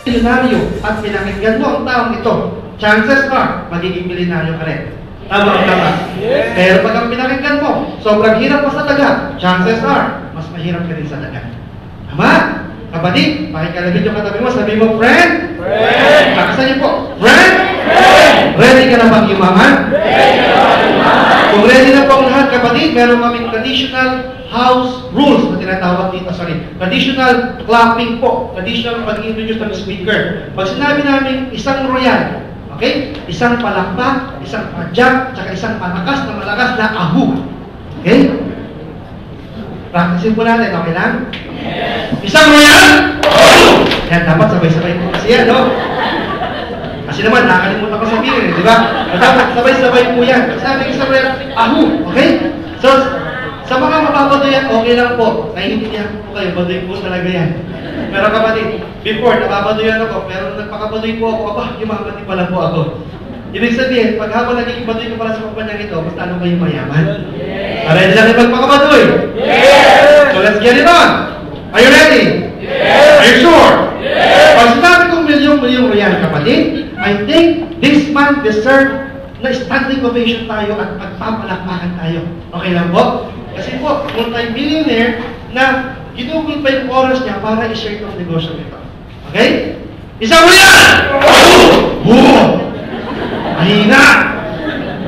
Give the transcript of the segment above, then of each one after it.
milyonaryo at pinakinggan mo ang taong ito, chances are, magiging milyonaryo ka rin. Tama o tama? Pero pag ang pinakinggan mo, sobrang hirap pa sa daga, chances are, mas mahirap ka rin sa daga. Tama? Kapatid, pakikalabit yung katabi mo, sabi mo, friend? Friend! Kakasan niyo po, friend? Friend! Ready ka na bang yumaman? Ready ka na bang yumaman? Kung ready na po ang lahat, kapatid, meron kaming traditional house rules na tinatawag dito, traditional clapping po, traditional pag-introduce ng speaker. Pag sinabi namin isang royal, okay? Isang palakpak, isang padyak, tsaka isang malakas na ahu. Okay? Practicein po natin, okay lang? Yes. Isang royal! Yan, dapat sabay-sabay po kasi yan, no? Kasi naman, nakakalimutan ko sabihin, di ba? Dapat sabay-sabay po yan. Sabi isang royal, ahu, okay? So, sa mga mapapaduyan, okay lang po. Nahihindihan po kayo, baduy po talaga yan. Pero kapatid, before, napapaduyan ako, pero nagpakabaduy po ako, yumaman din pala po ako. Ibig sabihin, pag habang nagiging baduy ko para sa kumpanyang ito, mas lalo kayo mayaman. Yes. Ready na rin magpakabaduy? Yes! So let's get it on! Are you ready? Yes! Are you sure? Yes! Pag sinabi kong milyong royal, kapatid, I think this man deserve na standing ovation tayo at pagpapalakpakan tayo. Okay lang po? Kasi po, multi-millionaire na ginugol pa yung oras niya para i-share itong negosyo nito. Okay? Isang royal! Boom! Mahina!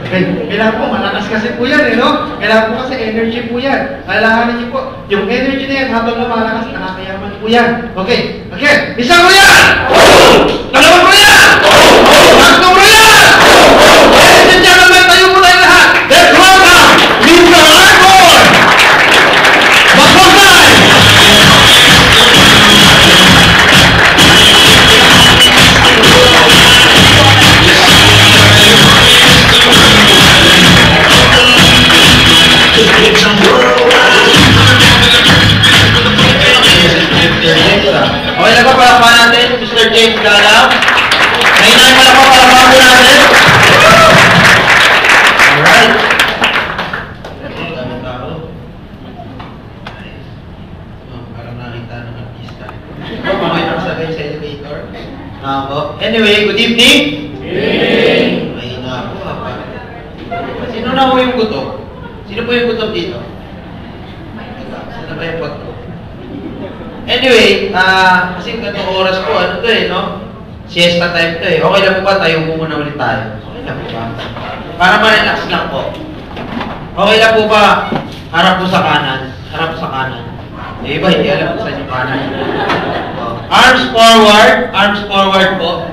Okay, kailangan po, malakas kasi po yan, no? Kailangan po kasi energy po yan. Kailangan niyo po, yung energy na yan, habang lumalakas, nakakayaman po yan. Okay, again, isang royal! Dalawang royal! Tatlong royal! Ladies and gentlemen, tayo po tayo lahat! Let's welcome Mr. Arbor! Magbosay! Okay na ba palakpakan natin, Mr. James Galang? Nahinaan pala po palakpakan natin. Alright. Daming tao. Parang nakita ng artista. Mamay nakasagay sa elevator. Anyway, good evening. Good evening. Mahina po. Sino na po yung gutom? Sino po yung gutom dito? Sino ba yung gutom? Anyway, kasi ganitong oras po, ano to no? Siesta time to Okay lang po ba? Tayo po muna ulit tayo. Okay lang po ba? Para ma-relax lang po. Okay lang po ba? Harap po sa kanan. Harap po sa kanan. Iba, hindi alam po sa inyo kanan. Arms forward po.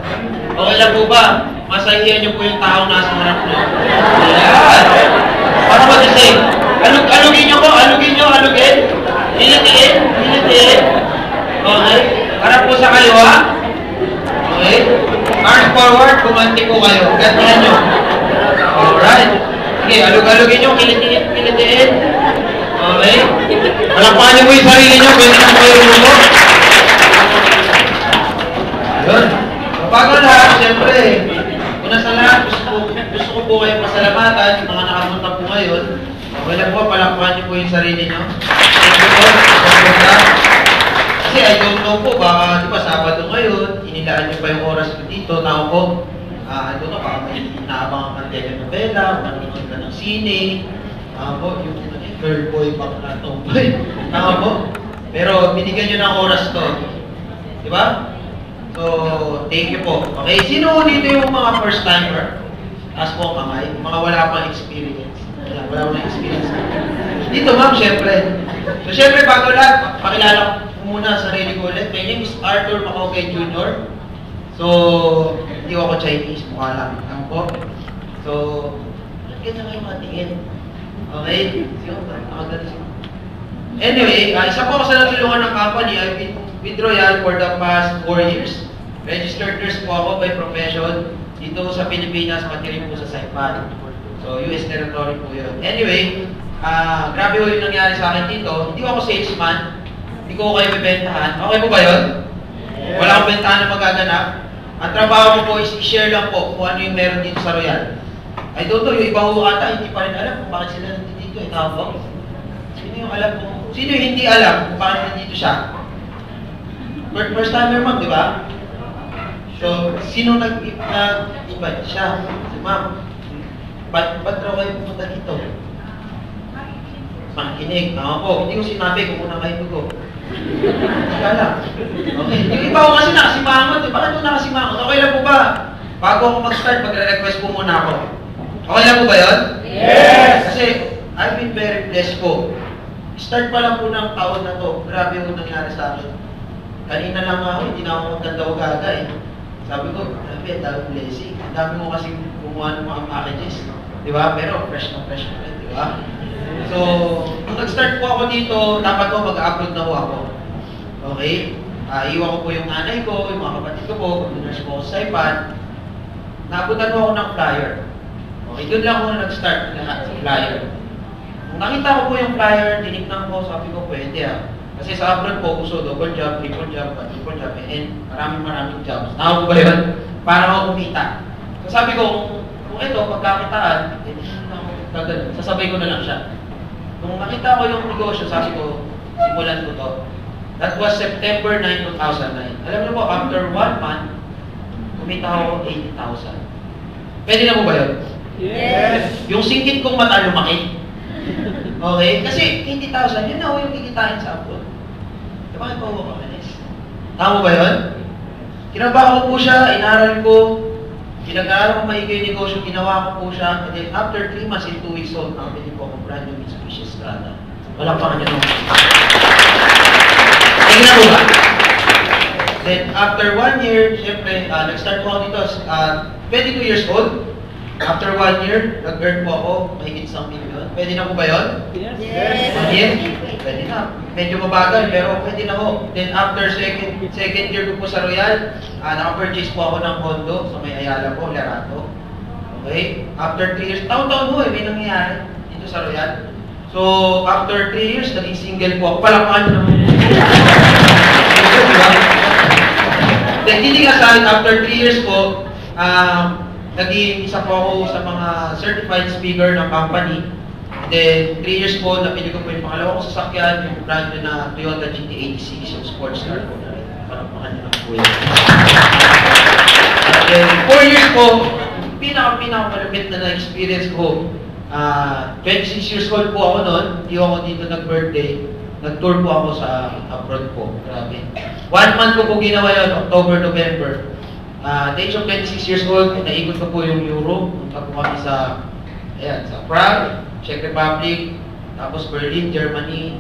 Okay lang po ba? Masahihan niyo po yung taong nasa harap nyo. Ayan! Para mag-isig. Alugin nyo po, alugin. Hilitiin. Okay? Harap po sa kaliwa. Okay? Arms forward, kumanti po kayo. Gantihan nyo. Alright. Okay, alugin nyo, hilitiin. Okay? Palakpakan nyo po yung sarili nyo, pwede na po kayo lumo. Ayun. Bago lahat, siyempre, una sa lahat, gusto ko po kayong pasalamatan, yung mga nakapunta po ngayon. Okay lang po, palakpakan nyo po yung sarili nyo. Thank you po. Kasi I don't know po, baka di ba Sabado ngayon, inilaan nyo pa yung oras ko dito, tao po. I don't know, baka may inaabangan kang telenovela, manonood ka ng sine, po, yung girl boy, bakla tomboy, tao po. Pero binigyan nyo ng oras to. Di ba? So, thank you po. Okay, sino dito yung mga first timer? Taas po kamay, mga wala pang experience. Wala pang experience. Dito ma'am, syempre. So, syempre, bago lahat, pakilala ko muna sarili ko ulit. My name is Arthur Macoque Jr. So, hindi ako Chinese, mukha lang. Ano po? So, ganyan kayo matingin. Okay? Anyway, isa po ako sa natulungan ng company. I've been with Royal for the past 4 years. Registered nurse po ako by profession dito sa Pilipinas, pati rin po sa Saipan. So, US territory po yun. Anyway, grabe po yung nangyari sa akin dito. Hindi ko ako salesman. Hindi ko kayo bibentahan. Okay po ba yun? Yeah. Wala akong bentahan na magaganap. Ang trabaho ko po is i-share lang po kung ano yung meron dito sa Royal. I don't know, yung iba ko ata, hindi pa rin alam kung bakit sila nandito dito. Ikaw po? Sino yung alam po? Sino yung hindi alam kung bakit nandito siya? First timer ma'am, di ba? So, sino nag-invite siya? Si ma'am. Ba't raw kayo pumunta dito? Makinig. Ako po, hindi ko sinabi kung unang kayo ko. Saka lang. Okay. Yung iba ko kasi nakasimangot. Bakit ko nakasimangot? Okay lang po ba? Bago ako mag-start, magre-request po muna ako. Okay lang po ba yun? Yes! Kasi, I've been very blessed po. Start pa lang po ng taon na to. Grabe yung nangyari sa akin. Kanina lang ako, hindi na ako maganda o gaga eh. Sabi ko, grabe, ang dami blessing. Ang dami mo kasi kumuha ng mga packages. Di ba? Pero fresh na rin, di ba? So, nung nag-start po ako dito, dapat po mag-upload na po ako. Okay? Iwan ko po yung nanay ko, yung mga kapatid ko po, pag-nurse po ako sa Saipan. Naabutan po ako ng flyer. Okay, doon lang ako nag-start lahat sa flyer. Nung nakita ko po yung flyer, tinignan ko, sabi ko, pwede ah. Kasi sa abroad po, uso double job, triple job, quadruple job, and maraming jobs. Tama po ba yun? Para ako kumita. So sabi ko, kung ito, pagkakitaan, sasabay ko na lang siya. Nung nakita ko yung negosyo, sabi ko, simulan ko to. That was September 9, 2009. Alam niyo po, after 1 month, kumita ako 80,000. Pwede na po ba yun? Yes! Yung singkit kong mata lumaki. Okay? Kasi 80,000, yun na ako yung kikitain sa abroad. Bakit pa ako kamanis? Tama ba yun? Kinabaho ko po siya, inaral ko, pinag-aaral ko maigi yung negosyo, ginawa ko po siya, and then after 3 months and 2 weeks old, nakabili po ako brand new Mitsubishi Strada. Walang pa kanya nung. Tingnan na po ba? Then after 1 year, siyempre, nag-start po ako dito, 22 years old. After 1 year, nag-earn po ako, mahigit isang million. Pwede na po ba yun? Yes! 1 year? Pwede na. Medyo mabagal, pero pwede na ho. Then after second year ko po sa Royal, naka-purchase po ako ng condo sa may Ayala po, Lerato. Okay? After 3 years, taon-taon ho may nangyayari dito sa Royal. So, after 3 years, naging single po ako. Palakpakan nyo naman. Then, hindi aside, after 3 years po, naging isa po ako sa mga certified speaker ng company. Then, 3 years po, napili ko po yung pangalawa ko sasakyan, yung brand na Toyota GT86, yung sports car po na rin. Parang nyo po yun. Then, 4 years po, pinaka-malapit na na-experience ko. 26 years old po ako noon, hindi ako dito nag-birthday. Nag-tour po ako sa abroad po. Grabe. 1 month ko po ginawa yun, October, November. At age of 26 years old, naikot ko po yung Europe. Punta po kami sa Prague, Czech Republic, tapos Berlin, Germany,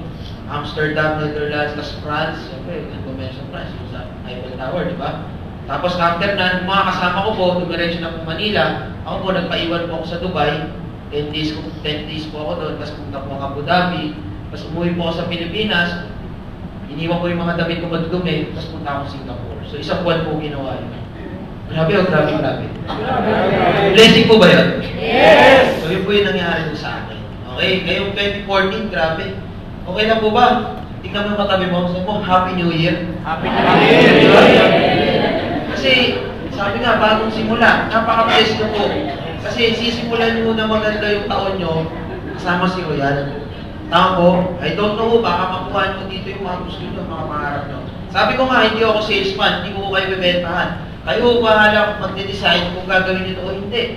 Amsterdam, Netherlands, tapos France. Siyempre, nag-mention France, yung sa Eiffel Tower, di ba? Tapos after na, mga kasama ko po, dumiretso na po Manila. Ako po, nagpaiwan po ako sa Dubai. 10 days po ako doon, tapos punta po ako Abu Dhabi. Tapos umuwi po ako sa Pilipinas. Iniwan ko yung mga damit ko madudumi, tapos punta ako sa Singapore. So, isang buwan po ginawa yun. Grabe o grabe. Blessing po ba yun? Yes! So, yun po yung nangyari sa akin. Okay, ngayong 2014, grabe. Okay lang po ba? Tingnan mo yung katabi mo, sabi mo, Happy New Year. Happy New Year! Kasi, sabi nga, bagong simula, napaka-bless ko po. Kasi sisimulan nyo na maganda yung taon nyo, kasama si Royal. Tama po, I don't know, baka makuha nyo dito yung mga gusto nyo, mga pangarap nyo. Sabi ko nga, hindi ako salesman, hindi ko kayo bebentahan. Kayo bahala kung magde-decide kung gagawin nito o hindi.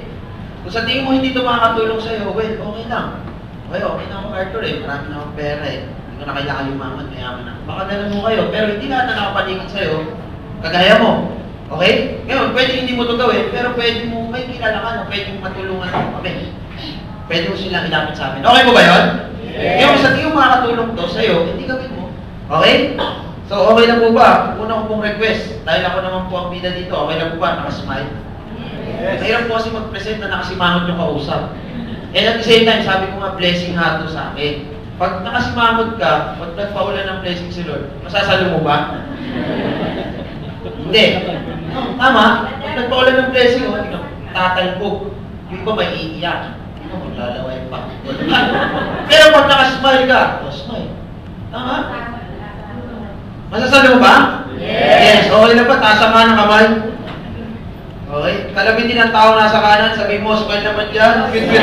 Kung sa tingin mo hindi ito makakatulong sa'yo, well, okay lang. Okay na ako, Arthur eh, marami na akong pera eh. Hindi ko na kailangan yumaman, mayaman na. Baka dala mo kayo, pero hindi lahat na nakapaligid sa'yo, kagaya mo. Okay? Ngayon, pwede hindi mo ito gawin, pero pwede mo, may kilala ka na, pwede mo matulungan mo kami. Pwede mo silang ilapit sa amin. Okay po ba yun? Yes. Ngayon, sa tingin mo makakatulong to sa'yo, hindi gawin mo. Okay? So, okay na po ba? Una ko pong request, dahil ako naman po ang bida dito, okay na po ba? Nakasmile? Yes. Mahirap po kasi mag-present na nakasimangot yung kausap. And at the same time, sabi ko nga, blessing hato sa akin. Pag nakasimangot ka, pag nagpaulan ng blessing si Lord, masasalo mo ba? Hindi. Tama? Pag nagpaulan ng blessing, tatalbog. Yung iba may iiyak. Yung iba maglalaway pa. Pero pag nakasmile ka, smile. Tama? Masasalo mo ba? Yes. Okay na ba? Taasa nga ng kamay. Okay. Kalabitin ang tao nasa kanan. Sabi mo, smile naman dyan. Quit mo.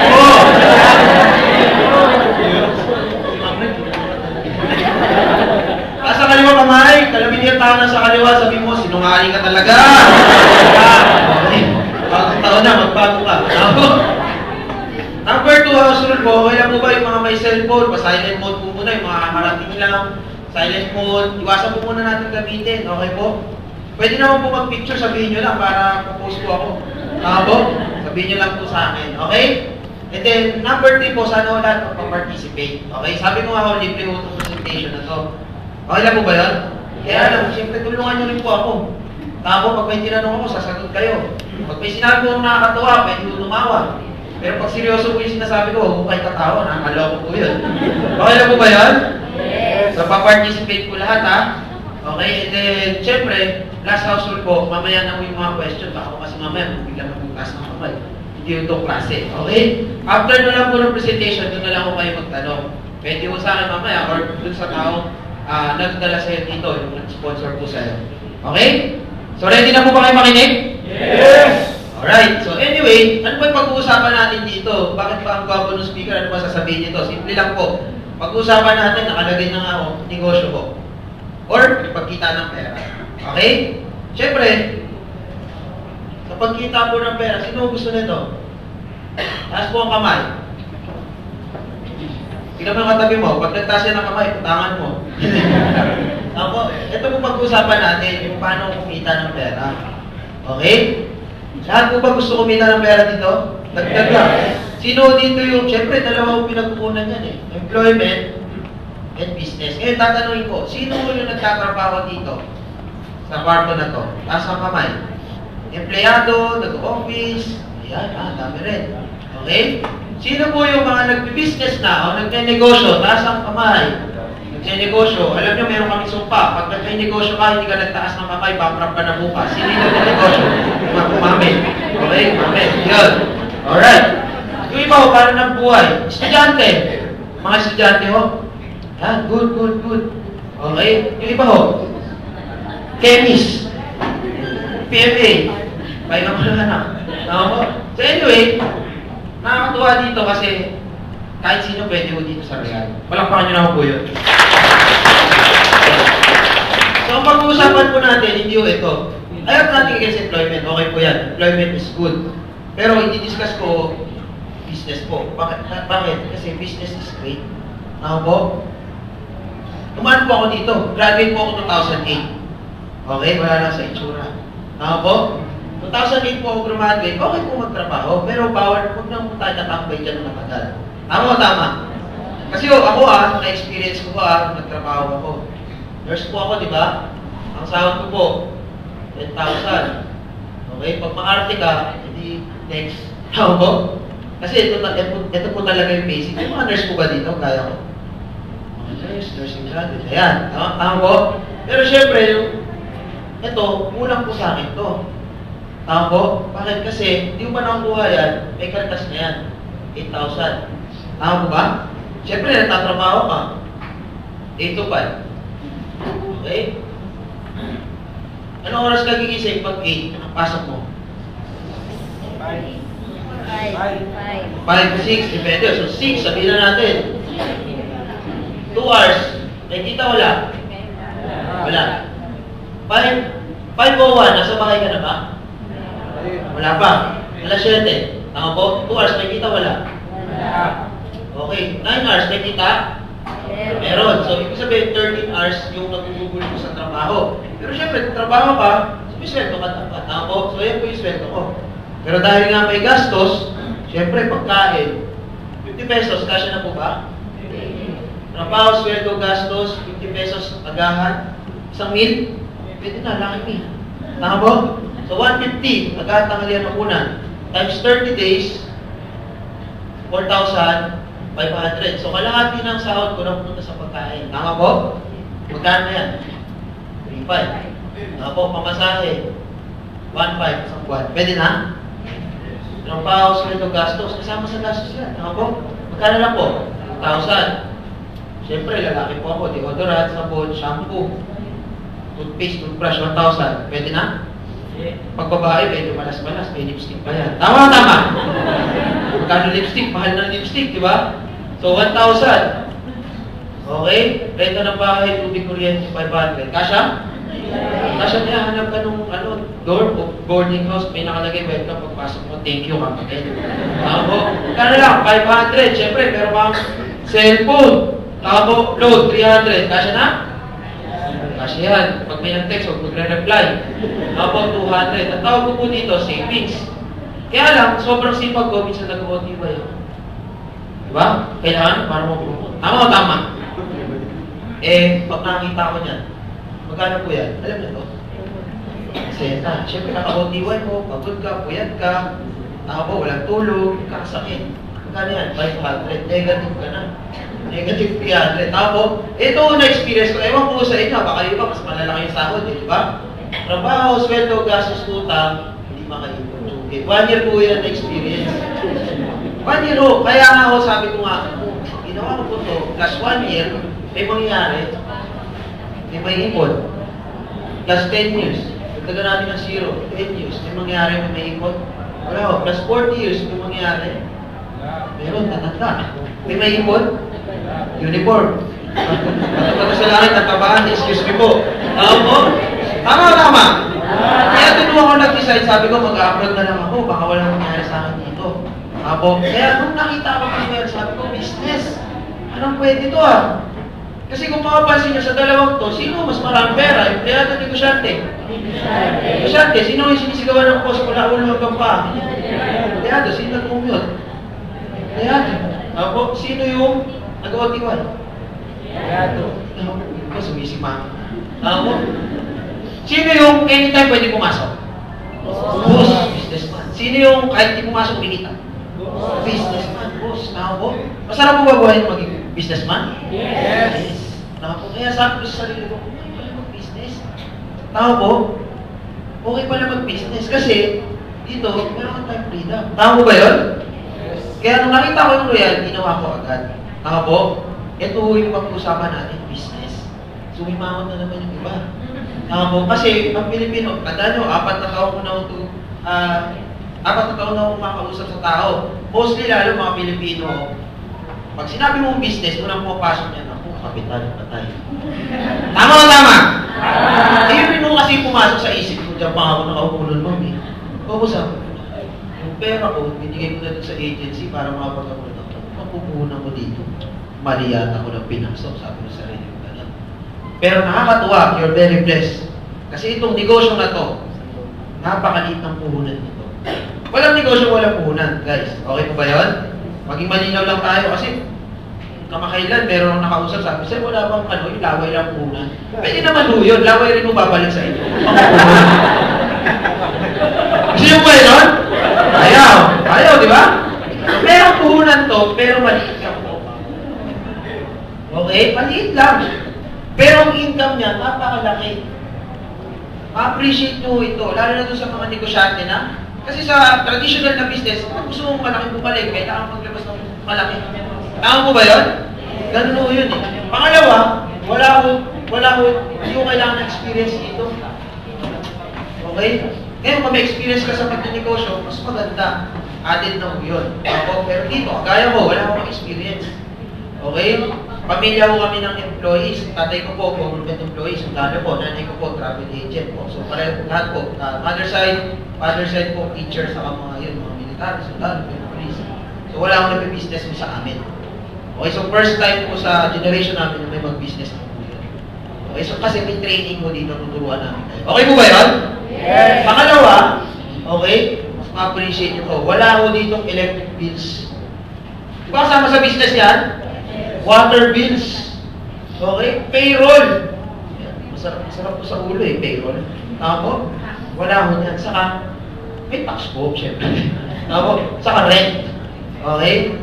Taasa kaliwa kamay. Kalabitin ang tao nasa kaliwa. Sabi mo, sinungaling ka talaga. po, okay lang po ba yung mga may cellphone? Pa-silent mode po muna, yung mga kakarating lang. Silent mode, iwasan po muna natin gamitin, okay po? Pwede naman po mag-picture, sabihin nyo lang para po-post po ako. Tama po? Sabihin nyo lang po sa akin, okay? And then, number 3 po, sana wala magpa-participate. Okay? Sabi ko nga ako, libre po itong presentation na to. Okay lang po ba yun? Kaya alam, siyempre tulungan nyo rin po ako. Tama po, pag may tinanong ako, sasagot kayo. Pag may sinabi ko nakakatawa, pwede ko tumawa. Pero pag seryoso po yung sinasabi ko, huwag mo kayo tatawa, nakakaloko po yun. Okay lang po ba yun? Yes. So, pa-participate po lahat, ha? Okay, and then, syempre, last house rule po, mamaya na po yung mga question. Baka kasi mamaya, biglang magbukas ng kamay. Hindi yung itong klase, okay? After na lang po ng presentation, doon na lang po kayo magtanong. Pwede po sa akin mamaya, or doon sa tao, nagdala sa'yo dito, yung sponsor po sa'yo. Okay? So, ready na po ba kayo makinig? Yes. Alright, so anyway, ano ba yung pag-uusapan natin dito? Bakit ba ang gwapo ng speaker? Ano ba sasabihin nito? Simple lang po. Pag-uusapan natin, nakalagay na nga ako, negosyo ko. Or, pagkita ng pera. Okay? Siyempre, sa pagkita po ng pera, sino gusto nito? Taas po ang kamay. Tingnan mo yung katabi mo. Pag nagtaas yan ng kamay, putangan mo. Ako, ito po pag-uusapan natin, yung paano kumita ng pera. Okay? Lahat po ba gusto kumita ng pera dito? Dagdag lang. Sino dito yung, siyempre, dalawa yung pinagkukunan yan eh. Employment and business. Ngayon, tatanungin ko, sino yung nagtatrabaho dito? Sa kwarto na to? Taas ang kamay. Empleyado, nag-office, ayan, dami rin. Okay? Sino po yung mga nag-business na o nagne-negosyo? Taas ang kamay. Nagne-negosyo. Alam nyo, meron kami sumpa. Pag nagne-negosyo ka, hindi ka nagtaas ng kamay, bankrupt ka na bukas. Sino yung nagne-negosyo? Mami. Okay, mami. Yun. Alright. Yung iba ho, paano ng buhay? Estudyante. Mga estudyante ho. Yan, good. Okay. Yung iba ho. Chemist. PMA. Pahinga mo lang anak. Tama po? So anyway, nakakatuwa dito kasi kahit sino pwede ho dito sa Real. Palakpakan nyo na ako po yun. So ang pag-uusapan po natin, hindi ho ito. Ayaw natin against employment. Okay po yan. Employment is good. Pero i-discuss ko business po. Bakit? Kasi business is great. Tama po? Tumaan po ako dito. Graduate po ako 2008. Okay? Wala lang sa itsura. Tama po? 2008 po ako graduate. Okay po magtrabaho. Pero bawal po na tayo nakakabay dyan ng matagal. Tama o tama? Kasi ako na-experience ko nagtrabaho ako. Nurse po ako, di ba? Ang sahod ko po, 10,000. Okay? Pag maarte ka, hindi next. Tama po? Kasi ito po talaga yung basic. Yung mga nurse po ba dito? Kaya ko. Mga nurse, nursing graduate. Ayan. Tama po? Pero syempre, ito, kulang po sa akin to. Tama po? Bakit? Kasi, hindi mo pa nakakuha yan, may kartas na yan. 8,000. Tama po ba? Syempre, nagtatrabaho ka. 8 to 5. Okay? Anong oras ka gigising pag 8? Ang pasok mo? 5 to 6, depende. So 6, sabihin na natin. 2 hours. May kita wala? Wala. 5:01, nasa bahay ka na ba? Wala pa. Alas 7. Tama po? 2 hours, may kita wala? Okay. 9 hours, may kita? Meron. So, ibig sabihin, 13 hours yung nagugugol ko sa trabaho. Pero syempre, kung trabaho ka, may sweldo ka dapat. Tama po? So, yan po yung sweldo ko. Pero dahil nga may gastos, syempre, pagkain, 50 pesos, kasya na po ba? Trabaho, sweldo, gastos, 50 pesos, agahan, isang meal, pwede na, laki meal. Tama po? So, 150, agahan tanghalian ng una, times 30 days, 4,500. So, kalahati ng sahod ko na pumunta sa pagkain. Tama po? Magkano na yan? 3,500. Tama po, pamasahe. 1,500 isang buwan. Pwede na? Trabaho, sweldo, gastos. Kasama sa gastos yan. Tama po? Magkano lang po? 1,000. Siyempre, lalaki po ako. Deodorant, sabon, shampoo, toothpaste, toothbrush, 1,000. Pwede na? Pag babae, medyo malas-malas. May lipstick pa yan. Tama o tama? Magkano lipstick? Mahal ng lipstick, di ba? So, 1,000. Okay? Renta ng bahay, tubig, kuryente, 500. Kasha? Kasha niya, hanap ka nung door po. boarding house, may nakalagay welcome pagpasok mo, thank you kapatid. Tama, kano lang, 500, syempre, pero kang cellphone, tama, load, 300, kasya na? Kasya yan. Pag may nag-text, huwag magre-reply. Tama, 200. Ang tawag ko po dito, savings. Kaya lang, sobrang sipag ko, minsan nag-OTY ako. Diba? Kailangan para mo-promote. Tama o tama? Pag nakakita ko niyan, magkano po yan? Alam niyo to? Senta. Siyempre, naka-OTY mo, pagod ka, puyat ka, tama, walang tulog, kakasakit. Magkano yan? 500. Negative ka na. Negative 300. Tama, ito na-experience ko. Ewan ko sa inyo, baka iba, mas malalaki yung sahod, di ba? Trabaho, sweldo, gastos, utang, hindi makaipon. 1 year po yan na-experience. 1 year ho. Kaya nga ako, sabi ko nga, ginawa ko po ito, plus 1 year, may mangyayari, may ipon. Plus 10 years, nagtaga natin ng 0, 10 years, may mangyayari, may ipon. Wala ho, plus 40 years, may mangyayari. Meron, tatanda. May ipon? Uniform. Pagkata sa langit at kabahan, excuse me po. Tama. Kaya doon ako nag-decide, sabi ko, mag-upload na lang ako, baka walang nangyari sa akin dito. Kaya nung nakita ko pa sabi ko, business. Anong pwede to ah? Kasi kung makapansin nyo sa dalawang to, sino mas maraming pera? Empleyado o negosyante? Negosyante. Sino yung sinisigawan ng post mula ulo hanggang pa? Empleyado. Sino nag-commute? Empleyado. Sino yung nag-OTY? Empleyado. Ikaw sumisima. Sino yung anytime pwede pumasok? Boss. Businessman. Sino yung kahit di pumasok, kumikita? Businessman. Boss. Masarap mo ba buhay maging businessman? Yes. Kaya sabi ko sa sarili ko, okay pala mag-business. Okay pala mag-business kasi dito, meron kang time freedom. Tama mo ba yun? Yes. Kaya nung nakita ko yung Royal, ginawa ko agad. Ito yung pag-usapan natin, business. So, umimangot na naman yung iba. Kasi ang Pilipino, tandaan nyo, 4 na taon ko na ito, 4 na taon na akong makausap sa tao. Mostly lalo mga Pilipino, pag sinabi mong business, unang pumapasok niya, ako, kapital, patay. Tama o tama? Yun rin nung kasi pumasok sa isip ko, diyan pa ako nakaukulon mo, sabi ko, yung pera ko, binigay ko na doon sa agency para makapagkakulon ako. Mapupunan ko dito. Mali yata ko ng pinasok, sabi ko sa sarili ko ganyan. Pero nakakatuwa, you're very blessed. Kasi itong negosyo na to, napakaliit ng puhunan nito. Walang negosyo, walang puhunan, guys. Okay po ba yun? Maging malinaw lang tayo kasi kamakailan, meron akong nakausap, sabi, sir, wala bang yung laway lang puhunan? Pwede naman ho yun, laway rin mo babalik sa inyo. Gusto nyo ba yun? Ayaw, di ba? Merong puhunan to, pero maliit lang po. Okay? Maliit lang. Pero ang income niya, napakalaki. Ma-appreciate nyo ito, lalo na doon sa mga negosyante na. Kasi sa traditional na business, kung gusto mong malaki bumalik, kailangan maglabas ng malaki. Tama mo ba yun? Ganun ho yun eh. Pangalawa, wala ko, hindi ko kailangan ng experience dito. Okay? Ngayon, kung may experience ka sa pagninegosyo, mas maganda. Added na ho yun. Pero dito, kaya ko, wala akong experience. Okay? Pamilya ko kami ng employees. Tatay ko po, government employees. Ang lalo po, nanay ko po, travel agent po. So, pareho lahat po. Father side po, teacher sa mga military, sundalo, police. So, wala akong nagbe-business mo sa amin. Okay, so first time po sa generation namin na may mag-business na po yun. Okay, so kasi may training mo dito, tuturuan namin tayo. Okay po ba yun? Yes! Pangalawa, okay, mas ma-appreciate nyo po. Wala ko ditong electric bills. Di ba kasama sa business yan? Water bills. Okay? Payroll. Masarap po sa ulo eh, payroll. Tama po? Wala ko yan. Saka, may tax po, syempre. Tama po? Saka rent. Okay?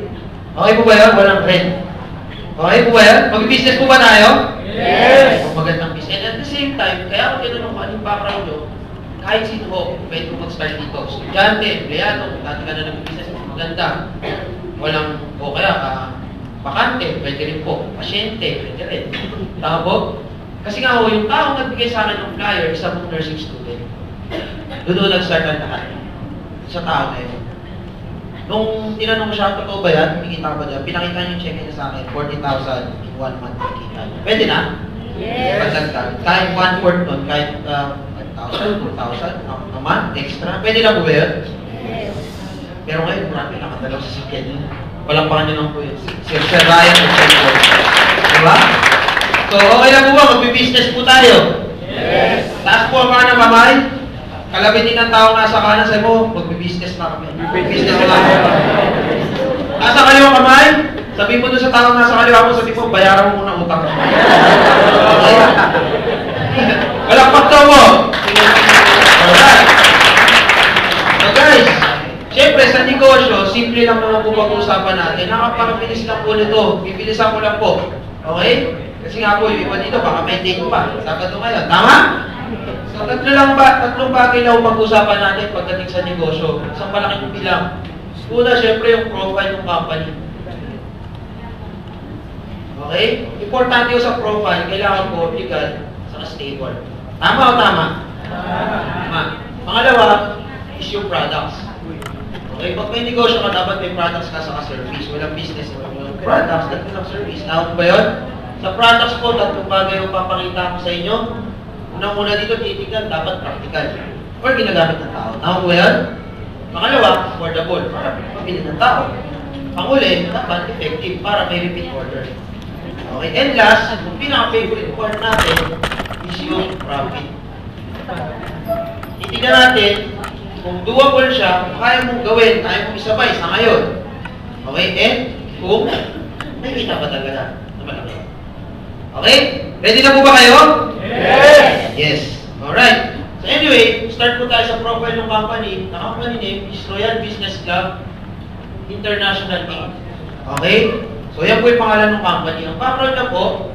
Okay po ba yan? Walang rent. Okay po ba yan? Mag-business po ba tayo? Yes! Magandang business. And at the same time, kaya ako tinanong ko anong background nyo, kahit sino ko, pwede ko mag-start dito. Estudyante, empleyado, dati ka na nag-business, maganda. Walang, o kaya, bakante, pwede rin po. Pasyente, pwede rin. Tama po? Kasi nga ho, yung taong nagbigay sa akin ng flyer, isa pong nursing student. Doon nag-start ang lahat. Sa tao na yun. Nung tinanong ko siya, totoo ba yan? Kumikita ba dyan? Pinakita niyo yung check niya sa akin, 40,000 in 1 month kumikita. Pwede na? Yes! Pagdagdag. Kahit 1/4 nun, kahit 5,000 1,000, 2,000, a month, extra. Pwede lang po ba yun? Pero ngayon, grabe, nakadalaw sa sakyan yun. Walang pa nyo lang po yun. Sir Ryan at Sir Paul. Diba? So, okay lang po ba? Magbibusiness po tayo. Yes. Taas po ang mga ng mamay. Kalabitin ng tao nasa kanan, sabi mo, magbibusiness na kami. Business na kami. Nasa kaliwa kamay, sabi mo doon sa tao nasa kaliwa mo, sabi mo, bayaran mo muna utang. Okay? Walakpak daw mo. Alright. So guys, syempre sa negosyo, simple lang naman po pag-uusapan natin. Nakapakabilis lang po nito. Bibilisan ko lang po. Okay? Kasi nga po, yung iba dito, baka may date pa. Sabado ngayon. Tama? So tatlong bagay lang pag-uusapan natin pagdating sa negosyo. Isang malaking bilang. Una, syempre, yung profile ng company. Okay? Importante yung sa profile, kailangan po legal sa stable. Tama o tama? Tama. Pangalawa, is yung products. Okay? Pag may negosyo ka, dapat may products ka sa service. Walang business, walang products, walang service. Tama ba yun? Sa products po, tatlong bagay yung papakita ko sa inyo. Unang-una dito, titignan, dapat practical. Or ginagamit ng tao. Tama ba yun? Pangalawa, affordable para mabili ng tao. Panguli, dapat effective para may repeat order. Okay, and last, yung pinaka-favorite part natin is yung profit. Titignan natin kung doable siya, kung kaya mong gawin, kaya mong isabay sa ngayon. Okay, and kung may kita ba talaga na malaki. Okay? Ready na po ba kayo? Yes. Yes. Alright. So anyway, start po tayo sa profile ng company. The company name is Royal Business Club International Inc. Okay? So yan po yung pangalan ng company. Ang background na po,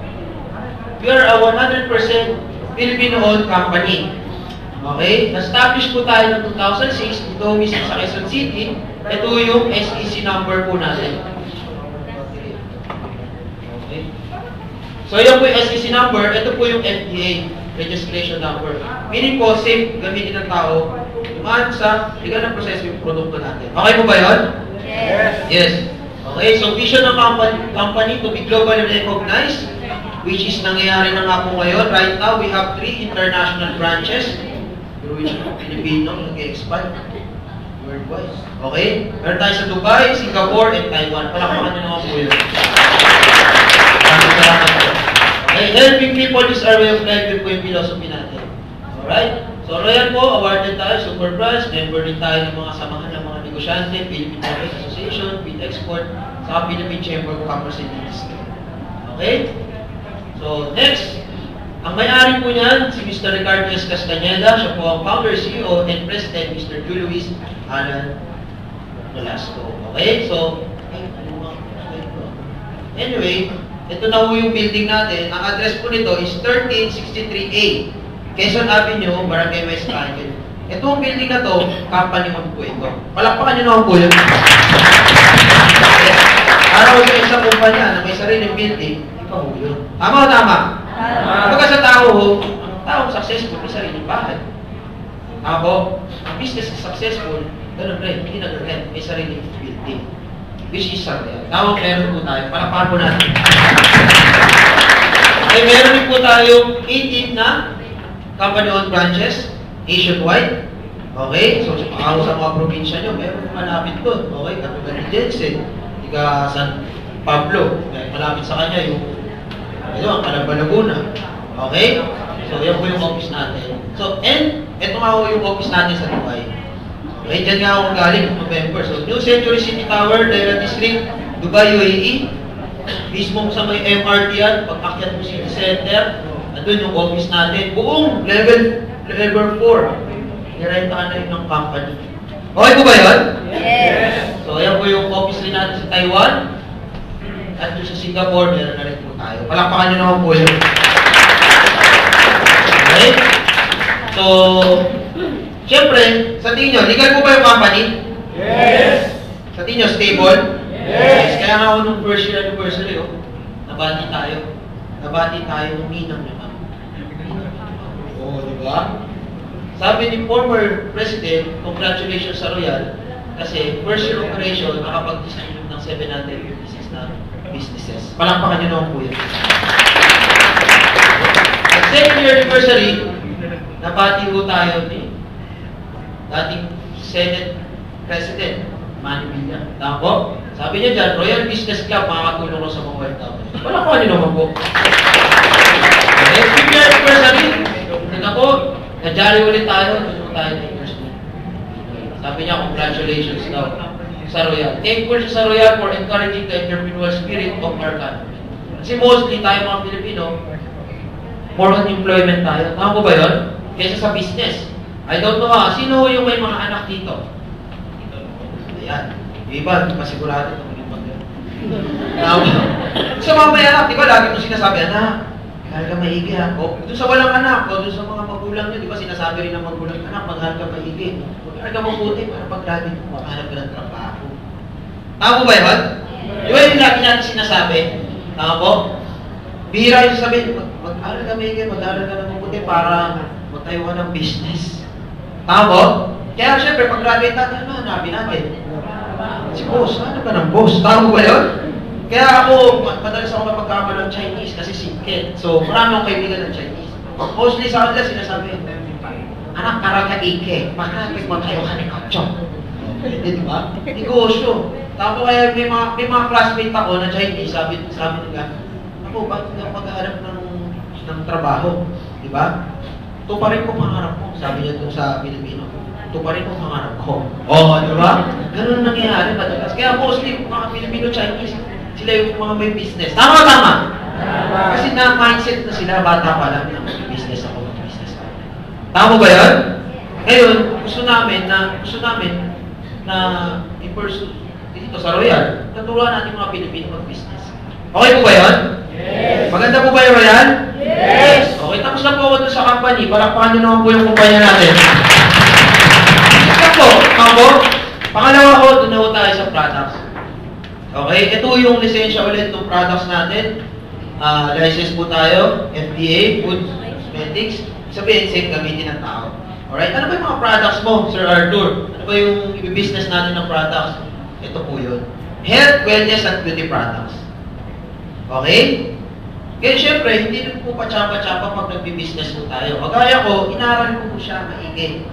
we are a 100% Filipino-owned company. Okay? Na-establish po tayo ng 2006. Ito mismo sa Quezon City. Ito yung SEC number po natin. Okay? So yan po yung SEC number. Ito po yung FDA registration number. Meaning po, safe gamitin ng tao dumaan sa legal na proseso yung produkto natin. Okay po ba yun? Yes. Yes. Okay, so vision ng company to be globally recognized, which is nangyayari na nga po ngayon. Right now, we have 3 international branches. Pilipino, nag-expand. Worldwide. Okay? Meron tayo sa Dubai, Singapore, and Taiwan. Palakpakan nyo naman po yun. Salamat po. Okay, helping people is our way of life, yun po yung philosophy natin. Alright? So, Royal po, awarded tayo, super prize, member din tayo ng mga samahan ng mga negosyante, Philippine Trade Association, Feed Export, sa Philippine Chamber of Commerce and Industry. Okay? So, next, ang may-ari po niyan, si Mr. Ricardo S. Castañeda, siya po ang founder, CEO, and President, Mr. Julio Luis Alan Nolasco. Okay? So, anyway, ito na po yung building natin. Ang address po nito is 1363A, Quezon Avenue, Barangay West Canyon. Itong building na to, company mo po ito. Palakpakan nyo naman po yun. Araw sa isang kumpanya na may sariling building, ikaw po yun. Tama o tama? Kapag sa tao ho, ang taong successful, may sariling bahay. Tama po? Ang business is successful, ganun rin, hindi nag-rent, may sariling building. Which is something. Tawag meron po tayo. Palakpakan po natin. Okay, meron din po tayong 18 na company-owned branches nationwide. Okay? So, sa mga probinsya nyo, meron malapit doon. Okay? Katulad ni Jensen, tiga San Pablo. Malapit sa kanya yung ang Calamba, Laguna. Okay? So, yan po yung office natin. So, and ito nga po yung office natin sa Dubai. Okay, dyan nga ako galing ng November. So, New Century City Tower, Daira District, Dubai, UAE. Mismo sa may MRT yan, pag-akyat mo City Center, andun yung office natin. Buong level 4. Nirentahan na yun ng company. Okay po ba yun? Yes. So, ayan po yung office rin natin sa Taiwan. At doon sa Singapore, meron na rin po tayo. Palakpakan nyo naman po yun. Okay? So, siyempre, sa tingin nyo, legal po ba yung company? Yes. Sa tingin nyo, stable? Yes. Kaya nga ako nung first year anniversary, nabati tayo. Nabati tayo ng ninang nyo. Oo, di ba? Sabi ni former president, congratulations sa Royal, kasi first year operation, nakapag-design ng 756 na businesses. Palakpakan nyo naman po yun. At second year anniversary, nabati ho tayo ni dating Senate President Manny Villa. Tama po? Sabi niya dyan, Royal Business Club, makakatulong ko sa mga OFW. Wala ko ano naman po. Every year, anniversary, ako, na-jolly ulit tayo, doon tayo na anniversary. Sabi niya, congratulations daw sa Royal. Thankful siya sa Royal for encouraging the entrepreneurial spirit of our country. Kasi mostly tayo mga Pilipino, more on employment tayo. Tama po ba yun? Kaysa sa business. I don't know sino yung may mga anak dito? Ayan. Yung iba, hindi pa sigurado ito maging mag-anak. Sa mga may anak, di ba lagi mo sinasabi, anak, mahal ka maigi ha. O, doon sa walang anak, o doon sa mga magulang nyo, di ba sinasabi rin ng magulang, anak, mahal ka maigi. Mahal ka mabuti para pag-graduate mo, makahanap ka ng trabaho. Tama po ba yun? Di ba yung lagi natin sinasabi? Tama po? Bihira yung sabihin, mag-aral ka maigi, mag-aral ka ng mabuti para magtayo ka ng business. Tama po? Kaya syempre, pag-graduate natin, ano hanapin natin? Si boss, ano ka ng boss? Tama ba yun? Kaya ako, madalas ako mapagkakalo ng Chinese kasi sikit. So, marami akong kaibigan ng Chinese. Mostly sa kanila sinasabi, anak, parang ka ike, makakapit mo tayo ka ng kapcho. Di ba? Negosyo. Tapos kaya may mga classmate ako na Chinese, sabi nila, ako, bakit hindi ako maghahanap ng trabaho? Di ba? Ito pa rin po pangarap ko, sabi niya doon sa Pilipino. Ito pa rin po pangarap ko. Oo, di ba? Ganun nangyayari madalas. Kaya mostly, mga Filipino-Chinese, sila yung mga may business. Tama. Kasi na-mindset na sila, bata pa lang, na mag-business ako. Tama ba yan? Ngayon, gusto namin na i-pursue dito sa Royal, naturuan natin mga Pilipino mag-business. Okay po ba yan? Yes. Maganda po ba yung Royal? Yes. Okay, tapos na po ako dun sa company. Palakpakan nyo naman po yung kumpanya natin. Isa po, ako, pangalawa ko, doon na po tayo sa products. Okay, ito yung lisensya ulit ng products natin. License po tayo, FDA, Food Cosmetics. Sabihin, safe gamitin ng tao. Alright, ano ba yung mga products mo, Sir Arthur? Ano ba yung i-business natin ng products? Ito po yun. Health, wellness, and beauty products. Okay? Kaya syempre, hindi rin po pa-tsapa-tsapa pag nagbi-business po tayo. Magaya ko, inaral ko po siya maigi.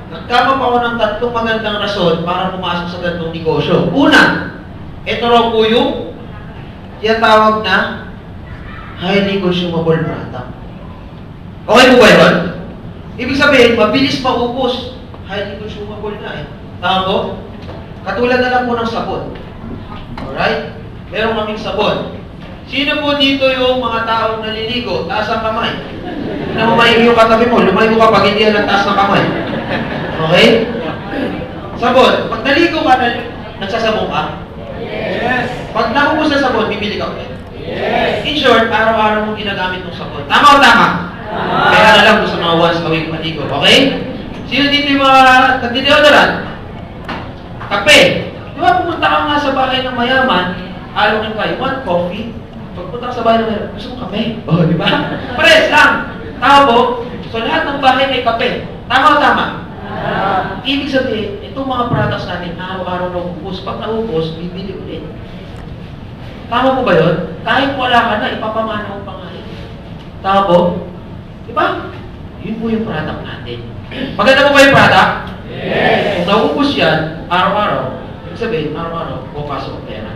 Nagkama pa ako ng 3 magandang rason para pumasok sa ganitong negosyo. Una, ito raw po yung tinatawag na highly consumable product. Okay po ba yun? Ibig sabihin, mabilis maubos. Highly consumable na eh. Tama po? Katulad na lang po ng sabon. Alright? Meron kaming sabon. Sino po dito yung mga taong naliligo, taas ang kamay? Na mamayig yung katabi mo, lumayo ka pag hindi yan ang taas ng kamay. Okay? Sabon. Pag naligo ka, nagsasabon ka? Yes. Pag nakubos na sabon, bibili ka ulit. Yes. In short, araw-araw mong ginagamit ng sabon. Tama o tama? Kaya na lang sa mga once a week maligo. Okay? Sino dito yung mga nagdideodoran? Kape. Di ba pumunta ka nga sa bahay ng mayaman, alongin kayo, want coffee? Pagpunta ka sa bahay ng mayaman, gusto mo kape? Oh, di ba? Pares lang. Tama po? So lahat ng bahay may kape. Tama o tama? Ibig sabihin, itong mga products natin, araw-araw na ubos. Pag naubos, bibili ulit. Tama po ba yun? Kahit wala ka na, ipapamana mo pa nga yun. Tama po? Diba? Yun po yung product natin. Maganda po ba yung product? Yes. Kung naubos yan, araw-araw, ibig sabihin, araw-araw, pupasok ang pera.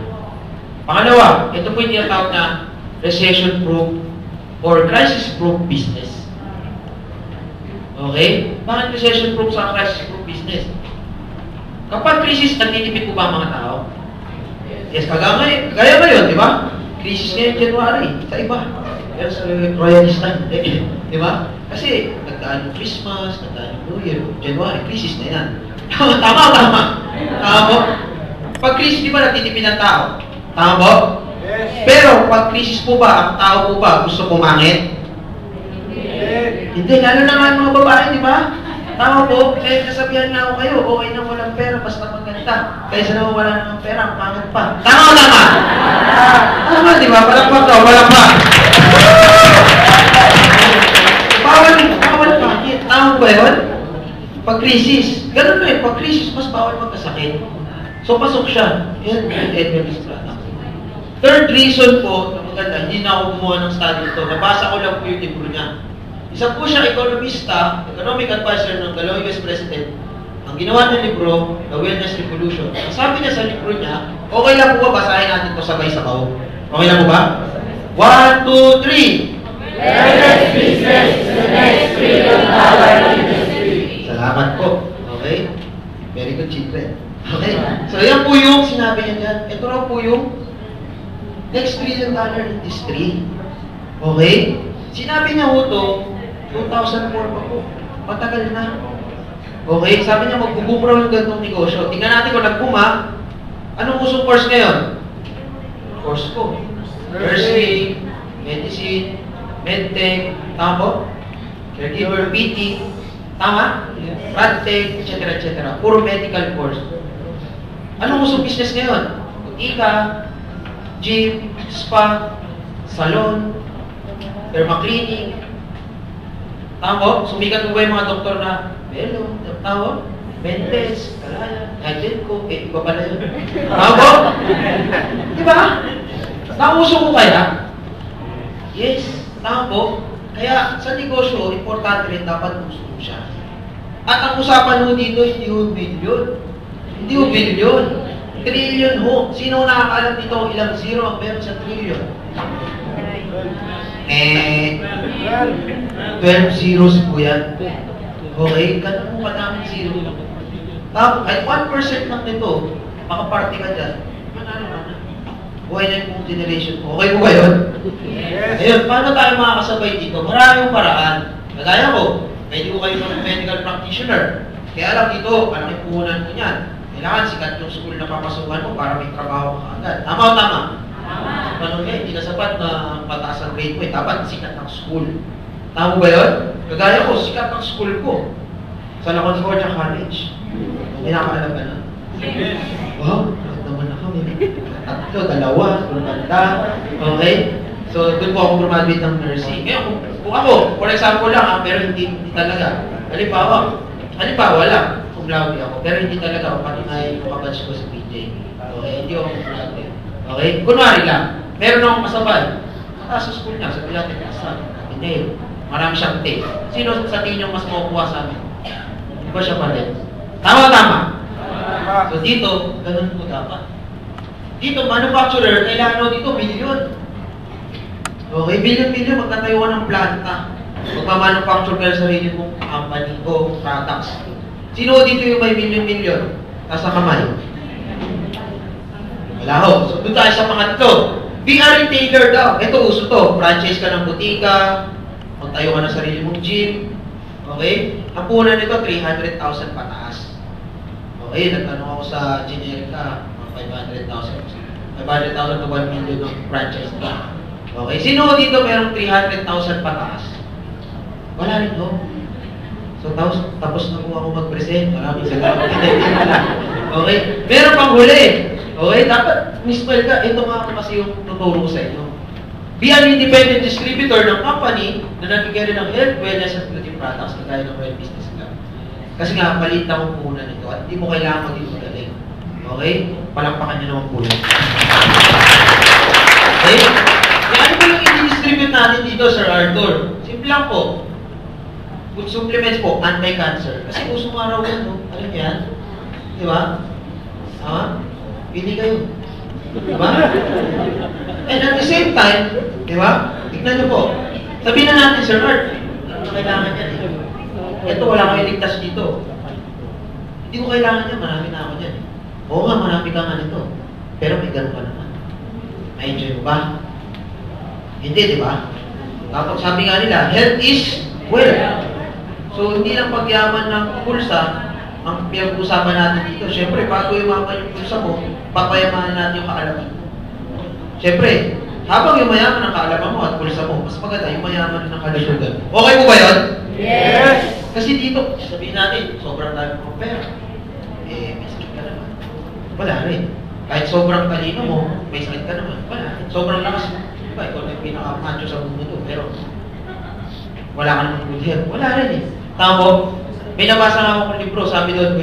Pangalawa, ito po yung tinatawag na recession-proof or crisis-proof business. Okay? Bakit recession-proof sa crisis-proof business? Kapag crisis, nagtitipid po ba ang mga tao? Yes, kagaya ngayon, di ba? Crisis ngayon January, sa iba. Pero sa royalist time, di ba? Kasi nagdaan yung Christmas, nagdaan yung New Year, January, crisis na yan. Tama. Tama po? Pag crisis, di ba nagtitipid ang tao? Tama po? Yes. Pero pag crisis po ba, ang tao po ba gusto pumangit? Hindi, lalo na nga yung mga babae, di ba? Tama po, kaya nasabihan nga ako kayo, okay na walang pera, basta maganda. Kaysa na wala ng pera, ang pangit pa. Tama o tama? Tama, di ba? Palakpak daw, palakpak. Bawal pangit. Tama ba yun? Pag krisis. Ganun na yun, pag krisis, mas bawal magkasakit. So, pasok siya. Yan, Edwin Estrada. Third reason po, na maganda, hindi na ako gumawa ng study ito. Nabasa ko lang po yung libro niya. Isa po siya ekonomista, economic advisor ng dalawang US President. Ang ginawa ng libro, The Wellness Revolution. Ang sabi niya sa libro niya, okay lang po ba basahin natin ito sabay sa kao? Okay lang po ba? 1, 2, 3! Wellness business is the next $1 trillion industry. Salamat po. Okay? Very good, children. Okay? So, yan po yung sinabi niya dyan. Ito raw po yung next $1 trillion industry. Okay? Sinabi niya po ito, 2004 pa po. Matagal na. Okay? Sabi niya, mag-boom raw yung gantong negosyo. Tingnan natin kung nag-boom. Anong usong course ngayon? Course ko. Nursing, medicine, medtech, tama po? Caregiver, PT, tama? Radtech, etc. etc. Puro medical course. Anong usong business ngayon? Butika, gym, spa, salon, derma-cleaning. Tama po? Sumikat mo ba yung mga doktor na Belo, tama po? Mentes, Kalaya, Hydrenco, iba pala yun. Tama po? Diba? Nauso ko kaya? Yes, tama po. Kaya sa negosyo, importante rin dapat uso siya. At ang usapan ho dito, hindi ho billion. Hindi ho billion. Trillion ho. Sino nakakaalam dito ilang zero ang meron sa trillion? 12 zeros po yan. Okay? Ganun mo kadaming zero. Tapos, kahit 1% lang nito, makaparte ka dyan, manalo ka na. Buhay na yung generation mo. Okay po ba yun? Yes. Ayun, paano tayo makakasabay dito? Maraming paraan. Kagaya ko, pwede ko kayo ng medical practitioner. Kaya lang dito, malaking puhunan ko niyan. Kailangan sikat yung school na papasukan mo para may trabaho ka agad. Tama o tama? Tama. Ganun nga, hindi na sapat na pataas ang grade mo. Dapat sikat ng school. Tama ba yun? Kagaya ko, sikat ng school ko. Sa La Concordia College. May nakaalam ka na? Yes. Wow, bakit naman na kami? Tatlo, dalawa, ganda. Okay? So, doon po ako graduate ng nursing. Ngayon, kung ako, for example lang, pero hindi talaga. Halimbawa lang, kung laude ako, pero hindi talaga ako patinayin yung kabatch ko sa PJ. Okay? Hindi ako laude. Okay? Kunwari lang, meron akong kasabay. Mataas sa school niya, sa Pilates Kasal, Pinay. Marami siyang take. Sino sa tingin yung mas makukuha sa amin? Di ba siya pa rin? Tama. So dito, ganun po dapat. Dito, manufacturer, kailangan dito, billion. Okay, billion, magtatayuan ng planta. Magmamanufacture ka sa sarili mong company o products. Sino dito yung may million? Nasa kamay. Wala ho. So doon tayo sa pangatlo. Be a retailer daw. Ito, uso to. Franchise ka ng butika, magtayo ka ng sarili mong gym. Okay? Ang punan nito, 300,000 pataas. Okay, nagtanong ako sa generic ka, 500,000. 500,000 to 1 million ng franchise ka. Okay, sino dito merong 300,000 pataas? Wala rin ho. So, tapos na po ako mag-present. Maraming salamat. Okay, meron pang huli. Okay, dapat mismo ka, ito nga kasi yung tuturo ko sa inyo. Be an independent distributor ng company na nagkikari ng health, wellness, at beauty products na gaya ng Well Business Club. Kasi nga, palit ako muna nito at hindi mo kailangan maging magaling. Okay? Palakpakan niyo naman po yun. Okay? Ano po yung i-distribute natin dito, Sir Arthur? Simple lang po. Food supplements po, anti-cancer. Kasi usong araw yan, no? Alam niyo yan? Di ba? Tama? Pili kayo. Di ba? And at the same time, di ba? Tignan niyo po. Sabihin na natin, Sir Art, ano kailangan yan eh? Ito, wala kang iligtas dito. Hindi ko kailangan yan, marami na ako dyan. Oo nga, marami ka nga nito. Pero may ganun ka naman. Na-enjoy mo ba? Hindi, di ba? Tapos sabi nga nila, health is wealth. So, hindi lang pagyaman ng pulsa, ang pinag-usapan natin dito. Siyempre, bago yumaman yung pulsa mo, papayamanan natin yung kaalaman mo. Siyempre, habang yumayaman ang kaalaman mo at pulsa mo, mas maganda yumayaman ng kalusugan. Okay po ba yun? Yes. Kasi dito, sabihin natin, sobrang dami mo pera. May sakit ka naman. Wala rin. Kahit sobrang talino mo, may sakit ka naman. Wala rin. Sobrang lakas mo. Diba, ikaw na yung pinaka-macho sa mundo. Pero, wala ka naman good health. Wala rin eh. Tama, may nabasa nga akong libro, sabi doon,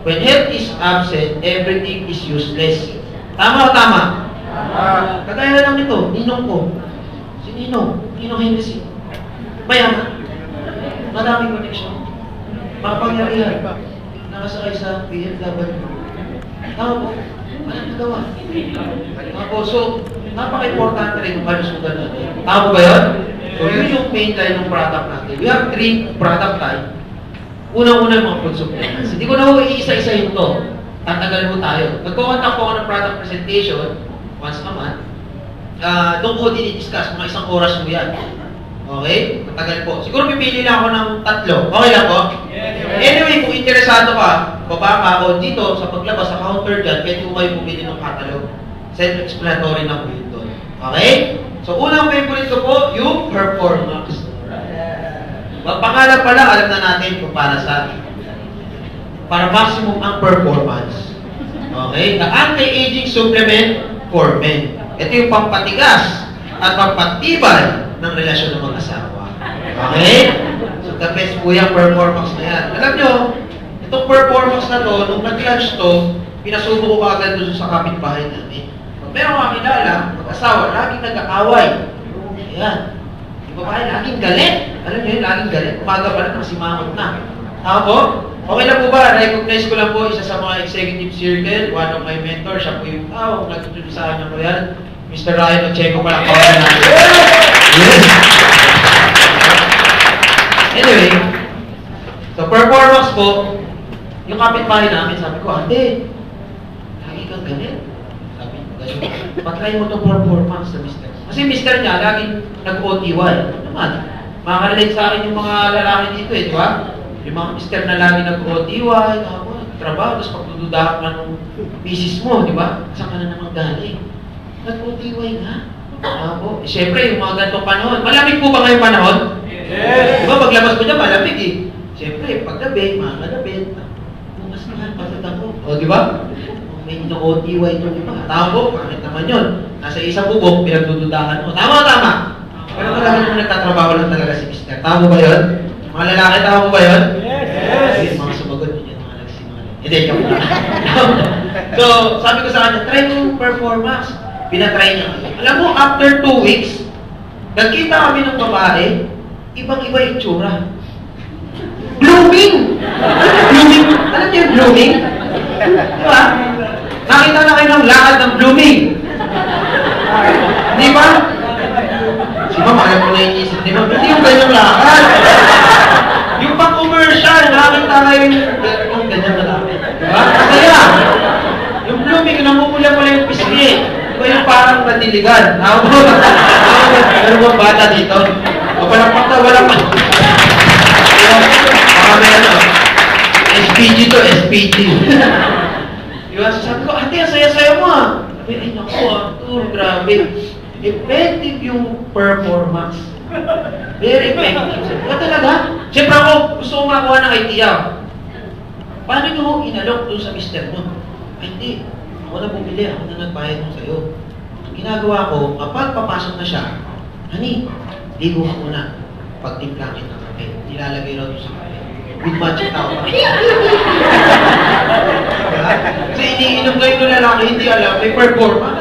when health is absent, everything is useless. Tama o tama? Tama. Kagaya lang nito, ninong ko. Si Ninong Henderson. Mayaman. Madaming connection. Mapangyarihan. Nakasakay sa BMW. Tama po. Walang nagawa. Tama po. So, napaka-importante rin yung kalusugan natin. Tama ba yun? So, yun yung main line ng product natin. We have 3 product line. Unang-una yung mga food supplements. Hindi ko na iisa-isa yung to. Tatagal mo tayo. Nagko-contact po ako ng product presentation once a month. Doon ko dinidiscuss, mga 1 oras mo yan. Okay? Matagal po. Siguro pipili lang ako ng 3. Okay lang po? Anyway, kung interesado ka, baba ka o dito sa paglabas sa counter dyan, pwede mo kayo bumili ng catalog. Self-explanatory na po yun doon. Okay? So, unang favorite ko po, yung Performax. Pangalan pala, alam na natin kung para sa para maximum ang performance. Okay? The anti-aging supplement for men. Ito yung pampatigas at pampatibay ng relasyon ng mag-asawa. Okay? So, the best po yung Performax na yan. Alam nyo, itong Performax na to, nung nag-launch to, pinasubo ko agad doon sa kapitbahay namin. Pag meron kakilala, mag-asawa, laging nag-aaway. Ayan. Yung babae, laging galit. Alam nyo yun, laging galit. Umaga pa lang, masimangot na. Tama po? Okay na po ba? Recognize ko lang po isa sa mga executive circle, one of my mentors, siya po yung nag-introduce sa akin ng Royal, Mr. Ryan Ocheco pala po natin. Yes! Anyway, so Performax po, yung kapitbahay namin, sabi ko, ate, lagi kang galit. Sabi ko, ganyan, patry mo itong Performax sa mister. Kasi mister niya, laging nag-OTY. Ano naman? Makaka-relate sa akin yung mga lalaki dito di ba? Yung mga mister na lagi nag-OTY, trabaho, tapos pagdududahan ka ng misis mo, di ba? Saan ka na naman galing? Nag-OTY nga. Po. Siyempre, yung mga ganitong panahon. Malamig po ba ngayong panahon? Yes! Diba, paglabas mo dyan, malamig eh. Siyempre, paggabi, mga gabi, bukas na, pagod ako. O, di ba? May ino-OTY ito, di ba? Tama po, bakit naman yun? Nasa isang bubok, pinagdududahan mo. Tama. Pero talaga nung nagtatrabaho lang talaga si mister. Tama ba yun? Mga lalaki, tama ba yun? Yes! Mga sumagot yun, mga nagsinungaling. Hindi, joke lang. So, sabi ko sa kanya, try mo Performax. Pinatry niya. Alam mo, after 2 weeks, nagkita kami ng babae, ibang-iba yung tsura. Blooming! Blooming! Alam niyo yung blooming? Di ba? Nakita na kayo ng lakad ng blooming. Di ba? Si Ma'am, alam ko na inisip ni Ma'am, hindi yung ganyang lakad. Yung pang-commercial, nakakita kayo yung ganyang lakad. Di ba? Kaya, yung blooming, namumula-mula yung pisngi. Yung parang natiligan. Ano bang bata dito? O walang pakta, walang pakta. Baka may SPG to, SPG. Diba? Sabi ko, ate, ang saya-saya mo ah. Sabi, ay naku grabe. Effective yung Performax. Very effective. Sabi, talaga? Siyempre ako, gusto ko makuha ng idea. Paano nyo inalok doon sa mister mo? Ay, hindi. Ako na bumili, ako na nagbayad mo sa'yo. Ang ginagawa ko, kapag papasok na siya, honey, ligo ka muna. Pag timplangin ng kape, nilalagay raw doon sa kape. With magic tao pa. Kasi iniinom kayo ng lalaki, hindi alam, may Performax.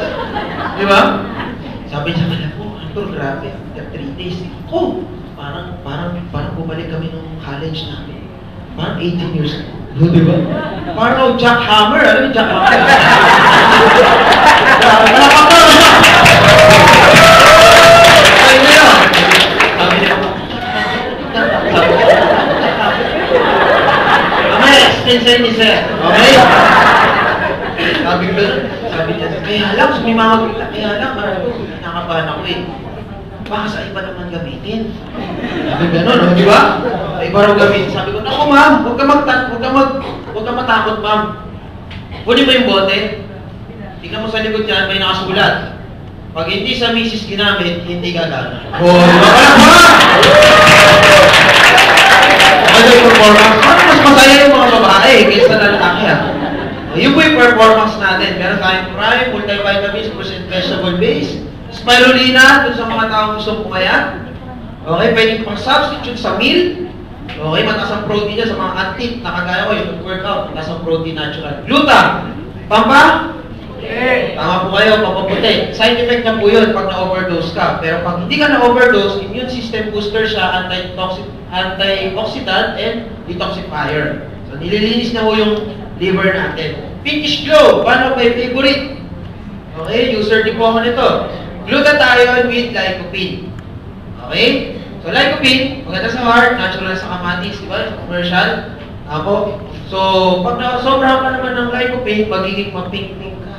Di ba? Sabi niya, alam mo, Anton, grabe, after 3 days. Oh, parang bumalik kami nung college namin. Parang 18 years ago. Di ba? Parang jackhammer. Alam mo, jackhammer? Malapang ka! Sabi niya. Sabi niya. Mamaya, explain sa'yo ni sir. Okay? Sabi niya, kaya lang, sumimawag kita. Kaya lang, nakabahan ako eh. Baka sa iba naman gamitin. Sabi gano'n, di ba? Sa iba raw gamitin. Sabi ko, naku ma'am, huwag ka matakot ma'am. Kunin mo yung bote. Tingnan mo sa likod dyan, may nakasulat. Pag hindi sa misis ginamit, hindi gagana. Oh, di ba? Ano yung Performax? Mas masaya yung mga babae kaysa lalaki ha. Yun po yung Performax natin. Meron tayong prime, multivitamins, fruits and vegetable base. Spirulina, dun sa mga taong gusto pumayat. Okay, pwede pang substitute sa meal. Okay, mataas ang protein niya sa mga athlete na kagaya ko, yung workout, mataas ang protein natural. Gluta, pampa? Tama po kayo, pampaputi. Side effect na po yun pag na-overdose ka. Pero pag hindi ka na-overdose, immune system booster siya, antioxidant and detoxifier. So, nililinis na ho yung liver natin. Pinkish glow, paano ba yung favorite? Okay, user din po ako nito. Glutathione with lycopene. Okay? So, lycopene, maganda sa heart, natural sa kamatis, di ba? Commercial. Ako. So, pag sobrang ka naman ng lycopene, magiging mapink-pink ka.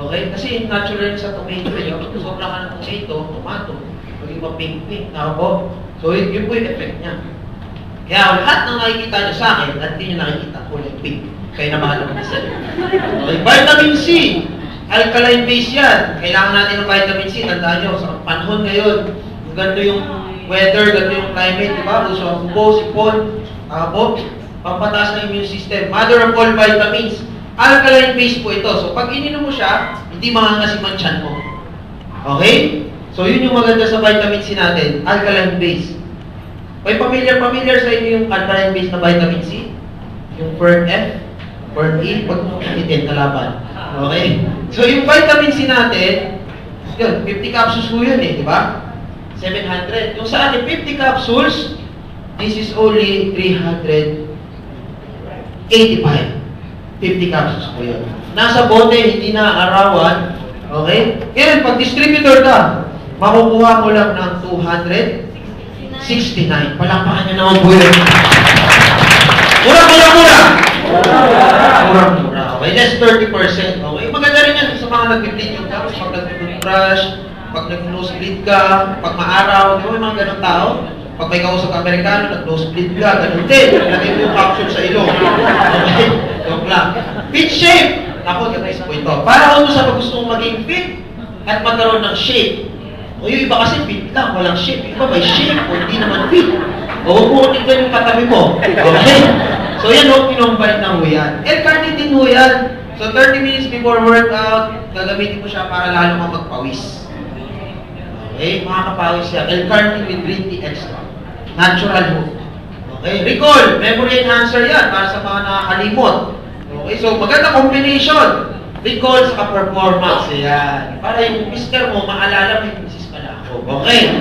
Okay? Kasi natural sa tomato, yun. Sobrang ka ng tomato, magiging mapink-pink. Ako. So, yun po yung effect niya. Kaya lahat ng nakikita niyo sa akin, at hindi niyo nakikita, kulay pink. Kaya naman naman isa. Okay, vitamin C. Alkaline base yan. Kailangan natin ng vitamin C. Tandaan nyo, sa panahon ngayon, ganito yung weather, ganito yung climate, di ba? Uso ang ubo, sipon, pampataas ng immune system. Mother of all vitamins. Alkaline base po ito. So, pag ininom mo siya, hindi mangangasim ang tiyan mo. Okay? So, yun yung maganda sa vitamin C natin. Alkaline base. May familiar sa inyo yung alkaline base na vitamin C? Yung PERT F, PERT E, pag itin na laban. Okay? So, yung vitamin C natin, yun, 50 capsules po yun di ba? 700. Yung sa atin, 50 capsules, this is only 385. 50 capsules po yun. Nasa bote, hindi na arawan. Okay? Ngayon, pag distributor ka, makukuha mo lang ng 269. Palakpakan nyo naman po yun. Mura! Okay, that's 30%. Okay, maganda rin yan sa mga nag-bleed yung tapos pag nag-brush, pag nag-nosebleed ka, pag maaraw, di ba may mga ganong tao? Pag may kausap ka Amerikano, nag-nosebleed ka, ganun din. Lagay mo yung capsule sa ilong. Okay, joke lang. Fit shape! Ako, guys po ito. Para kung sa gusto mong maging fit at magkaroon ng shape. O yung iba kasi fit lang, walang shape. Yung iba may shape o hindi naman fit. O huwag mo tignan yung katabi mo. Okay? So yan ho, pinumbalik ng huyan. L-carnitine ho yan. So 30 minutes before workout, gagamitin mo siya para lalo kang magpawis. Okay? Makakapawis siya. L-carnitine with green tea extra. Natural ho. Okay? Recall, memory enhancer yan para sa mga nakakalimot. Okay? So maganda combination. Recall sa performance. Yan. Para yung mister mo, maalala may misis pala ako. Okay?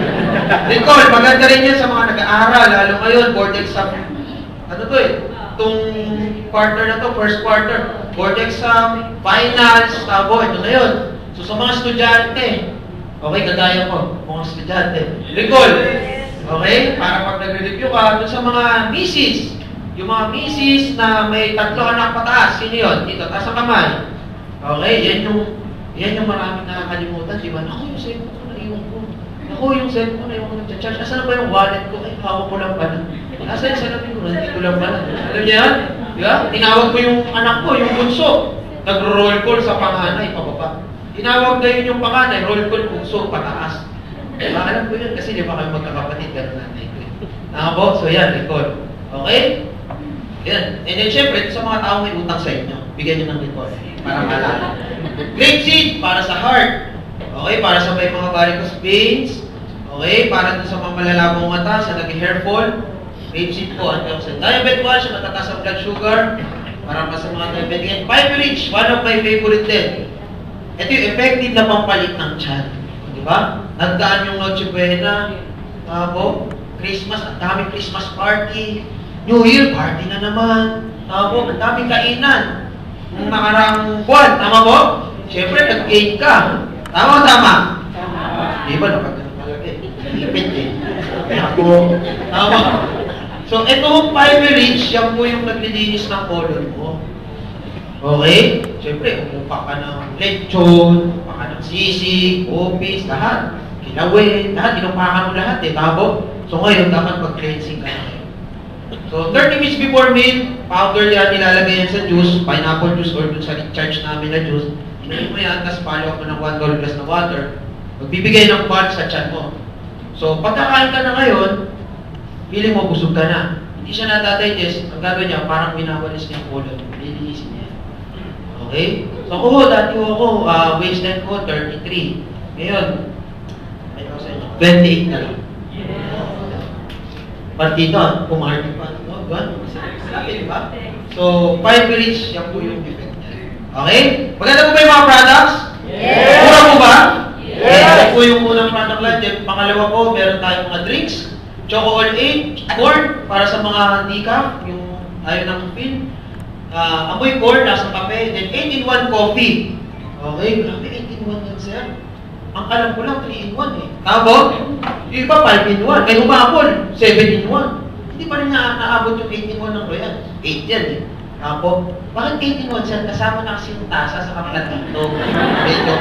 Recall, maganda rin yan sa mga nag-aaral. Lalo ngayon, board exam. Ano to itong quarter na to, first quarter, board exam, finals, tabo, ito na yun. So sa mga estudyante, okay, kagaya ko, mga estudyante, recall, okay, para pag nagre-review ka, dun sa mga misis, yung mga misis na may 3 anak pataas, sino yun? Dito, taas ang kamay. Okay, yan yung maraming nakakalimutan, di ba? Naku, yung cellphone ko, naiwan ko. Naku, yung cellphone, naiwan ko nag-charge. Asan na ba yung wallet ko? Ay, hawak ko lang pala. Asa yung salamin ko? Nandito lang pala. Alam niya yan? Di ba? Tinawag ko yung anak ko, yung bunso. Nagro-roll call sa panganay, pababa. Tinawag na yun yung panganay, roll call, bunso, pataas. Diba? Alam ko yun kasi di ba kayo magkakapatid, gano'n nanay ko. Nakabo? So yan, recall. Okay? Yan. And then syempre, sa mga tao may utang sa inyo, bigyan nyo ng recall. Para malala. Grape seed, para sa heart. Okay? Para sa may mga varicose veins. Okay? Para dun sa mga malalabong mata, sa nag-hair fall. Grape seed po, antioxidant. Diabetes wash, matataas ang blood sugar. Para pa sa mga diabetic. Fiber-rich, one of my favorite din. Ito yung effective na pampalit ng tiyan. Di ba? Nagdaan yung Noche Buena, Christmas, ang daming Christmas party. New Year, party na naman. Ang daming kainan. Nung nakarang buwan, tama po? Siyempre, nag-gain ka. Tama. Di ba, napagano talaga Ipit Ako. Tama. So, itong fiber-rich, yan po yung naglilinis ng colon mo. Okay? Siyempre, umupa ka ng lechon, umupa ka ng sisig, opis, lahat. Kilawin, lahat. Inupakan mo lahat tabo. So, ngayon, dapat mag-cleansing ka na. So, 30 minutes before meal, powder yan, nilalagay yan sa juice, pineapple juice, or dun sa recharge namin na juice. Inumin mo yan, tapos follow up mo ng 1 dollar glass na water. Magbibigay ng bulk sa tiyan mo. So, pagkakain ka na ngayon, feeling mo busog ka na. Hindi siya natadigest, ang gagawin niya, parang binawalis niya yung colon. Lilinisin niya. Okay? So, dati ako, waistline ko, 33. Ngayon, 28 na lang. Partito, pumarty pa. Sabi, di ba? So, fiber-rich, yan po yung effect niya. Okay? Maganda po ba yung mga products? Yes! Mura po ba? Yes! Yan po yung unang product line. Pangalawa po, meron tayong mga drinks. Choco All 8, corn, para sa mga decaf, yung ayaw ng caffeine. Amoy corn, nasa kape. Then 8-in-1 coffee. Okay, grabe 8-in-1 yan, sir. Ang alam ko lang, 3-in-1 eh. Tama? Yung iba, 5-in-1. May humabol, 7-in-1. Hindi pa rin naabot yung 8-in-1 ng Royal. 8 yan eh. Tama? Bakit 8-in-1, sir? Kasama na kasi yung tasa sa kaplatito. Medyo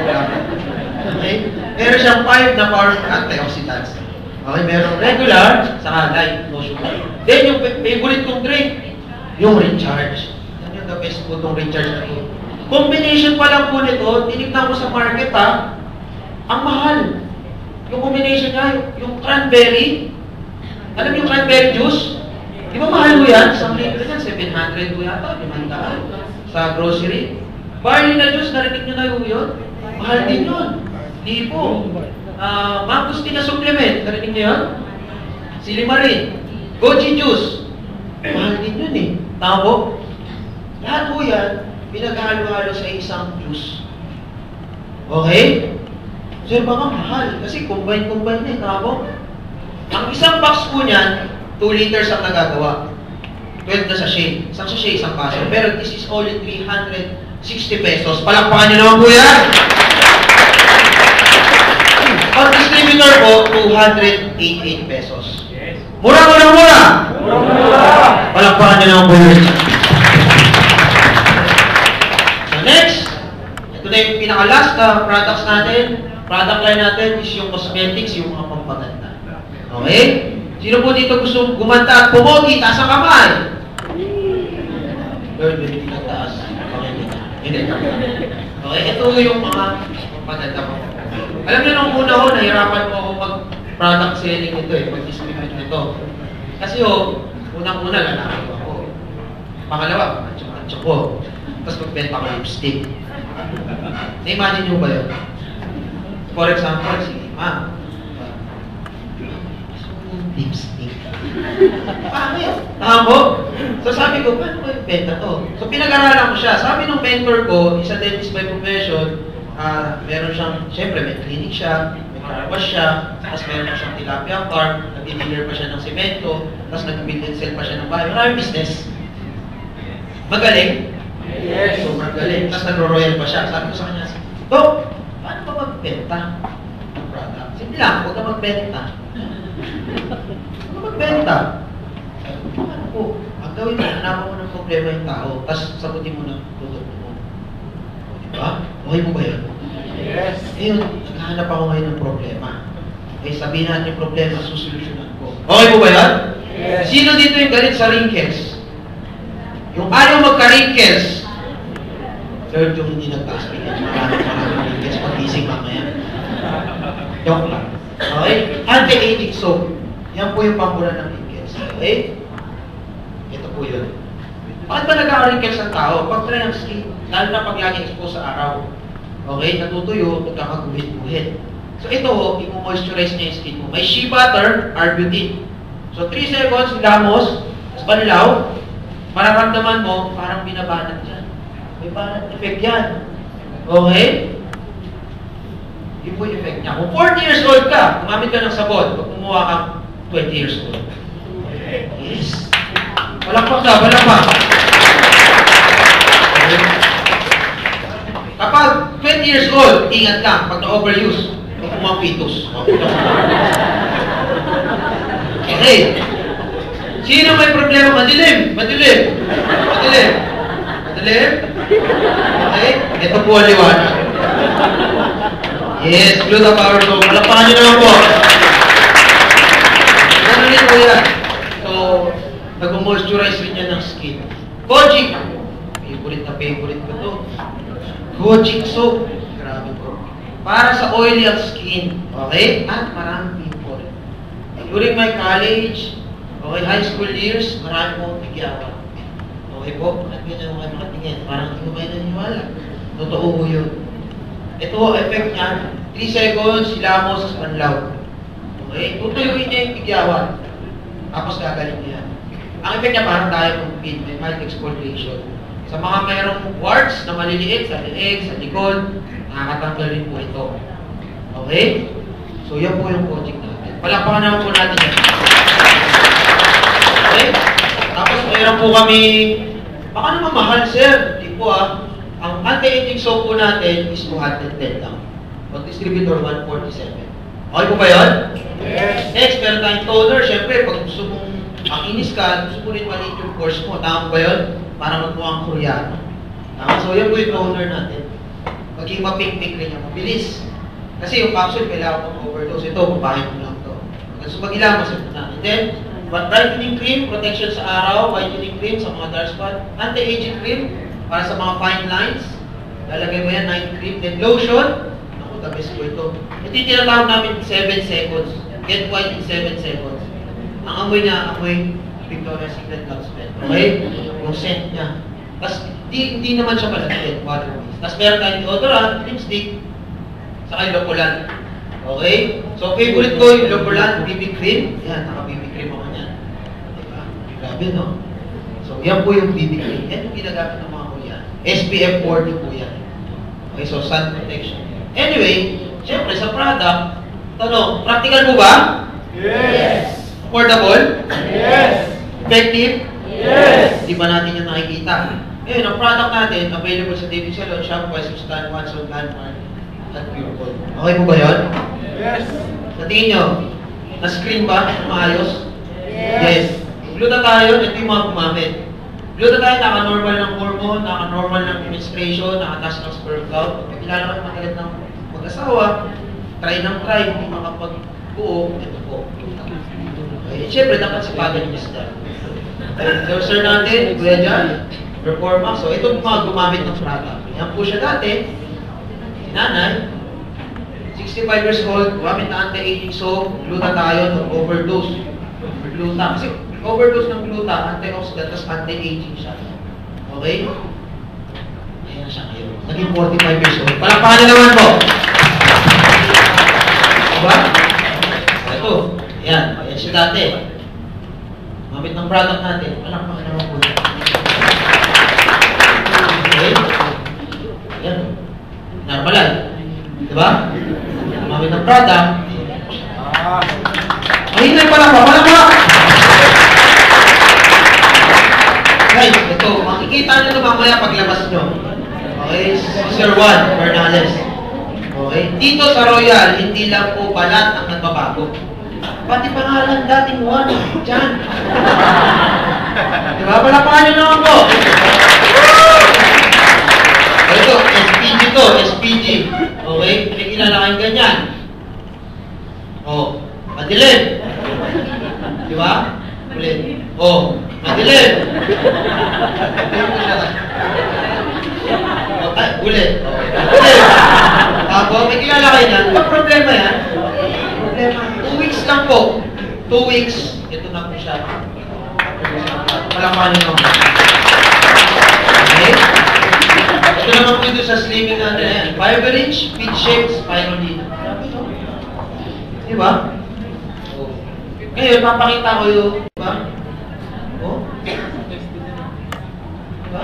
okay? Meron siyang 5 na power antioxidants. Okay, meron regular, saka light, no sugar. Then yung favorite kong drink, yung recharge. Yan yung the best po itong recharge na ito. Combination pa lang po nito, tinignan ko sa market ha, ang mahal. Yung combination niya, yung cranberry, alam yung cranberry juice? Di ba mahal mo yan? Isang litro yan, 700 po yata, 500 sa grocery. Barley na juice, narinig nyo na yun? Mahal din yun. Di po. Mangosteen na supplement, narinig nyo yun? Silimarin. Goji juice. Mahal din yun eh. Tama po? Lahat po yan, pinaghalo-halo sa isang juice. Okay? Sir, baka mahal. Kasi combine na eh. Tama po? Ang isang box po niyan, 2 liters ang nagagawa. 12 na sachet. Isang sachet, isang kaso. Pero this is only 360 pesos. Palakpakan nyo naman po yan. Ang distributor po, 288 pesos. Mura! Palakpakan nyo naman po yan. So next, ito na yung pinaka-last na products natin. Product line natin is yung cosmetics, yung mga pampaganda. Okay? Sino po dito gusto gumanda at pumogi? Taas ang kamay. Lord, hindi na taas. Hindi. Okay, ito yung mga pampaganda mo. Alam niyo, nung una ko, nahirapan mo ako mag-product selling nito eh, mag-distribute nito. Kasi unang-una, lalaki ko ako. Pangalawa, ancho ko. Tapos magbenta ko lipstick. Na-imagine niyo ba yun? For example, sige, ma'am. Lipstick. Paano yun? Tama. So sabi ko, paano ko yung benta to? So pinag-aralan ko siya. Sabi ng mentor ko, isa dentist by profession, meron siyang, syempre may clinic siya, may car wash siya, tapos meron siyang tilapia farm, nag-dealer pa siya ng semento, tapos nag-build and sell pa siya ng bahay. Maraming business. Magaling? Yes. So magaling. Tapos nag-royal pa siya. Sabi ko sa kanya, Dok, paano ba magbenta ng product? Simple lang, huwag ka magbenta. Huwag ka magbenta. Paano po? Ang gawin mo, hanapan mo ng problema yung tao, tapos sagutin mo ng produkto mo. Diba? Okay mo ba yun? Yes. Ngayon, naghahanap ako ngayon ng problema. Eh, sabihin natin yung problema, susolusyonan ko. Okay mo ba yan? Yes. Sino dito yung galit sa wrinkles? Yung ayaw magka-wrinkles. Third, yung hindi nagtaas wrinkles. Maraming wrinkles. Pag-ising mamaya. Joke lang. Okay? Anti-aging soap. Yan po yung pampunan ng wrinkles. Okay? Ito po yun. Bakit ba nagka-wrinkles ang tao? Pag-try ang skin. Lalo na pag lagi expose sa araw. Okay? Natutuyo, nagkakaguhit-guhit. So ito, i-moisturize niya yung skin mo. May shea butter, arbutin. So 3 seconds, lamos, tapos banlaw, mararamdaman mo, parang binabanat dyan. May banat effect yan. Okay? Yun po yung effect niya. Kung 40 years old ka, gumamit ka ng sabon, pag kumuha kang 20 years old. Yes. Balakpak ka, balakpak. Okay. Kapag 20 years old, ingat ka, pag na-overuse, pag kumuha fetus. Okay. Sino may problema? Madilim. Madilim. Madilim. Madilim. Okay. Ito po ang liwanag. Yes, blue the power zone. Malapakan nyo naman po. Ganun rin po yan. So, nag-moisturize rin yan ng skin. Kojic. Favorite ko to. Kojic soap. Grabe po. Para sa oily ang skin. Okay? At maraming pimple. During my college, okay, high school years, marami pong bigyawan. Okay po? At ganyan mo kayo makatingin. Parang hindi mo kayo naniniwala. Totoo po yun. Ito, effect niya, 3 seconds, silamos, sa panlaw. Okay? Tutuyuin niya yung bigyawan. Tapos gagaling niya. Ang effect niya parang tayo kung pin, may mild exfoliation. Sa mga mayroong warts na maliliit, sa leeg, sa likod, nakakatanggal rin po ito. Okay? So, yan po yung project natin. Palakpakan naman po natin yan. meron po kami, baka naman mahal sir, di po ang anti-aging soap po natin is 210 lang. Pag distributor, 147. Okay po ba yun? Yes. Next, meron tayong toner. Siyempre, pag gusto mong makinis ka, gusto mo rin maliit yung pores mo. Tama ba yun? Para magmukhang Koreano. Tama? So, yan po yung toner natin. Maging mapink-pink rin yan. Mabilis. Kasi yung capsule, kailangan mong overdose. Ito, papahin mo lang ito. So, mag-ilang mo na. And then, brightening cream, protection sa araw, whitening cream sa mga dark spot, anti-aging cream, para sa mga fine lines. Lalagay mo yan, night cream. Then, lotion. Naku, the best po ito. Ito yung tinatawag namin 7 seconds. Get white in 7 seconds. Ang amoy niya, amoy Victoria's Secret Love Spell. Okay? Yung scent niya. Tapos, hindi naman siya malagyan, water-based. Tapos, meron tayong deodorant, lipstick, saka yung Locolan. Okay? So, favorite ko yung Locolan, BB cream. Yan, naka-BB cream ako niyan. Diba? Grabe, no? So, yan po yung BB cream. Yan yung ginagamit ng mga Korean. SPF 40 po yan. Okay, so sun protection. Anyway, syempre sa product, tanong, practical po ba? Yes. Affordable? Yes. Effective? Yes. Di ba natin yung nakikita? Ngayon, ang product natin, available sa David Salon, Shopwise, Substan, Watson, Landmark, at Pure Gold. Okay po ba yun? Yes. Sa tingin nyo, na-screen ba? Maayos? Yes. Glutathione, ito yung mga gumamit. Glutathione, naka-normal ng hormone, naka-normal ng menstruation, naka-taas ng sperm count. Pag kilala kayo matagal ng mag-asawa, try ng try, hindi makapag-buo, ito po. Okay, siyempre, dapat sipagan yung isda. So, sir natin, Kuya Jan, Performa. So, ito mga gumamit ng product. Yan po siya dati, si nanay, 65 years old, gumamit na anti-aging soap, glutathione, overdose. Gluta. Kasi overdose ng gluta, antioxidant, tapos anti-aging siya. Okay? Ayan na siya ngayon. Naging 45 years old. Palakpakan na naman po! Diba? Ito. Ayan. Ayan siya dati. Gumamit ng product natin. Palakpakan naman po. Okay? Ayan. Normal. Diba? Gumamit ng product. Mahintay pa lang ba? Guys, ito, makikita nyo ito mamaya paglabas nyo. Okay, Sir Juan Bernales. Okay, dito sa Royal, hindi lang po balat ang nagbabago. Pati pangalan dating Juan, dyan. Diba? Palapakan nyo naman po. Ito, SPG to, SPG. Okay, may kilala kayong ganyan. Oh, madilim. Diba? Ulit. Oh, madilim. Ay, ulit. Ulit. Tapos, may kilala kayo na. Ang problema yan. Problema. 2 weeks lang po. 2 weeks. Ito na po siya. Palakpakan nyo naman. Okay? Ito naman po ito sa slimming natin. Ayan. Fiber-rich, feed shape, spirulina. Diba? Ngayon, papakita ko yung, diba? Oh? Diba?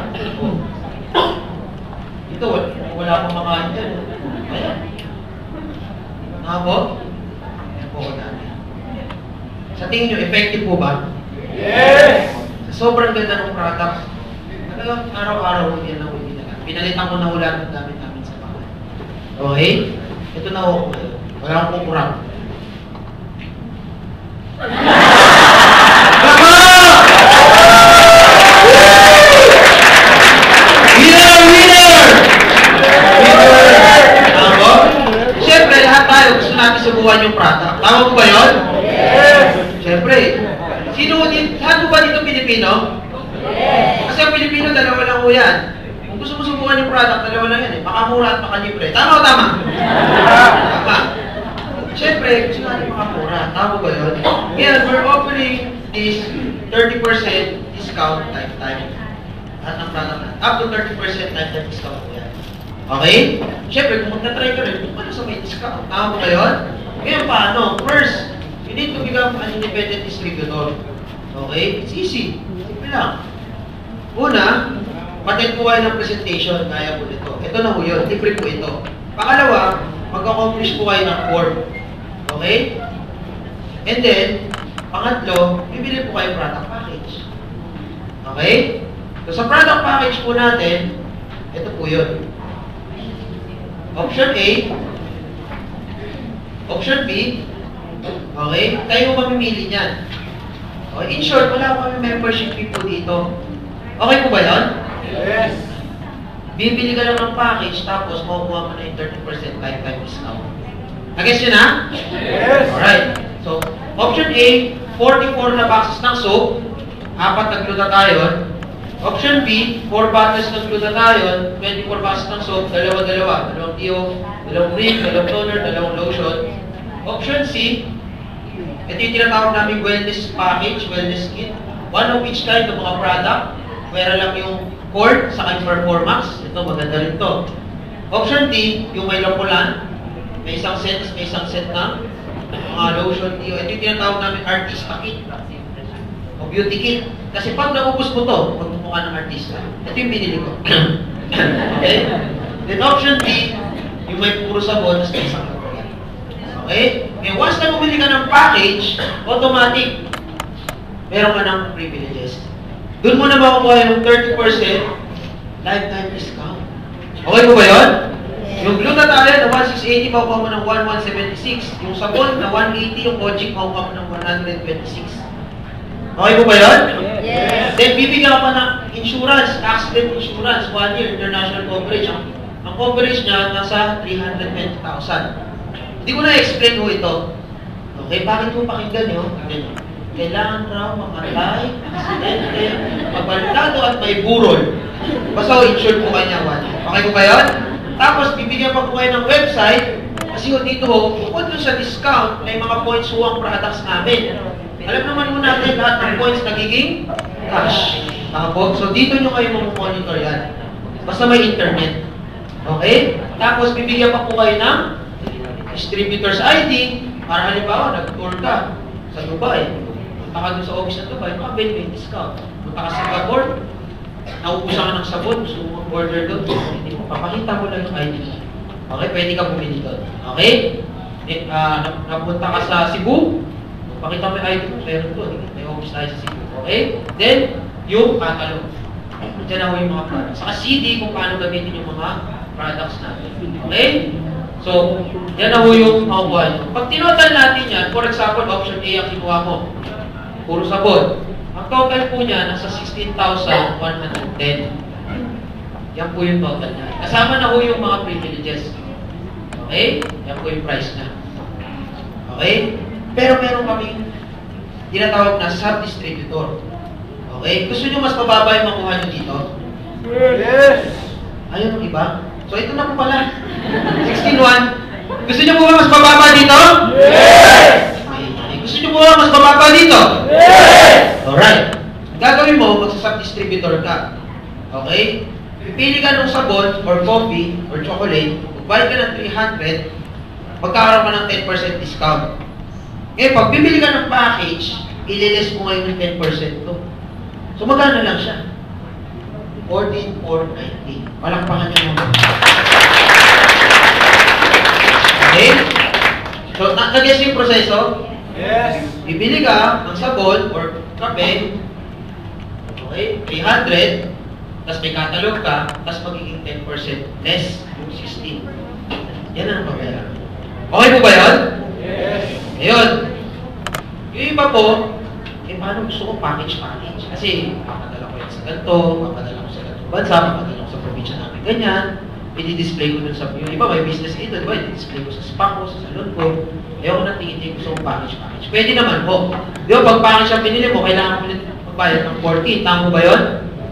Oh. Ito, wala akong makain dyan. Ayan. Nakabo? Ayan po ko natin. Sa tingin nyo, effective po ba? Yes. Sa sobrang ganda ng product, talagang araw-araw yan na hindi na. Pinalitan ko na wala ng gamit namin sa bahay. Okay? Ito na ako ngayon. Wala akong kurang. Subukan yung product. Tama po ba yun? Yes. Siyempre. Sino din? Lahat po ba dito Pilipino? Yes. Kasi ang Pilipino, dalawa lang po yan. Kung gusto mo subukan yung product, dalawa lang yan eh. Makamura at makalibre. Tama o tama? Tama. Siyempre, gusto natin makamura. Tama ba yun? Ngayon, we're offering this 30% discount lifetime. Lahat ng product natin. Up to 30% lifetime discount po yan. Okay? Siyempre, kung magna-try ka rin, paano sa may discount? Tama ba yun? Ngayon, paano? First, you need to become an independent distributor. Okay? It's easy. Simple lang. Una, patent po kayo ng presentation, kaya po nito. Ito na po yun. Libre po ito. Pangalawa, mag-accomplish po kayo ng form. Okay? And then, pangatlo, bibili po kayo product package. Okay? So, sa product package po natin, ito po yun. Option A, option B, okay? Kayo mamimili niyan. Okay? In short, wala kami membership fee po dito. Okay po ba yun? Yes. Bibili ka lang ng package, tapos makukuha mo na yung 30% lifetime discount. Nag-guess yun ha? Yes. Alright. So, option A, 44 na boxes ng soap, 4 na glutathione. Option B, 4 bottles ng glutathione, 24 boxes ng soap, dalawa-dalawa. Dalawang deo, dalawang cream, dalawang toner, dalawang lotion. Option C, ito yung tinatawag namin wellness package, wellness kit. One of each kind ng mga product. Pwera lang yung cord sa kanyang performance. Ito, maganda rin to. Option D, yung may lapulan. May isang set na mga lotion, deo. Ito yung tinatawag namin artista kit o beauty kit. Kasi pag naubos mo to, magmumukha ng artista. Ito yung binili ko. Okay? Then option D, yung may puro sabon, tapos may isang lapulan. Okay? And once na bumili ka ng package, automatic, meron ka ng privileges. Doon mo na makukuha yung 30% lifetime discount. Okay po ba yun? Yung glutathione na 1,680, makukuha mo ng 1,176. Yung sabon na 180, yung Kojic, makukuha mo ng 126. Okay po ba yun? Yes. Then bibigyan ka pa ng insurance, accident insurance, 1 year international coverage. Ang coverage niya nasa 320,000. Hindi ko na-explain ho ito. Okay, bakit mo pakinggan nyo? Kailangan raw mamatay, aksidente, mabaltado at may burol. Basta insure po kanya 1 year. Okay po ba yun? Tapos bibigyan pa po kayo ng website kasi dito ho, bukod dun sa discount, may mga points ho ang products namin. Alam naman mo natin lahat ng points nagiging cash. So dito nyo kayo mamonitor yan. Basta may internet. Okay? Tapos bibigyan pa po kayo ng distributor's ID para halimbawa nag-tour ka sa Dubai. Punta ka dun sa office ng Dubai, may discount. Punta ka sa Singapore, naubusan ka ng sabon, gusto mo mag-order doon, hindi mo, papakita mo lang yung ID mo. Okay, pwede ka bumili doon. Okay? Napunta ka sa Cebu, pakita mo yung ID mo, meron doon. May office tayo sa Cebu. Okay? Then, yung catalog. Diyan na ho yung mga products. Saka CD kung paano gamitin yung mga products natin. Okay? So, yan na ho yung makukuha nyo. Pag tinotal natin yan, for example, option A ang kinuha mo. Puro sabon. Ang total po niya, nasa 16,110. Yan po yung total niya. Kasama na ho yung mga privileges. Okay? Yan po yung price niya. Okay? Pero meron kami tinatawag na sub-distributor. Okay? Gusto nyo mas mababa yung makuha nyo dito? Yes. Ayun ang iba? So ito na po pala. 16.1. Gusto nyo po ba mas mababa dito? Yes. Okay. Gusto nyo po ba mas mababa dito? Yes. Alright. Gagawin mo, magsa-sub-distributor ka. Okay? Pipili ka ng sabon or coffee or chocolate, magbayad ka ng 300, magkakaroon ka ng 10% discount. Ngayon, pag bibili ka ng package, ililis mo ngayon ng 10% to. So, magkano lang siya? 14,490. Palakpakan niya mo. Okay? So, nag-guess yung proseso? Yes. Bibili ka ng sabon or kape, okay, 300, tapos may catalog ka, tapos magiging 10% less yung 16. Yan ang pabayaran. Okay po ba yun? Yes. Ngayon, yung iba po, paano gusto ko package? Kasi, papadala ko yan sa ganito, papadala ko sa ganito bansa, papadala ko sa probinsya namin ganyan, i-display ko dun sa, yung iba may business ito, di ba? I-display ko sa spa ko, sa salon ko, ayaw ko na tingin-tingin, gusto ko package. Pwede naman po. Di ba, pag package ang pinili mo, kailangan mo magbayad ng 14. Tama ba yun?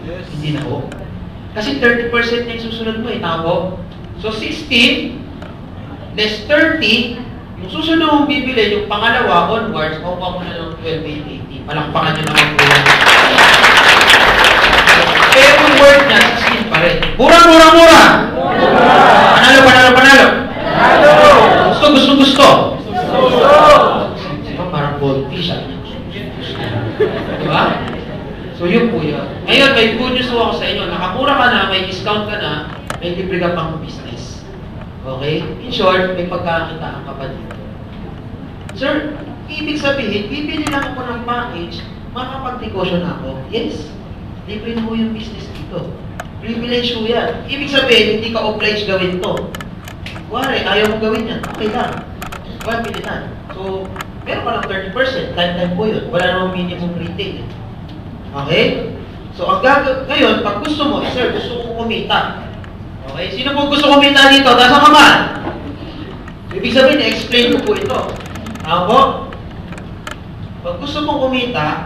Yes. Hindi na po. Kasi 30% na yung susunod mo, tama po? So, 16 less 30, yung susunod mong bibili, yung pangalawa, onwards, makuha mo na ng 12,880. Palakpakan nyo naman po yan. Pero yung word niya, 16 pa rin. Mura! Panalo! Gusto! Diba, parang goldfish, diba? So, yun po yun. Ngayon, may good news ako sa inyo. Nakamura ka na, may discount ka na, may libre ka pang business. Okay? In short, may pagkakakitaan ka pa dito. Sir, ibig sabihin, bibili lang ako ng package, makakapag-negosyo na ako. Yes. libre na po yung business dito. Privilege po yan. Ibig sabihin, hindi ka obliged gawin to. Kuwari, ayaw mo gawin yan, okay lang. Huwag pilitan. So, meron ka ng 30%, lifetime po yun. Wala namang minimum retail. Okay? So, ngayon, pag gusto mo, sir, gusto kong kumita. Okay? Sino po gusto kumita dito? Taas ang kamay. Ibig sabihin, i-explain ko po ito. Tama po? Pag gusto mong kumita,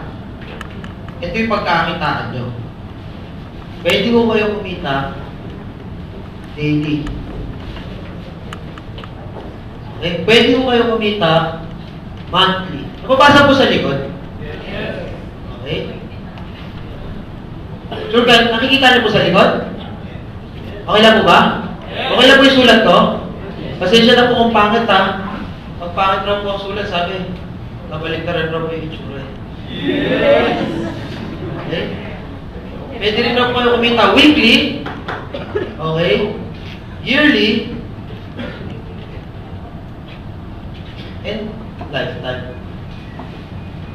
ito yung pagkakitaan nyo. Pwede mo kayo kumita daily. Okay? Pwede mo kayo kumita monthly. Napabasa po sa likod? Okay? Sure ka, nakikita niyo po sa likod? Okay lang po ba? Okay lang po yung sulat ko? Pasensya na po kung pangit ha. Pag pangit raw po ang sulat, sabi, nabaliktaran raw po yung itsura. Okay? Pwede rin raw po kayo kumita weekly. Okay? Yearly. And lifetime.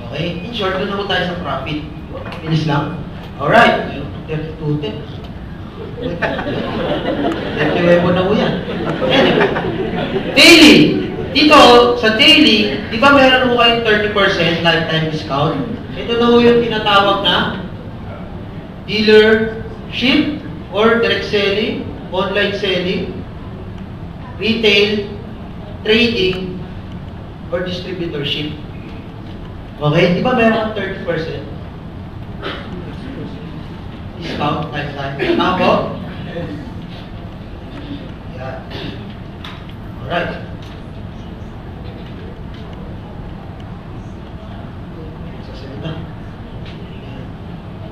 Okay? In short, doon na po tayo sa profit. Bilis lang. Alright. 32-10. Nag-weapon na po yan. Anyway. Daily. Dito, sa daily, di ba meron po kayong 30% lifetime discount? Ito na po yung tinatawag na dealership or direct selling, online selling, retail, trading, or distributorship. Okay? Di ba meron kang 30%? Discount lifetime. Tama po? Yeah. Alright.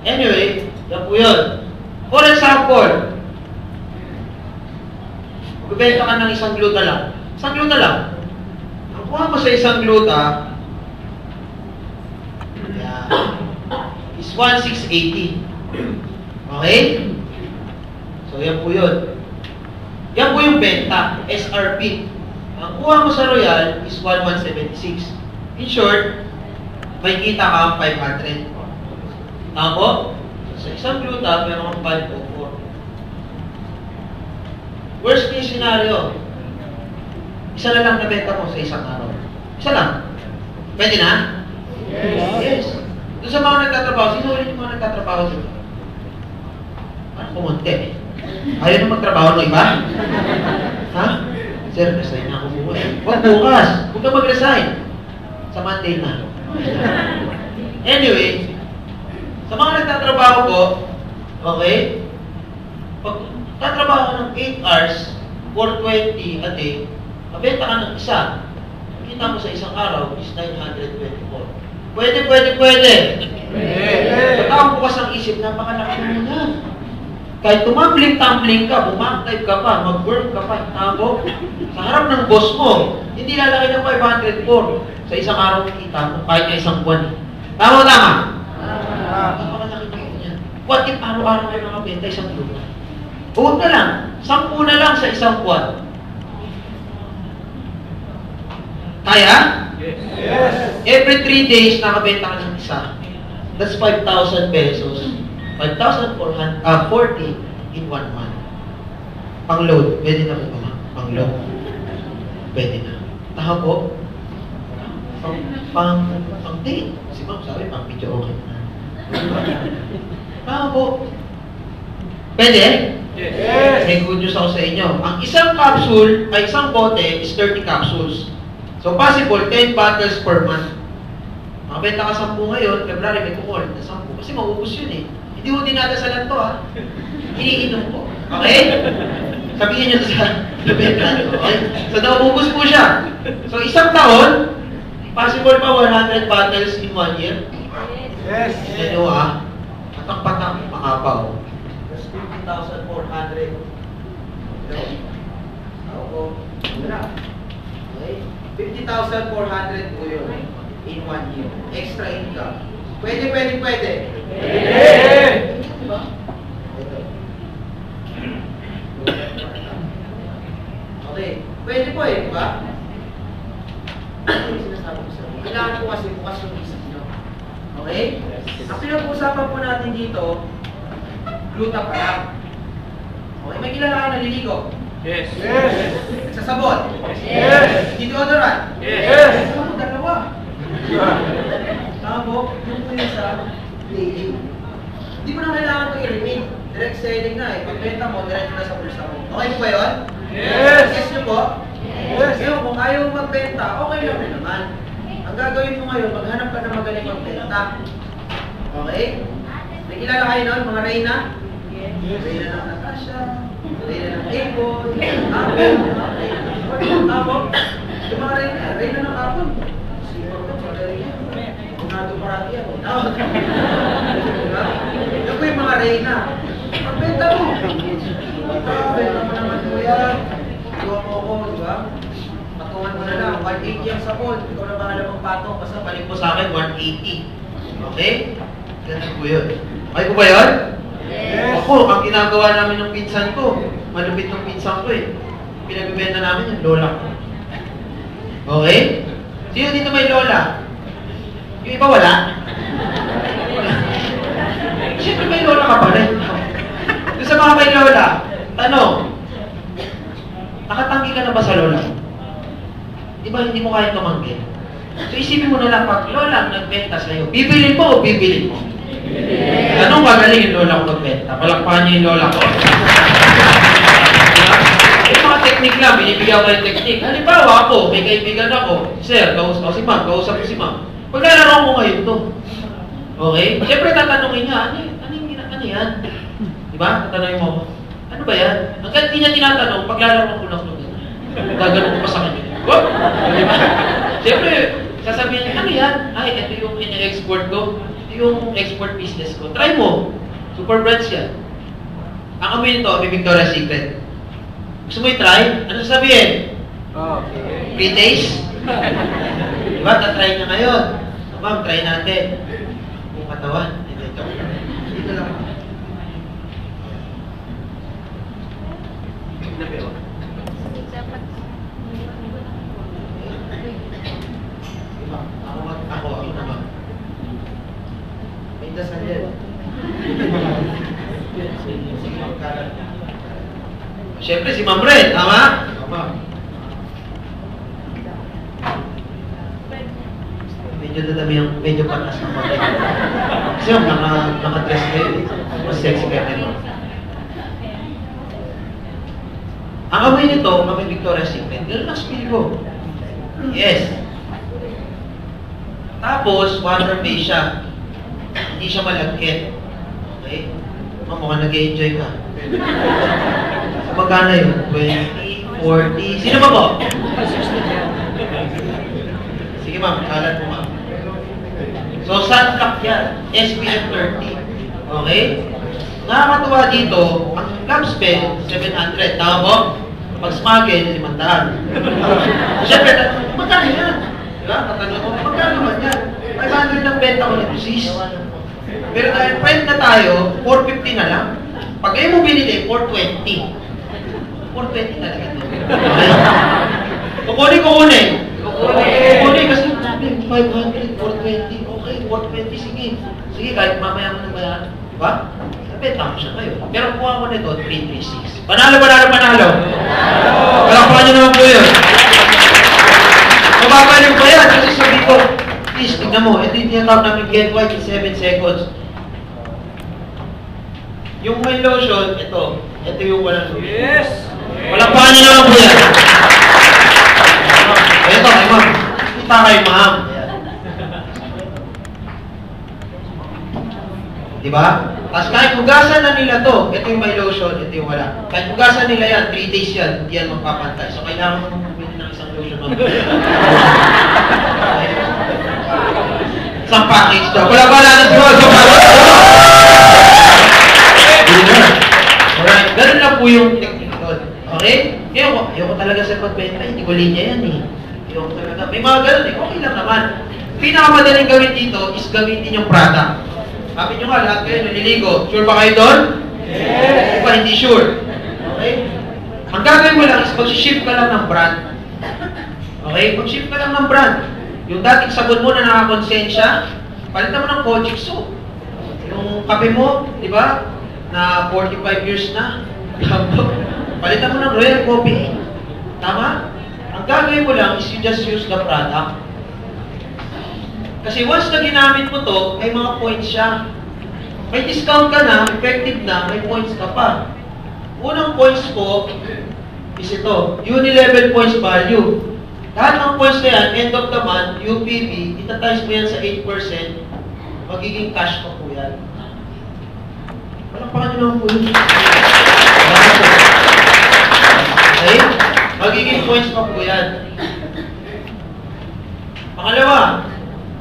Anyway, yan po yun. For example, magbibenta ka ng isang gluta lang. Isang gluta lang. Ang kuha mo sa isang gluta, is 1,680. Okay? So, yan po yun. Yan po yung benta, SRP. Ang kuha mo sa Royal is 1,176. In short, may kita ka 500. Tama po? So, sa isang gluta, meron kang 504. Worst case scenario, isa na lang nabenta mo sa isang araw. Isa lang. Pwede na? Yes. Doon sa mga nagtatrabaho, sino ulit yung mga nagtatrabaho dito? Ano kumunti? Ayaw na magtrabaho ng iba? Ha? Sir, resign na ako bukas. Huwag bukas. Huwag ka mag-resign. Sa Monday na. Anyway, sa mga nagtatrabaho ko, okay, pag tatrabaho ka ng 8 hours, 420 a day, mabenta ka ng isa. Kita mo sa isang araw is 924. Pwede. Sa taong bukas ang isip, napakalaki mo na. Kahit tumambling-tumbling ka, bumang-type ka pa, mag-work ka pa, tabo, sa harap ng boss mo, hindi lalaki ng 504 sa isang araw kita mo, kahit na isang buwan. Tama? Napakalaki na yan. What if araw-araw kayo nakabenta isang lupa? Huwag na lang, 10 na lang sa isang buwan. Kaya? Yes. Every 3 days, nakabenta ka ng isa. That's 5,000 pesos. 5,440 in 1 month. Pang-load. Pwede na po ba? Pang-load. Pwede na. Taha po? Pang-date. Si ma'am sabi, pang-video okay na. Taha po? Pwede? Yes. May good news ako sa inyo. Ang isang capsule, ay isang bote, is 30 capsules. So possible, 10 bottles per month. Makabenta ka 10 ngayon, February may kukulit na 10. Kasi maubos yun eh. Hindi mo dinadasalan to ha. Iniinom ko. Okay? Sabihin nyo sa benta. Okay? So naubos po siya. So isang taon, possible pa 100 bottles in 1 year? Yes. Yan nyo ha. Patak-patak, makapaw. That's 50,400. Okay? 50,400 po yun in 1 year. Extra income. Pwede. Diba? Ito. Okay. Pwede po eh, diba? Sinasabi ko sa inyo. Kailangan po kasi bukas yung isip nyo. Okay? Ang pinag-uusapan po natin dito gluta pa lang. Okay, may kilala kayo naliligo? Yes. Nagsasabon? Yes. Deodorant? Yes. Ano, dalawa. Tabo, yung po sa daily. Hindi mo na kailangan ito i-remit. Direct selling na eh. Pagbenta mo, direct na sa bulsa mo. Okay po ba yun? Yes. Yes nyo po? Yes. Ngayon, kung ayaw magbenta, okay lang rin naman. Ang gagawin mo ngayon, maghanap ka ng magaling magbenta. Okay? May kilala kayo nun, mga Reyna? Reyna ng Natasha, Reyna ng Avon, Apple, Reyna ng Apple. Yung mga Reyna ng Apple. Kunado parati yan. Yan po yung mga Reyna. Magbenta mo. Benta mo naman po yan. Iwan mo ko, di ba? Patungan mo na lang, 180 ang sapon. Ikaw na bahala magpatong, basta balik mo sa akin, 180. Okay? Ganun po yun. Okay po ba yun? Yes. Ako, ang ginagawa namin ng pinsan ko, malupit ng pinsan ko eh. Pinagbibenta namin yung lola ko. Okay? Sino dito may lola? Yung iba wala? Siyempre may lola ka pa rin. Doon sa mga may lola, tanong, nakatanggi ka na ba sa lola? Di ba hindi mo kaya tumanggi? So isipin mo na lang, pag lola ang nagbenta sa'yo, bibilin mo o bibilin mo? Anong magaling yung lola ko magbenta? Palakpahan niyo yung lola ko. Yung mga technique lang, binibigyan ko yung technique. Halimbawa ako, may kaibigan ako, sir, kausap ko si ma'am. Paglalaro ko ngayon to. Okay? Siyempre tatanungin niya, ano yan? Diba? Tatanungin mo, ano ba yan? Hanggang hindi niya tinatanong, paglalaro ko lang ito. Gagano ko pa sa kanya. What? Diba? Siyempre, sasabihin niya, ano yan? Ay, ito yung ina-export ko. Ito yung export business ko. Try mo. Super brands yan. Ang amoy nito, may Victoria's Secret. Gusto mo i-try? Ano sasabihin? Okay. Free taste? Diba? Tatry niya ngayon. Ma'am, try natin. Yung katawan. Dito lang. Ako naman. May dasal yan. Siyempre si Ma'am Red, tama? Tama. Medyo dadami yung, medyo patas ng konti. Kasi yung naka-dress kayo, mas sexy kayo kayo. Ang amoy nito, kami Victoria's Secret, yun ang spill ko. Yes. Tapos, water-based siya. Hindi siya malagkit. Okay? Mukhang nag-enjoy ka. Magkano yun? 20, 40, sino ba po? Sige ma'am, kalat mo ma'am. So, sunblock yan. SPF 30. Okay? Nakakatuwa dito, ang lab spell, 700. Tama po? Pag smuggle, 500. Siyempre, magkano yan? Diba? Tatanong ko, magkano man yan? 500 ng benta ko nito, sis. Pero dahil friend na tayo, 450 na lang. Pag kayo mo binili, 420. 420 talaga ito. Kukunin. Kukunin kasi 500, 420. Okay, 420, sige. Sige, kahit mamaya mo na ba? Diba? Benta ko siya ngayon. Pero kuha ko nito, 336. Panalo. Palakpahan nyo naman po yun. Mababalik ba yan? Kasi sabi ko, please, tignan mo. Ito yung tinatawag namin get white in 7 seconds. Yung may lotion, ito. Ito yung walang lotion. Yes. Palakpahan nyo naman po yan. Ito, ay ma'am. Kita kayo, ma'am. Diba? Tapos kahit hugasan na nila to, ito yung may lotion, ito yung wala. Kahit hugasan nila yan, 3 days yan, hindi yan magpapantay. So kailangan mo bumili ng isang lotion mo. Isang package daw. Wala na si Wal. Alright, ganun lang po yung technique doon. Okay? Ayoko talaga sa pagbenta, hindi ko linya yan eh. Ayoko talaga. May mga ganun eh, okay lang naman. Pinakamadaling gawin dito is gamitin yung product. Sabi nyo nga, lahat kayo naliligo. Sure ba kayo doon? Yes! Pa, hindi sure. Okay? Ang gagawin mo lang is mag-shift ka lang ng brand. Okay? Mag-shift ka lang ng brand. Yung dating sabon mo na nakakonsensya, palitan mo ng Kojic soap. Yung kape mo, di ba? na 45 years na. Palitan mo ng Royal Coffee. Tama? Ang gagawin mo lang is you just use the product. Kasi once na ginamit mo to, may mga points siya. May discount ka na, effective na, may points ka pa. Unang points ko is ito, uni-level points value. Lahat ng points na yan, end of the month, UPB, itatimes mo yan sa 8%, magiging cash pa po yan. Walang pa nyo naman po yun. Okay? Magiging points pa po yan. Pangalawa,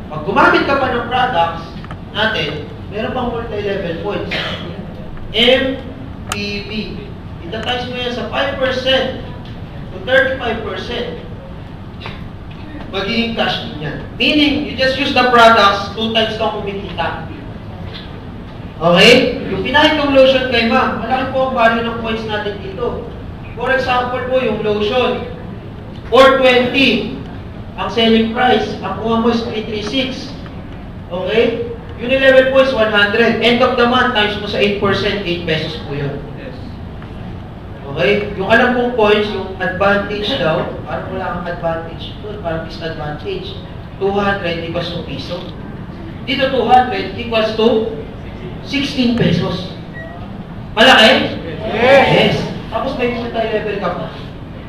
pag gumamit ka pa ng products natin, meron pang multi-level points. MPV. Itatimes mo yan sa 5% to 35%. Magiging cash din yan. Meaning, you just use the products 2 times na kumikita. Okay? Yung pinahit yung lotion kay ma'am, malaki po ang value ng points natin dito. For example po, yung lotion, 420 ang selling price. Ang kuha mo is 336. Okay? Uni-level points, 100. End of the month, times mo sa 8%, 8 pesos po yun. Okay? Yung alam kong points, yung advantage daw, parang wala kang advantage doon, parang disadvantage. 200 equals to piso. Dito 200 equals to 16 pesos. Malaki? Yes. Tapos may multi-level ka pa.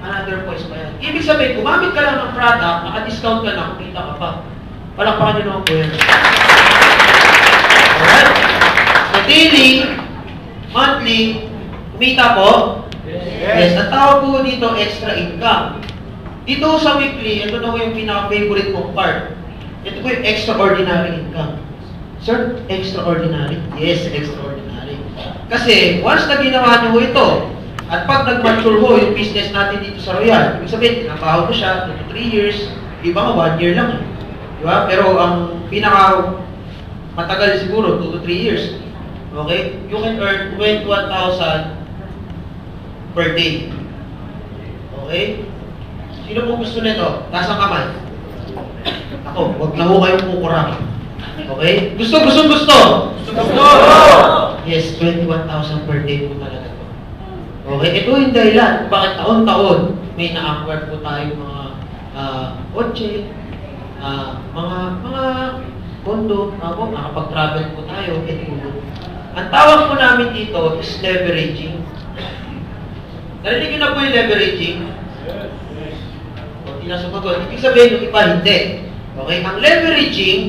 Another points pa yan. Ibig sabihin, gumamit ka lang ng product, naka-discount ka na, kumita ka pa. Palakpakan nyo naman po yan. Alright? So daily, monthly, kumita po? Yes. Ang tawag po dito, extra income. Dito sa weekly, ito na po yung pinaka-favorite kong part. Ito po yung extraordinary income. Sir, extraordinary? Yes, extraordinary. Kasi, once na ginawa nyo ito, at pag nag-mature ho yung business natin dito sa Royal, ibig sabihin, tinabaho ko siya, 2 to 3 years, iba nga 1 year lang. Diba? Pero ang pinaka matagal siguro, 2 to 3 years. Okay? You can earn 21,000 per day. Okay? Sino po gusto nito? Taas ang kamay. Ako, wag na ho kayong kukurang. Okay? Gusto! Yes, 21,000 per day po talaga ito. Okay? Ito yung dahilan. Bakit taon-taon may na-acquire po tayo mga kotse, mga kondo, nakapag-travel po tayo, ang tawag po namin dito is leveraging. Narinig nyo na po yung leveraging? O, hindi na sumagot. Ibig sabihin yung iba, hindi. Okay? Ang leveraging,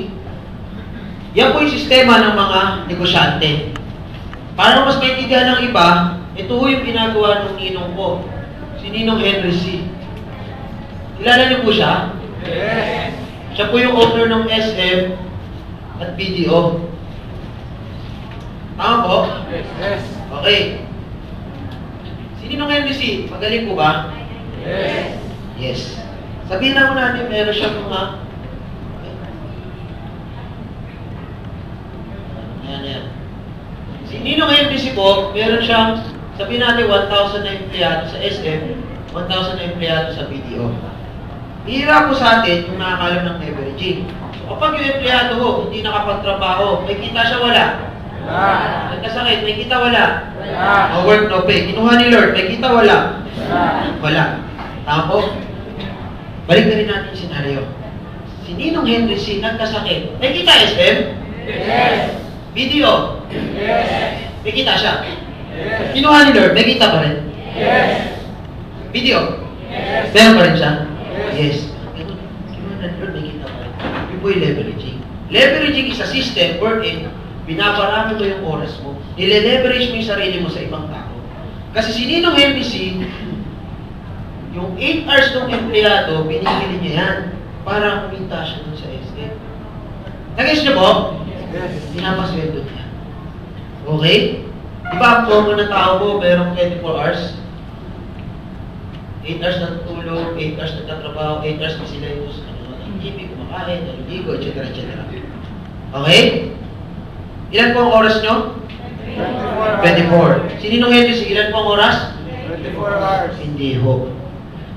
yan po yung sistema ng mga negosyante. Para mas maintindihan ng iba, ito po yung ginagawa ng ninong ko. Si Ninong Henry C. Kilala niyo po siya? Yes. Siya po yung owner ng SM at BDO. Tama po? Yes. Okay. Si Ninong Henry C, magaling po ba? Yes. Yes. Sabihin na mo natin, meron siya mga Ayan. Si Ninong Henry C po, meron siyang, sabihin natin 1,000 na empleyado sa SM, 1,000 na empleyado sa BDO. Hihira po sa atin yung nakakalam ng leveraging. So, kapag yung empleyado ho, hindi nakapagtrabaho, may kita siya wala? Wala. Nagkasakit, may kita wala? Wala. No work, no pay. Kinuha ni Lord, may kita wala? Wala. Wala. Tama po? Balik na rin natin yung senaryo. Si Ninong Henry C. nagkasakit, may kita SM? Yes. BDO? Yes. May kita siya? Yes. Kinuha ni Lord, may kita pa rin? Yes. BDO? Yes. Meron pa rin siya? Yes. Kinuha ni Lord, may kita pa rin. Yung po yung leveraging. Leveraging is a system wherein binabarami mo yung oras mo. Nile-leverage mo yung sarili mo sa ibang tao. Kasi si Ninong Henry C, yung 8 hours ng empleyado, binibili niya yan para kumita siya dun sa SM. Nag-guess niyo po? Yes. Pinapasweldo niya. Okay? Diba ang common na tao mo, merong 24 hours? 8 hours na tutulog, 8 hours na tatrabaho, 8 hours na sila yung TV, kumakain, naliligo, etc. Okay? Ilan po ang oras nyo? 24. Si Ninong Henry, ilan po ang oras? 24 hours. Hindi ho.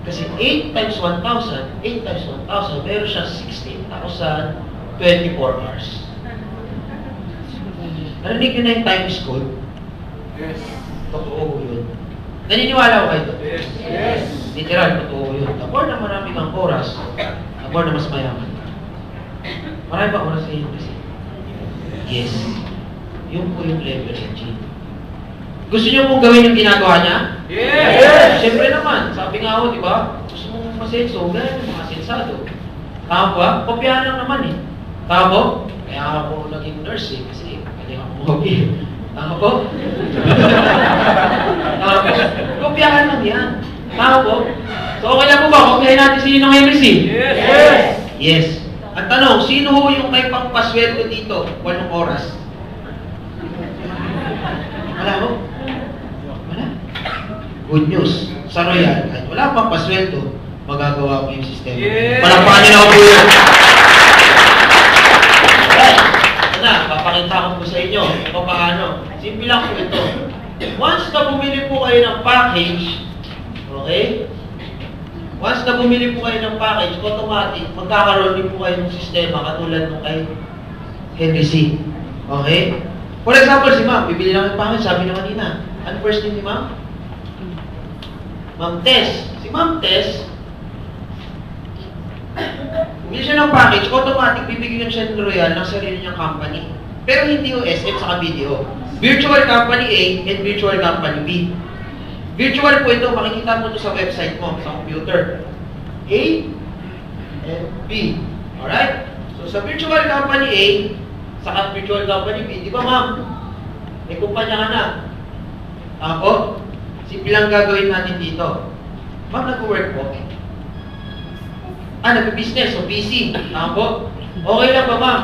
Kasi 8 times 1,000, 8 times 1,000, meron siya 16,000, 24 hours. Narinig nyo na yung time is gold? Yes. Totoo yun. Naniniwala ko kayo doon? Yes. Literal, totoo yun. The more na marami kang oras, the more na mas mayaman ka. Marami ba oras sa inyo kasi? Yes. Yun po yung leveraging. Gusto niyo pong gawin yung ginagawa niya? Yes! Siyempre naman, sabi nga ako, di ba? Gusto mong masenso, gano'n yung mga sensado. Tama ba? Kopyahan lang naman eh. Tama po? Kaya ako naging nurse eh, kasi galing ako mag-hobby. Tama po? Tama po? Kopyahan lang yan. Tama po? So okay lang po ba? Kopyahin natin si Ninong Henry. Yes! Yes. Ang tanong, sino ho yung may pangpasweldo dito? 8 oras? Wala ho? Wala. Good news. Sa Royal, kahit wala pang pasweldo, magagawa ko yung sistema. Yes! Palakpakan niyo na ako po yun. Alright. Ito na, papakita ko po sa inyo kung paano. Simple lang po ito. Once na bumili po kayo ng package, okay? Once na bumili po kayo ng package, automatic, magkakaroon din po kayo ng sistema katulad nung kay Henry C. Okay? For example, si ma'am, bibili lang ng package, sabi niya kanina. Ano first name ni ma'am? Ma'am Tess. Si ma'am Tess, bumili siya ng package, automatic, bibigyan siya ng Royal ng sarili niyang company. Pero hindi yung SM sa BDO. Virtual Company A and Virtual Company B. Virtual po ito, makikita mo ito sa website mo, sa computer. A and B. Alright? So sa Virtual Company A, saka Virtual Company B, di ba ma'am? May kumpanya ka na. Ako, simple lang gagawin natin dito. Ma'am, nag-work po. Nag-business, so busy. Ako, okay lang ba ma'am?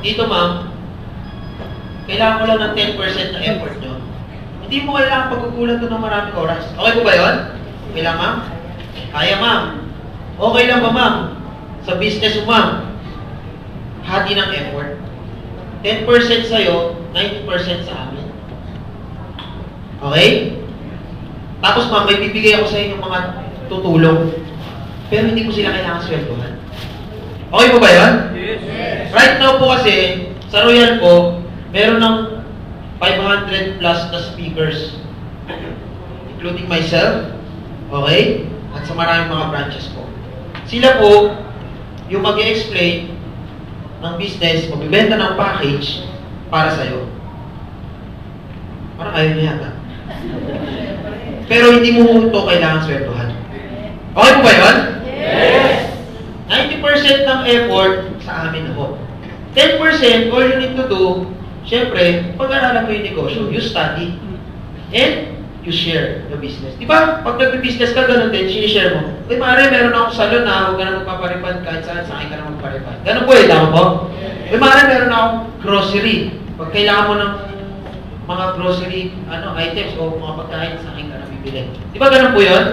Dito ma'am, kailangan ko lang ng 10% ng effort nyo. Hindi mo kailangan pagkukulan ito ng maraming oras. Okay po ba yun? Okay lang, ma'am? Kaya, ma'am. Okay lang ba, ma'am? Sa business mo, ma'am, hati ng effort. 10% sa'yo, 90% sa amin. Okay? Tapos, ma'am, may bibigay ako sa inyo mga tutulong. Pero hindi ko sila kailangan sweldohan. Okay po ba yun? Yes. Right now po kasi, sa Royal po, meron ng 500 plus na speakers, including myself, okay? At sa maraming mga branches po. Sila po, yung mag-i-explain ng business, magbibenta ng package para sa'yo. Parang ayaw niya yata. Pero hindi mo ito kailangan swertuhan. Okay po ba yun? Yes! 90% ng effort sa amin ako. 10%, all you need to do, syempre, pag-aralan mo yung negosyo, you study, and you share the business. Di ba? Pag nag-business ka, ganun din, sinishare mo. Uy, maaari, meron akong salon na, huwag ka na magpaparipad, kahit saan, sa akin ka na magparipad. Ganun po eh, tama po? Uy, maaari, meron akong grocery. Pag kailangan mo ng mga grocery items o mga pagkain, sa akin ka na bibili. Di ba ganun po yun?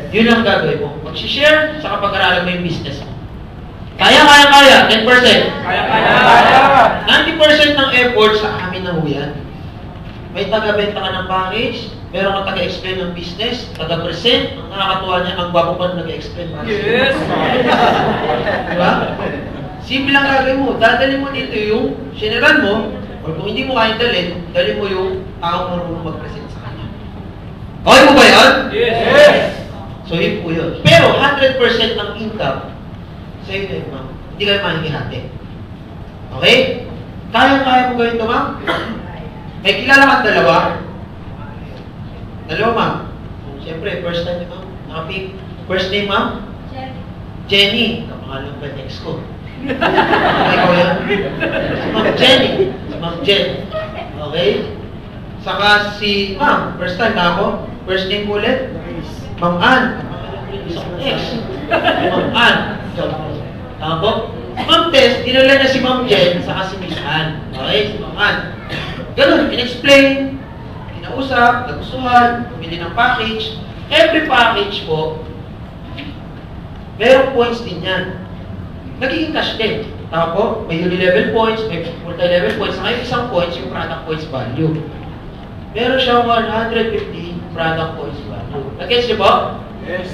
Yun lang gagawin mo. Mag-share, saka pag-aralan mo yung business mo. Kaya, 10%. Kaya. 90% ng effort sa amin na huyan. May taga-benta ka ng package, meron kang taga-explain ng business, taga-present, ang nakakatuwa niya, ang gwapo pa na nag-explain. Yes! Diba? Simple lang gagawin mo. Dadalhin mo dito yung general mo, or kung hindi mo kaya dalhin mo yung taong marunong mag-present sa kanya. Okay mo ba yan? Yes! So yun po yun. Pero 100% ng income, sa'yo na yun, ma'am. Hindi kayo mahihihati. Okay? Kaya mo gawin ito, ma'am? May kilala kang dalawa? Dalawa, ma'am. Siyempre, first time niyo, ma'am. Nakapig. First name, ma'am? Jenny. Kapangalan ba next ko? Okay ko yan? Si Ma'am Jenny. Si Ma'am Jen. Okay? Saka si ma'am. First time na ako. First name ko ulit? Ma'am Ann. Isang ex. Ma'am Ann. Tama po? Ma'am Tess, dinala niya si Ma'am Jen saka si Miss Ann. Okay? Si Ma'am Ann. Ganun, in-explain, kinausap, nagustuhan, bumili ng package. Every package po, merong points din yan. Nagiging cash din. Tama po? May uni-level points, may multi-level points. Saka yung isang points, yung product points value. Meron siyang 150 product points value. Nag-gets niyo po? Yes.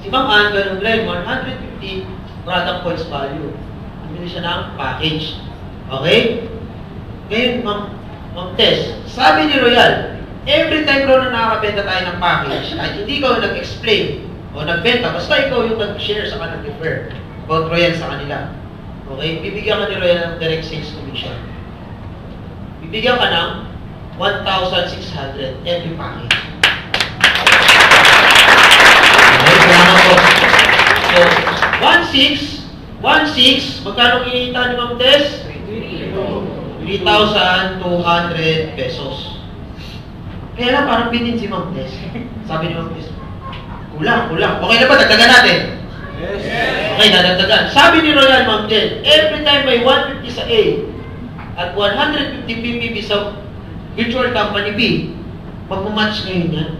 Si Ma'am Ann, ganun rin, 150 product points value. Bumili siya ng package. Okay? Ngayon, ma'am, Ma'am Tess, sabi ni Royal, every time raw na nakakabenta tayo ng package, at hindi ikaw nag-explain o nagbenta, basta ikaw yung nag-share sa kanang refer about Royal sa kanila. Okay? Bibigyan ka ni Royal ng direct sales commission. Bibigyan ka ng 1,600 every package. Okay, salamat po. So, 1,600, magkano kinita ni Ma'am Tess? 3,200 pesos. Kaya lang parang bitin si Ma'am Tess. Sabi ni Ma'am Tess, kulang. Okay na ba? Dagdagan natin? Yes. Okay, dadagdagan. Sabi ni Royal, Ma'am Jen, every time may 150 sa A at 150 PPB sa virtual company B, magmamatch ngayon yan.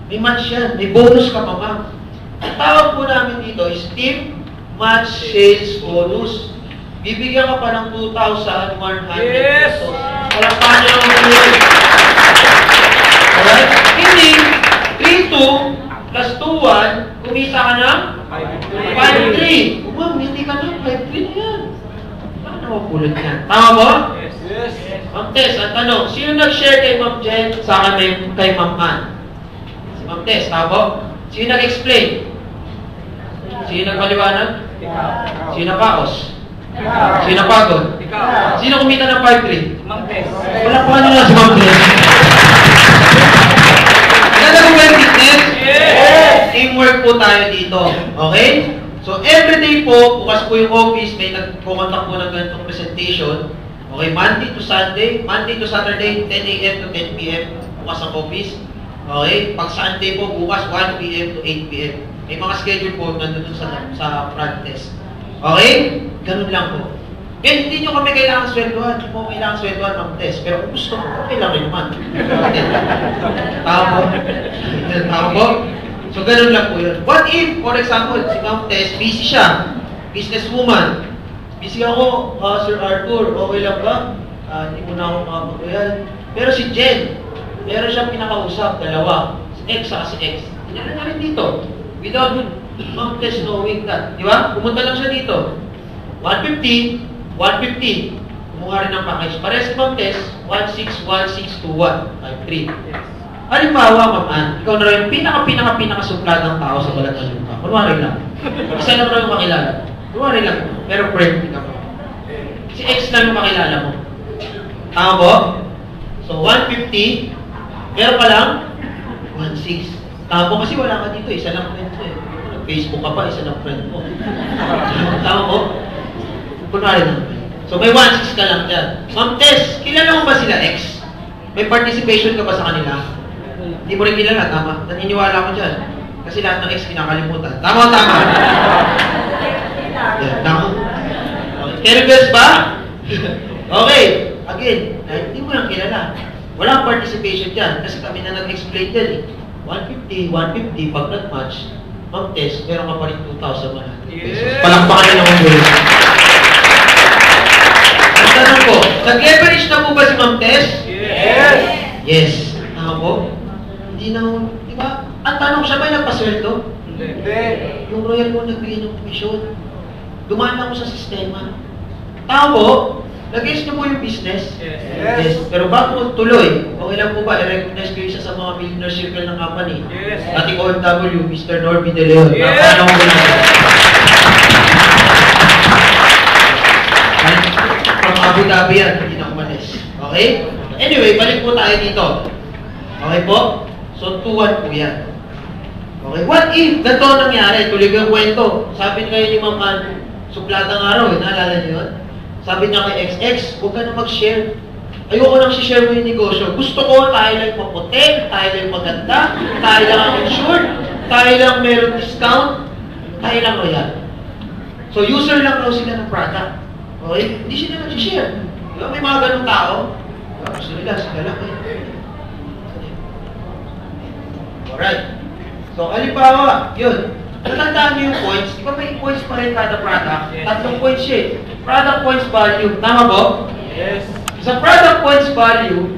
May match yan. May bonus ka pa, ma'am. Ang tawag po namin dito is Team Match Sales Bonus. Bibigyan ka pa ng 2,100 pesos. Walang paano lang po yun. Alright? Hindi, 3,2 plus 2,1, kumita ka ng 5,3. Ma'am, hindi ka na 5,3 na yan. Paano mapulot yan? Tama mo? Yes. Ma'am Tess, ang tanong, sino nag-share kay Ma'am Jen sa akin kay Ma'am Ann? Si Ma'am Tess, tama po? Sino nag-explain? Sino nagpaliwanag? Sino nagpaos? Sino napagod? Sino kumita ng 5,3? Ma'am Tess. Wala pa ano na si Ma'am Tess. Ganda ko ba yung business? Yes! Teamwork po tayo dito. Okay? So, everyday po, bukas po yung office, may nagkukontak po ng ganitong presentation. Okay, Monday to Saturday, 10 a.m. to 10 p.m. bukas ang office. Okay, pag Sunday po, bukas 1 p.m. to 8 p.m. May mga schedule po nandun sa front desk. Okay? Ganun lang po. Eh, hindi nyo kami kailangan sweldohan. Hindi mo kailangan sweldohan ng test. Pero kung gusto mo, okay lang rin naman. Tama po? Tama po? So, ganun lang po yun. What if, for example, si Ma'am Tess, busy siya. Businesswoman. Busy ako, Sir Arthur, okay lang ba? Hindi mo na ako makapag-royal. Pero si Jen, meron siyang pinakausap, dalawa. Si X saka si X. Tinala na rin dito. Without Ma'am Tess knowing that. Di ba? Pumunta lang siya dito. 150. Kumuha rin ng package. Parehas si Ma'am Tess, 161621. 53. Halimbawa, Ma'am Ann, ikaw na rin yung pinaka-supladang tao sa balat ng lupa. Kunwari lang. Isa lang rin yung makilala. Kunwari lang. Pero friend ka pa. Si X lang yung makilala mo. Tama po? So, 150. Meron pa lang, 16. Tama po kasi wala ka dito. Isa lang friend mo eh. Facebook ka pa, isa lang friend mo. Tama po? Kunwari lang. So, may 16 ka lang dyan. Ma'am Tess, kilala mo ba sila X? May participation ka ba sa kanila? Hindi mo rin kilala, tama. Naniniwala ko dyan. Kasi lahat ng X kinakalimutan. Tama o tama? Yeah, tama. Okay. Caribes ba? Okay. Again, hindi mo lang kilala. Walang participation dyan. Kasi kami na nag-explain dyan eh. 150, pag nag-match, Ma'am Tess, meron ka pa rin 2,100 pesos. Palakpakan na naman yun. Ang tanong ko, nag-leverage na po ba si Ma'am Tess? Yes! Yes. Tama po? Hindi na, di ba? Ang tanong, siya ba'y nagpasweldo? Hindi. Yung Royal mo nagbigay ng commission. Dumaan lang ko sa sistema. Tama po? Nag-guess niyo po yung business? Yes. Pero bago tuloy, okay lang po ba? I-recognize ko isa sa mga millionaire circle ng company. Yes. Ating OFW, Mr. Norby De Leon. Yes. Napanaw ko lang. From Abu Dhabi yan, hindi na kumalis. Okay? Anyway, balik po tayo dito. Okay po? So, 2-1 po yan. Okay? What if ganito ang nangyari? Tuloy ko yung kwento. Sabi ngayon ni Ma'am Ann, suplatang araw, naalala niyo yun? Sabi niya kay XX, huwag ka na mag-share. Ayoko nang share mo yung negosyo. Gusto ko, tayo lang maputi, tayo lang maganda, tayo lang ang insured, tayo lang meron discount, tayo lang royal. So, user lang daw sila ng product. Okay? Hindi sila nag-share. Diba? May mga ganong tao. Gusto nila, sila lang eh. Alright. So, halimbawa, yun. Natandaan niyo yung points. Di ba may points pa rin kada product? Yes. 3 points siya. Product points value. Tama po? Yes. Sa product points value,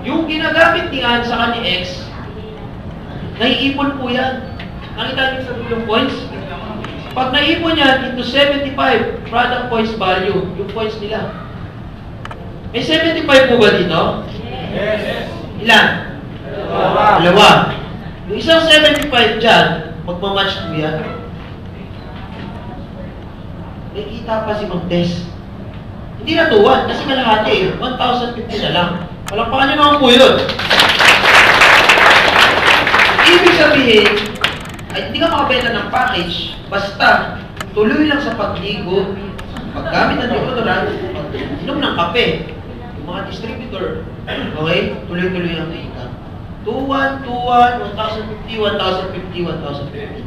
yung ginagamit ni Ann sa ni X, naiipon po yan. Nakita niyo sa dulong points? Pag naipon yan into 75 product points value, yung points nila. May 75 po ba dito? Yes. Ilan? Dalawa. Yung isang 75 dyan, magmamatch po yan. May kita pa si Mang Tess. Hindi na tuwan, kasi kalahati eh. 1,050 na lang. Palakpakan nyo naman po yun. Ibig sabihin, ay hindi ka makabenta ng package, basta tuloy lang sa pagligo, paggamit ng deodorant, pag-inom ng kape, yung mga distributor, okay? Tuloy-tuloy ang kita. 2,1, 1,050, 1,050, 1,050.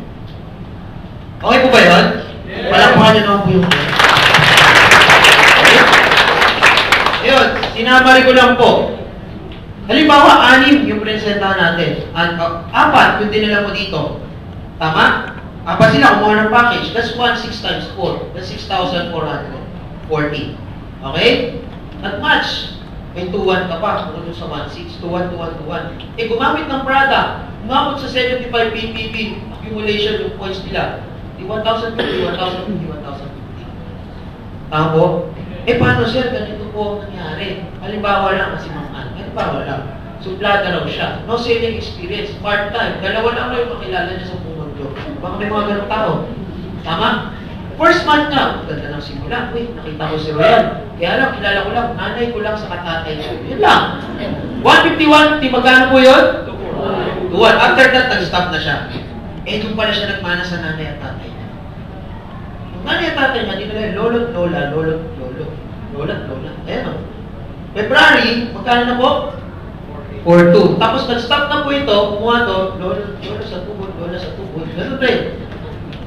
Okay po ba yun? Palakpakan nyo naman po yung okay? Ayun, sinamari ko lang po. Halimbawa, 6 yung presentahan natin. 4 yung dinala mo dito. Tama? 4 sila, kumuha ng package. That's 1,6 times 4. That's 6,440. Okay? Nag-match. May 2,1 ka pa. Kung sa 1,6, 2,1, 2,1, 2,1. Eh, gumamit ng product. Umabot sa 75 ppb accumulation yung points nila. 1,050, 1,050, 1,050. Tama po? Eh, paano sir? Ganito po ang nangyari. Halimbawa lang kasi mga halimbawa lang. Suplada raw siya. No selling experience. Part-time. Dalawa lang kayo makilala niya sa buong mundo. Baka may mga ganong tao. Tama? First month na. Ganda ng simula. Uy, nakita ko si Royal. Kaya lang, kilala ko lang. Nanay ko lang sa katatay ko. Yun lang. 151, magkano po yun? 2,1. After that, nag-stop na siya. Eh, doon pala siya nagmana sa nanay at tatay niya. Yung nanay at tatay niya, di nila lolo't lola, lolo't lolo. Lolo't lola. Ayan o. February, magkano na po? 4,2. Tapos nag-stop na po ito, kumuha to, lola sa tubod, lola sa tubod. Ganun rin.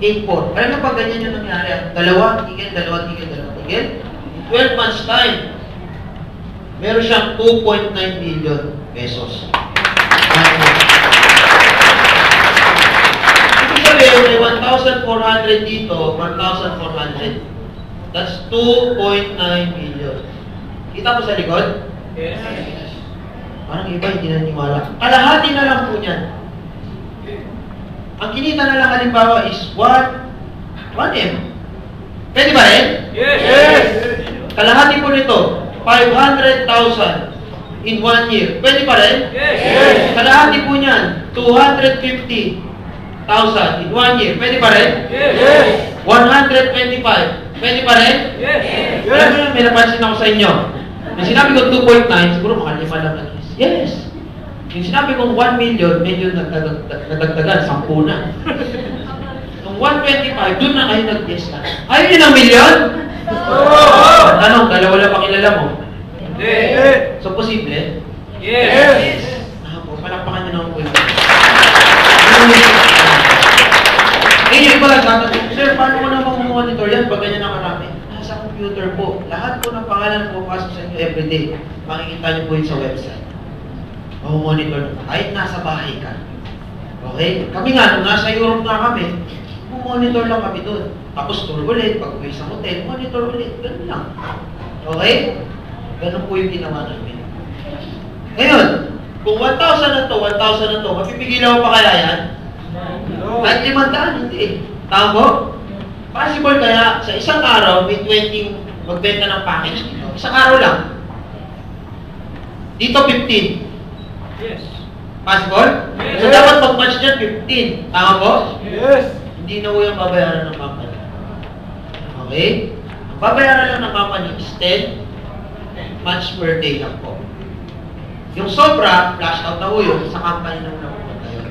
8,4. Alam mo pag ganyan yung nangyari, dalawa, tigil. 12 months time, meron siyang 2.9 million pesos. Ibig sabihin, may 1,400 dito, 1,400. That's 2.9 million. Kita mo sa likod? Yes. Parang iba, hindi naniniwala. Kalahati na lang po niyan. Ang kinita na lang halimbawa is 1M. Pwede ba rin? Yes. Kalahati po nito, 500,000 in 1 year. Pwede pa rin? Yes. Kalahati po niyan, 250,000 in 1 year. Pwede pa rin? Yes. 125. Pwede pa rin? Yes. Alam mo yun, may napansin ako sa inyo. Yung sinabi ko 2.9, siguro mga 5 lang nag yes. Yung sinabi kong 1 million, medyo nadagdagan, 10 na. Yung 125, doon na kayo nag-yes na. Ayaw nyo ng million? Tanong, dalawa lang pakilala mo? Hindi. So, posible? Yes. Palakpakan nyo naman po ito. Eh, yung iba lang tatanong, sir, paano ko naman monitor yan pag ganyan ang karami? Nasa computer po. Lahat po ng pangalan po pasok sa inyo everyday. Makikita nyo po yun sa website. Monitor na. Kahit nasa bahay ka. Okay? Kami nga, nung nasa Europe na kami, monitor lang kami doon. Tapos tour ulit, pag uwi sa hotel, monitor ulit. Ganun lang. Okay? Ganun po yung ginawa namin. Ngayon, kung 1,000 na to, 1,000 na to, mapipigilan mo pa kaya yan? Kahit 500, hindi. Tama po? Possible kaya sa isang araw, may 20 magbenta ng package dito. Isang araw lang. Dito 15. Yes. Possible? Yes. So dapat mag-match dyan 15. Tama po? Yes. Hindi na po yung babayaran ng company. Okay? Ang babayaran lang ng company is 10 match per day lang po. Yung sobra, flash out na po yun, sa company na muna pumunta yun.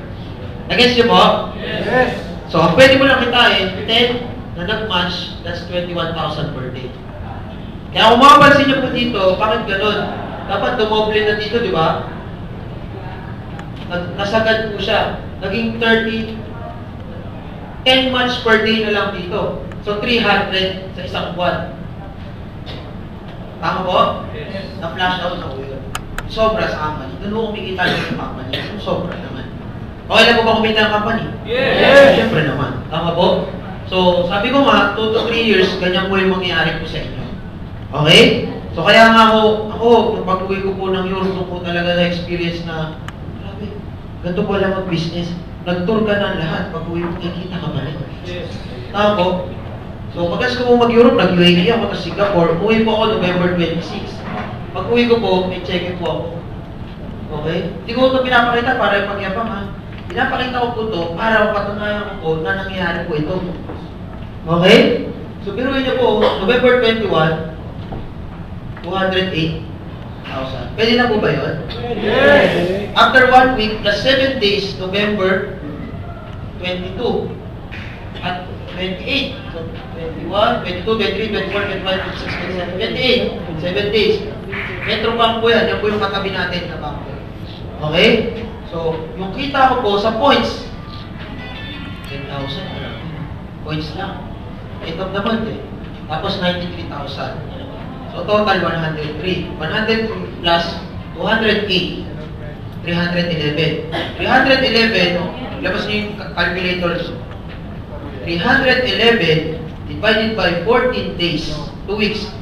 Nag-guess niyo po? Yes. So, ang pwede mo lang kitain, 10 na nag-match, that's 21,000 per day. Kaya kung makapansin niyo po dito, bakit ganun? Dapat dumoble na dito, di ba? Nasagad po siya. Naging 30, 10 match per day na lang dito. So, 300 sa isang buwan. Tama po? Yes. Na-flash out na po yun. Sobra sa company. Doon mo kumikita ng company. Yung sobra naman. Okay lang po ba kumita ng company? Yes. Siyempre naman. Tama po? So, sabi ko nga, 2 to 3 years, ganyan po yung mangyayari po sa inyo. Okay? So, kaya nga ako, yung pag-uwi ko po ng Europe, po talaga na-experience na, grabe, ganito po lang mag-business. Nag-tour ka ng lahat, pag-uwi mo, kikita ka ba rin? Yes. Tama po? So, pagkas ko po mag-Europe, nag-UAE ako sa Singapore, umuwi po ako November 26. Pag uwi ko po, may check po ako. Okay? Hindi ko ito pinapakita para ipagyabang ha. Pinapakita ko po ito para mapatunayan ko po na nangyayari po ito. Okay? So, biruin niyo po, November 21, 208,000. Pwede na po ba yun? Yes! After 1 week, plus 7 days, November 22 at 28. So, 21, 22, 23, 24, 25, 26, 27, 28. 7 days. Metro bank po yan. Yan po yung katabi natin na bank. Okay? So, yung kita ko po sa points, 10,000. Points lang. 8 of the month eh. Tapos 93,000. So, total 103. 103 plus 208. 311. 311, labas niyo yung calculator. 311 divided by 14 days, 2 weeks,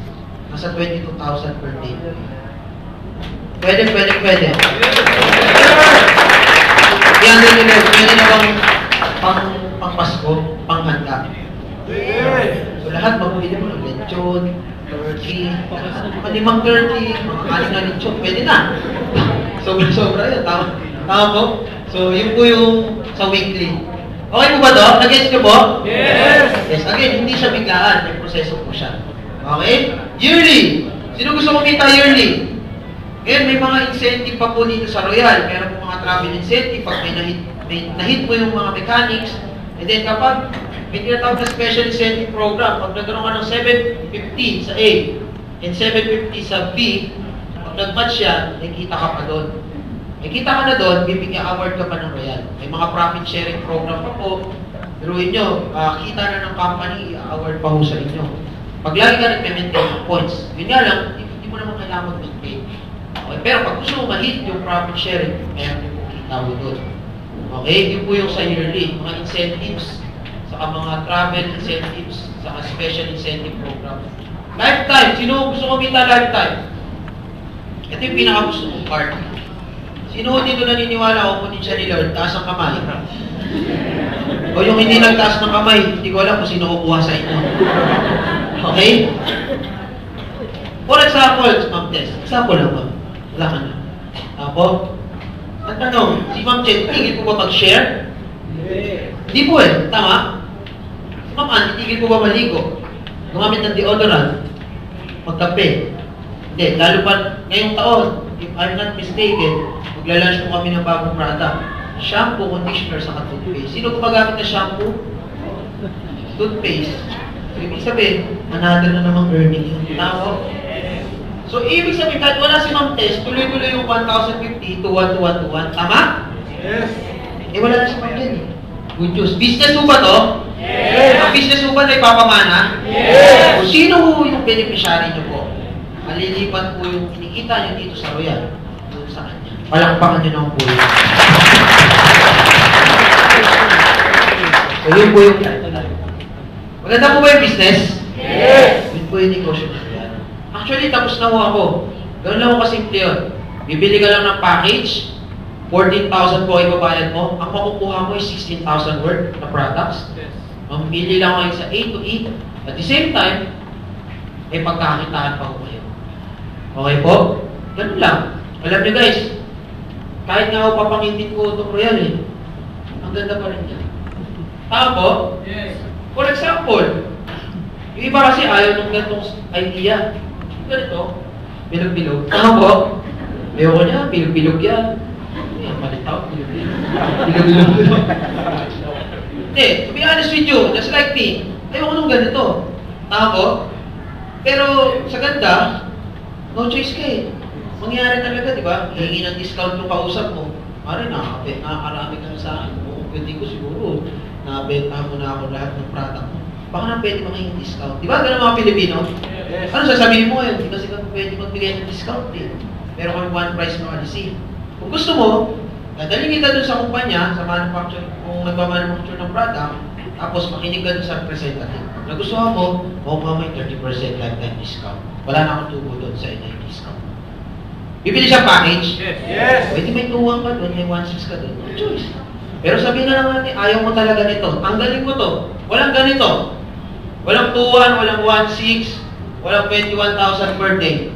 nasa 22,000 per day. Pwede. 311, pwede na bang pang Pasko, pang handa? So lahat magbili mo ng lechon, turkey, mga 5 turkey, mga 6 na lechon, pwede na. Sobra yun, tama po? So yun po yung sa weekly. Okay po ba to? Nag-gets nyo po? Yes! Yes, again, hindi siya biglaan, may proseso po siya. Okay? Yearly! Sino gusto kumita yearly? Ngayon, may mga incentive pa po dito sa Royal. Meron po mga travel incentive pag may nahit po yung mga mechanics. And then kapag may tinatawag na special incentive program, pag nagkaroon ka ng 750 sa A and 750 sa B, pag nag-match yan, nakikita ka pa doon. Nakikita ka na doon, bibigyan award ka pa ng Royal. May mga profit sharing program pa po. Biruin nyo, kita na ng company, award pa ho sa inyo. Pag lagi ka nag-maintain ng points, yun nga lang, hindi mo naman kailangan mag-maintain. Okay, pero pag gusto mo ma-hit yung profit sharing, meron din po kita mo doon. Okay, yun po yung sa yearly, mga incentives, saka mga travel incentives, saka special incentive program. Lifetime, sino gusto kumita lifetime? Ito yung pinaka-gusto kong part. Sino dito naniniwala kung kunin siya ni Lord, taas ang kamay? O yung hindi nagtaas ng kamay, hindi ko alam kung sino kukuha sa inyo. Okay? For example, Ma'am Tess. Example lang ba? Wala ka na. Apo? Ang tanong, si Ma'am Chen, tigil po ba mag-share? Hindi po eh. Tama? Si Ma'am Ann, tigil po ba maligo? Gumamit ng deodorant? Magkape? Hindi. Lalo pa ngayong taon, if I'm not mistaken, magla-launch po kami ng bagong product. Shampoo, conditioner, saka toothpaste. Sino gumagamit ng shampoo? Toothpaste. So, ibig sabihin, another na namang earning yun. Tama? So, ibig sabihin, kahit wala si Ma'am Tess, tuloy-tuloy yung 1,050 to 1,221. Tama? Yes! Eh, wala na si Ma'am yan eh. Good news. Business mo ba to? Yes! Ang business mo ba na ipapamana? Yes! O sino ho yung beneficiary nyo po? Malilipat po yung kinikita nyo dito sa Royal. Doon sa kanya. Palakpakan nyo ng pulo. So, yun po yung maganda po ba yung business? Yes! Yun po yung negosyo na yan. Actually, tapos na ho ako. Ganun lang ho kasimple yun. Bibili ka lang ng package, 14,000 po ibabayad mo. Ang makukuha mo is 16,000 worth na products. Mamili lang kayo sa A to E. At the same time, may pagkakitaan pa ho kayo. Okay po? Ganun lang. Alam niyo guys, kahit nga ako papangitin ko itong Royal eh, ang ganda pa rin yan. Tama po? Yes! For example, yung iba kasi ayaw ng ganitong idea. Ganito, bilog-bilog. Tama po? Ayoko niya, bilog-bilog yan. Ayan, malitaw, bilog-bilog. Bilog-bilog. Hindi, to be honest with you, just like me, ayoko nung ganito. Tama po? Pero sa ganda, no choice ka eh. Mangyari talaga, di ba? Hihingi ng discount yung kausap mo. Mare, nakakarami ka na sa akin. Kung pwede ko siguro, nabenta mo na ako lahat ng product mo. Baka na pwede makahingi discount. Di ba? Ganun mga Pilipino? Yes. Ano sasabihin mo yun? Hindi kasi kami pwede magbigay ng discount eh. Pero kami one price policy. Kung gusto mo, dadalhin kita dun sa kumpanya, sa manufacturer, kung nagmamanufacture ng product, tapos makinig ka dun sa representative. Kung nagustuhan mo, makuha mo yung 30% lifetime discount. Wala na akong tubo dun sa inyo yung discount. Bibili siya package? Yes! Pwede may 2-1 ka dun, may 1-6 ka dun. No choice. Pero sabihin na lang natin, ayaw mo talaga nito. Tanggalin mo to. Walang ganito. Walang 2-1, walang 1-6, walang 21,000 per day.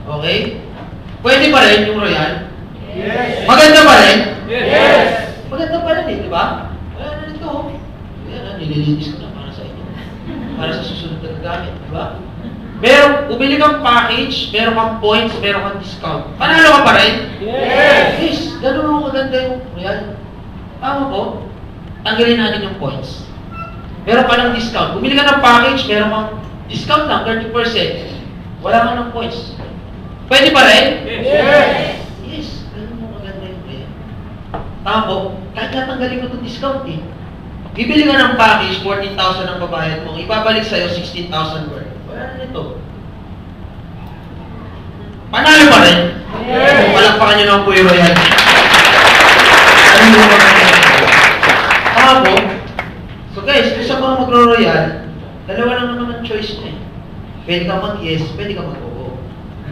Okay? Pwede pa rin yung Royal? Yes. Maganda pa rin? Yes. Maganda pa rin di ba? Ayan na nito. Ayan, nililinis ko na para sa inyo. Para sa susunod na gamit, di ba? Bumili kang package, meron kang points, meron kang discount. Panalo ka pa rin? Yes. Ganun mo kaganda yung Royal. Tama po? Tanggalin natin yung points. Meron ka ng discount. Bumili ka ng package, meron kang discount lang, 30%. Wala ka ng points. Pwede pa rin? Yes. Yes. Ganun mo kaganda yung Royal. Tama po? Kahit natanggalin ko itong discount eh. Bibili ka ng package, 14,000 ang babayad mo. Ibabalik sa'yo, 16,000 worth. Wala na nito. Panalo pa rin? Yes. Palakpakan nyo lang po yung Royal. Ano mo ba? Tama po? So guys, kung sa mga magro-Royal, dalawa lang naman ang choice mo eh. Pwede ka mag-yes, pwede ka mag-oo.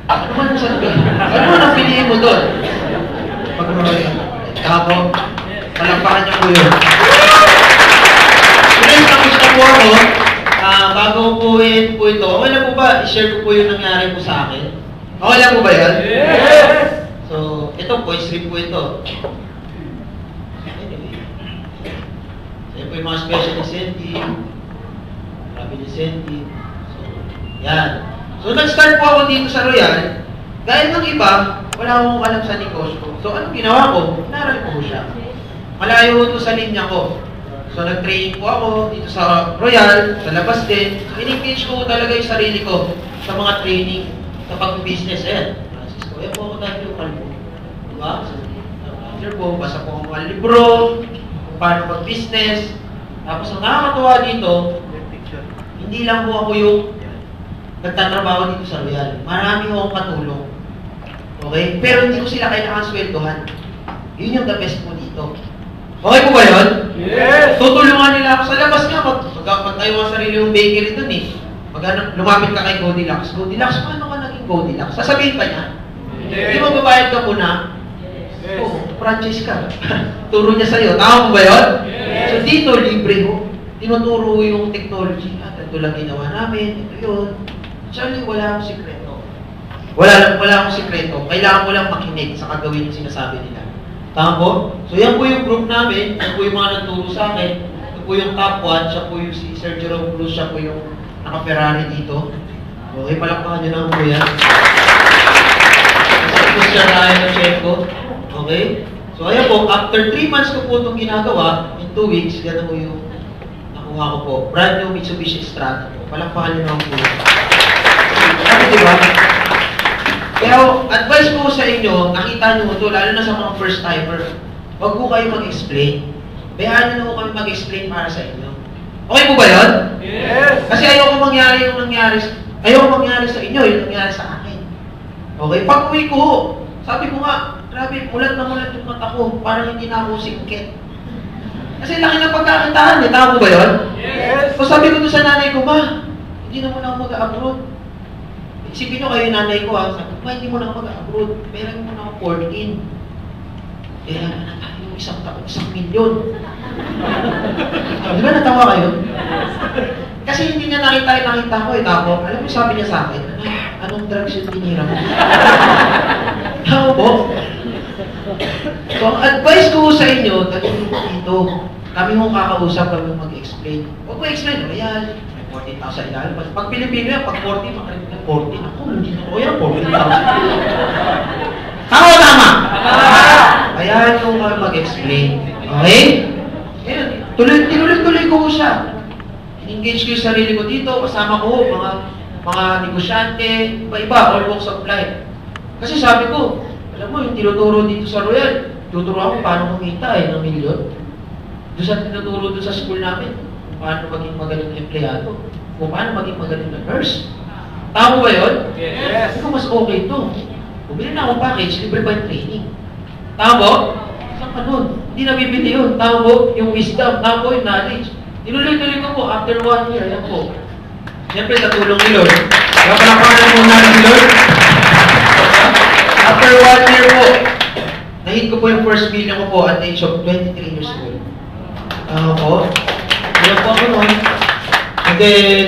Ano man ang sabi? Ano man ang piliin mo doon? Magro-Royal. Tama po? Palakpakan nyo po yun. Guys, tapos na po ako. Bago upuin po ito, okay lang po ba? I-share ko po yung nangyari po sa akin. Okay lang po ba yan? Yes. So, ito po, i-strip po ito. Anyway. So, yan po yung mga special incentive. Marami incentive. So, yan. So, nag-start po ako dito sa Royal. Dahil ng iba, wala akong alam sa negosyo. So, anong ginawa ko? Naral ko siya. Malayo ito sa linya ko. So, nag-training po ako dito sa Royal, sa labas din. So, in-engage ko talaga yung sarili ko sa mga training, sa pag-business. Ayan, Francisco, ayan po ako dahil yung kalbo. Diba? So, after po, basa po ang mga libro, kung paano mag-business. Tapos, ang nakakatuwa dito, hindi lang po ako yung nagtatrabaho dito sa Royal. Marami akong katulong. Okay? Pero hindi ko sila kailangan sweldohan. Yun yung the best po dito. Okay po ba yun? Yes. Tutulungan nila ako sa labas nga. Magtayo ang sarili yung bakery dun eh. Lumapit ka kay Goldilocks. Goldilocks, paano ka naging Goldilocks? Sasabihin pa niya. Hindi mo babayad ka muna. Yes. Oo, franchise ka. Turo niya sa'yo. Tama mo ba yun? Yes. So dito, libre ho. Tinuturo yung technology. Ito lang ginawa namin. Ito yun. Actually, wala akong sikreto. Wala akong sikreto. Kailangan mo lang makinig sa kagawin yung sinasabi nila. Tama po? So yan po yung group namin, yan po yung mga nagturo sa akin, ito po yung top 1, siya po yung si Sir Jerome Cruz, siya po yung naka-Ferrari dito. Okay, palakpakan nyo lang po yan. Kasi po siya tayo na Checo. Okay? So ayan po, after 3 months ko po itong ginagawa, in 2 weeks, yan po yung nakuha ko po. Brand new Mitsubishi Strata po. Palakpakan nyo lang po yan. Ano diba? Kaya advice ko sa inyo, nakita nyo ito, lalo na sa mga first timer, huwag po kayo mag-explain. Bayaan nyo na po kami mag-explain para sa inyo. Okay po ba yun? Yes. Kasi ayoko mangyari yung nangyari sa inyo, yung nangyari sa akin. Okay? Pag uwi ko, sabi ko nga, grabe, mulat na mulat yung mata ko, parang hindi na ako singkit. Kasi laki ng pagkakitaan, eh. Tama po ba yun? Yes. So sabi ko doon sa nanay ko, ma, hindi na muna ako mag-abroad. Isipin nyo kayo yung nanay ko, ha? Sabi ko, ma, hindi mo na ako mag-abroad. Pera mo na ako 14. Kaya na tayo isang taon, 1 milyon. Di ba natawa kayo? Kasi hindi niya nakita ko eh. Tapos, alam mo sabi niya sa akin, anong drugs yung tinira mo? Tama po? So, ang advice ko sa inyo, dito, kami mong kakausap, kami mong mag-explain. Huwag mo explain, Royal, may 14,000 ilalim. Pag Pilipino yan, pag 40, makarinig na 40. Ako, hindi na Royal, 14,000. Tama o tama? Kaya kung kami mag-explain. Okay? Ngayon, tinuloy-tuloy ko siya. In-engage ko yung sarili ko dito, kasama ko mga negosyante, iba-iba, all walks of life. Kasi sabi ko, alam mo, yung tinuturo dito sa Royal, tuturo ako paano kumita ng milyon. Doon sa tinuturo doon sa school namin, kung paano maging magaling na empleyado, kung paano maging magaling na nurse. Tama ba yun? Yes. Ito mas okay ito. Bumili na akong package, libre pa yung training. Tama po? Saan ka nun? Hindi nabibili yun. Tama po? Yung wisdom, tama po yung knowledge. Tinuloy-tuloy ko po, after 1 year, ayan po. Siyempre, sa tulong ni Lord. Kaya palapanan mo na ni Lord. After 1 year po, nahit ko po yung first million ko po at the age of 23 years old. Tama po? Ayan po ako nun. And then,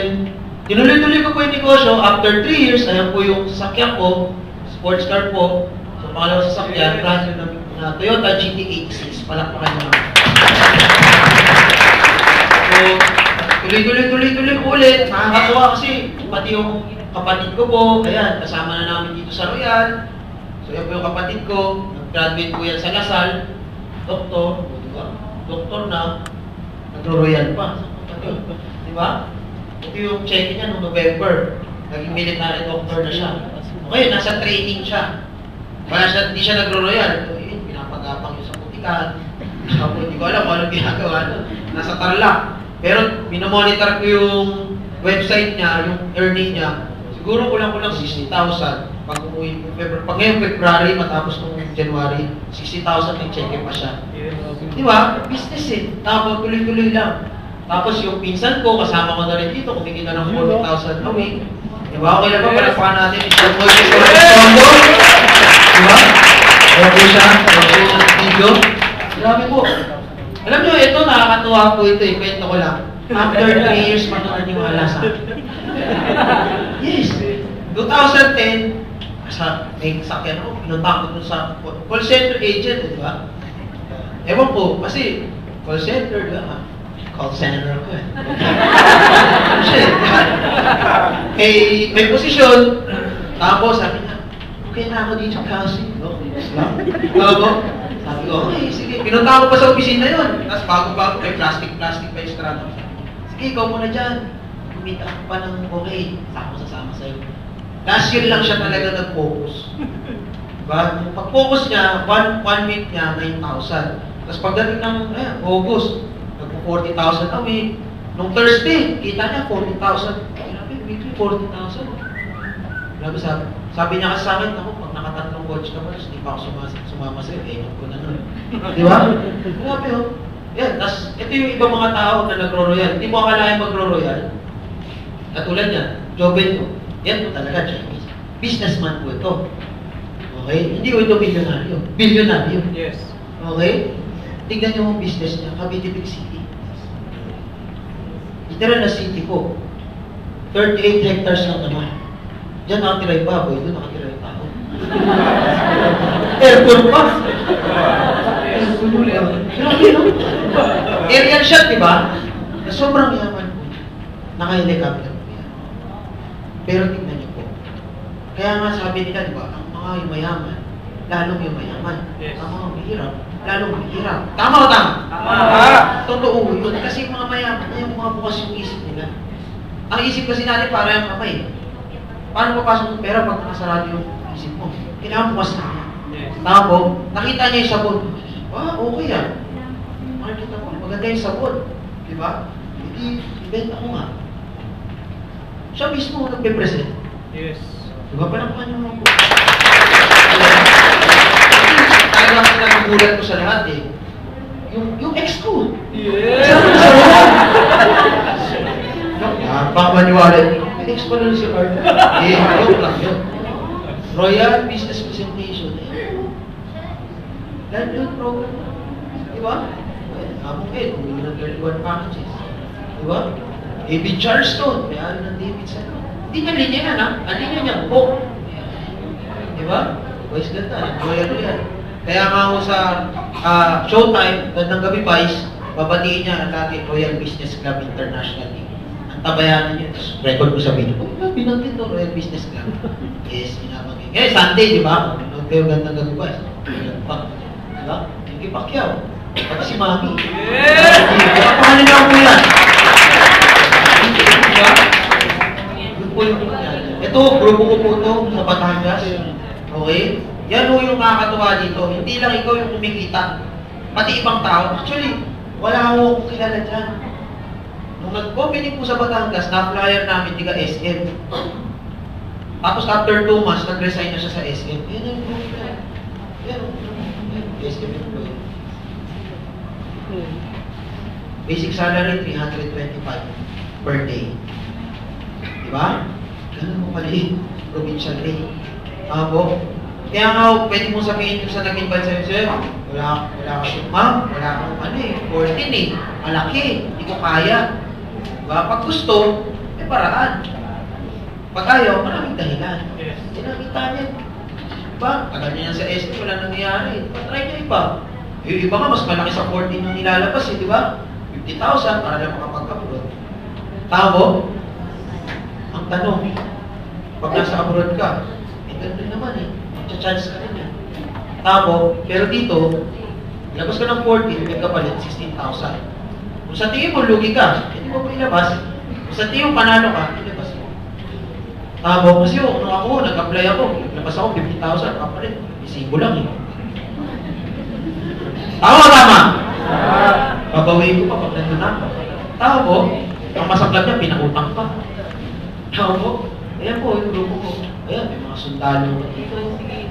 tinuloy-tuloy ko po yung negosyo. After 3 years, ayan po yung sasakyan ko. sports car po. So, pangalawang sasakyan, brand new na Toyota GT86. Palakpakan nyo naman. So, tuloy po ulit. Nakakatuwa kasi pati yung kapatid ko po, ayan, kasama na namin dito sa Royal. So, yan po yung kapatid ko. Nag-graduate po yan sa Lasal. Doktor, diba? Doktor na. Nagro-Royal pa. Diba? Ito yung check niya noong November. Naging military doctor na siya. Okay, nasa training siya. Hindi siya nagro-Royal. Ito yun, pinapagapang yun sa putikan. Hindi ko alam kung anong ginagawa. Nasa Tarlac. Pero minomonitor ko yung website niya, yung earning niya. Siguro kulang-kulang 60,000. Pag umuwi, pag ngayong February, matapos nung January, 60,000 may check pa siya. Di ba? Business eh. Tapos tuloy-tuloy lang. Tapos yung pinsan ko, kasama ko na rin dito, kumikita ng 40,000 a week. Di ba? Okay lang ba? Palakpakan natin. Mr. Moises Correspondo. Di ba? Kaya po siya. Kaya po siya ng video. Grabe po. Alam nyo, ito nakakatuwa po ito eh. Kwento ko lang. After 3 years, matunan yung alasa. Yes. 2010, may sakyan ako. Pinunta ko dun sa call center agent, di ba? Ewan po, kasi call center, di ba? Call center ako eh. May posisyon. Tapos sabi niya, okay na ako dito kasi. Sabi ko, okay, sige. Pinunta ko pa sa opisina yun. Tapos bago-bago, may plastic pa yung strato. Sige, ikaw muna dyan. Kumita ako pa ng okay. Sasama sa'yo. Last year lang siya talaga nag-focus. Diba? Pag-focus niya, one week niya, 9,000. Tapos pagdating ng August, nagpo-40,000 a week. Nung Thursday, kita niya 40,000. Grabe, weekly 40,000. Grabe sabi niya kasi sa akin, ako, pag nakatatlong coach ka pa, hindi pa ako sumama sa'yo, ewan ko na nun. Di ba? Grabe oh. Yan, tapos ito yung ibang mga tao na nagro-royal. Hindi mo akalain magro-royal. Katulad niya, Joven ko. Yan po talaga, Chinese. Businessman po ito. Okay? Hindi ko ito bilyonaryo. Bilyonaryo. Yes. Okay? Tignan niyo yung business niya, Cavite Big City. Literal na city ko. 38 hectares lang naman. Diyan nakatira yung baboy, doon nakatira yung tao. Airport pa. Airport ulit. Grabe, no? Aerial shot, di ba? Na sobrang yaman po. Naka-helicopter po yan. Pero tignan niyo po. Kaya nga sabi nila, di ba, ang mga yumayaman, lalong yumayaman. Yes. Ang mga mahirap, lalong mahirap. Tama o tama? Tama! Totoo yun. Kasi yung mga mayaman, yung mga bukas yung isip nila. Ang isip kasi natin para yung kamay. Paano papasok ng pera pag nakasarado yung isip mo? Kailangan bukas na niya. Yes. Tama po, nakita niya yung sabon. Okay yan. Makikita ko, maganda yung sabon. Di ba? Hindi, ibenta ko nga. Siya mismo nagpe-present. Yes. Di ba? Panampahan niyo mo po. Talagang nagugulat ko sa lahat eh. Yung ex ko. Yes! Baka maniwala. May ex pa na si Art. Joke lang yun. Royal Business Presentation. Land yun program. Di ba? Among Ed, hindi ng 31 packages. Di ba? A.B. Charleston, may-ari ng Davidson. Hindi niya linya yan, ha? Ang linya niya, book. Di ba? Boys, ganda. Royal yan. Kaya nga ako sa Showtime, gandang gabi, Vice, babatiin niya ang lagi Royal Business Club International. Ang tabayanan niya, tapos record ko sa video. Binanggit to, Royal Business Club. Yes, binabagay. Ngayon, Sunday, di ba? Pero gandang gabi, Vice. Di ba? Yung Pacquiao. Pati si Mami. Yes! Paano niya ako yan? Di ba? Yun po yung ito, grupo ko po ito sa Batangas. Okay? Yan po yung nakakatuwa dito. Hindi lang ikaw yung kumikita. Pati ibang tao. Actually, wala akong kilala dyan. Nung nag-opening po sa Batangas, na-flyer namin tiga SM. Tapos after 2 months, nag-resign na siya sa SM. Yan ang group na. Yan. SM yung po yun. Basic salary, 325 per day. Diba? Ganun mo pala provincial rate. Po. Kaya nga, pwede mong sabihin kung sa nag-invite sa'yo, sir, wala ka ma'am, wala kang 14 eh. Malaki, hindi ko kaya. Diba? Pag gusto, may paraan. Pag ayaw, maraming dahilan. Yes. Sinakita niya. Diba? Tagal niya yan sa SD, wala nangyayari. Try niya iba. Yung iba nga, mas malaki sa 14 yung nilalabas eh, di ba? 50,000 para lang makapag-abroad. Tama? Ang tanong, pag nasa abroad ka, ganun naman eh. Magcha-chance ka rin eh. Tama? Pero dito, ilabas ka ng 14, may kapalit 16,000. Kung sa tingin mo, lugi ka, hindi mo pa ilabas. Kung sa tingin mo, panalo ka, ilabas mo. Tama? Kasi nung ako, nag-apply ako, ilabas ako 50,000, kapalit. Isibo lang eh. Tama? Babawiin ko pa pag nandun ako. Tama po, ang masaklap niya, pinautang pa. Tama po, ayan po, yung grupo ko. Ayan, may mga sundalo.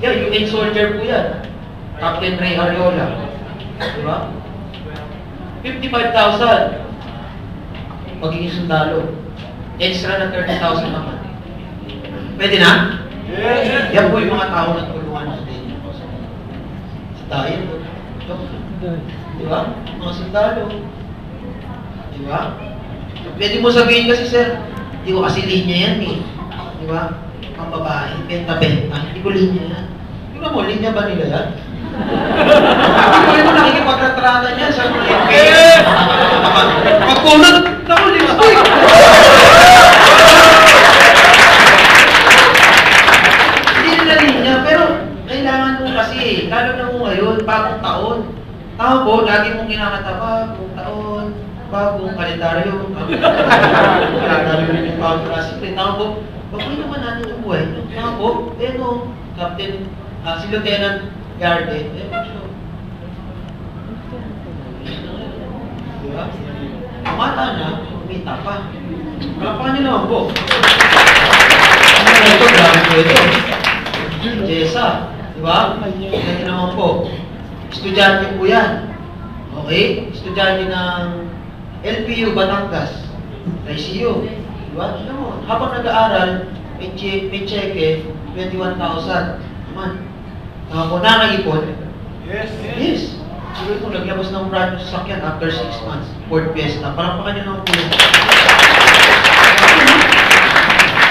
Yan, UN soldier po yan. Captain Ray Ariola. Diba? 55,000. Magiging sundalo. Extra na 30,000 naman. Pwede na? Yes! Yan po yung mga tao na tulungan natin. Sa tayo po. Diba? Mga sundalo. Diba? Pwede mo sabihin kasi, sir, hindi ko kasi linya yan eh. Diba? Ang babae, benta-benta. Hindi ko linya yan. Tingnan mo, linya ba nila yan? Hindi mo nakikipagretrata niya sa mga FPA. Pagpunod, naku, lipstick! Hindi nila linya, pero kailangan mo kasi, lalo na mo ngayon, bagong taon. Tao po, lagi mong kinakata, bagong taon, bagong kalendaryo. Kalendaryo rin yung bagong klase. Tao po, bagoy naman natin yung buhay. Tao po, Captain, si Lieutenant Garde, diba? Mata na, kumita pa. Kalapakan niyo naman po. Ito, grabe po ito. Jessa, diba? Ganyan naman po. Estudyante po yan. Okay? Estudyante ng LPU, Batangas. ICU. Diba? Tignan mo, habang nag-aaral, may cheque, 21,000. Naman. Kung nakaipon, yes. Siguro kung naglabas ng brand new sasakyan after 6 months, Ford Fiesta, parang pa kanya ng pulo.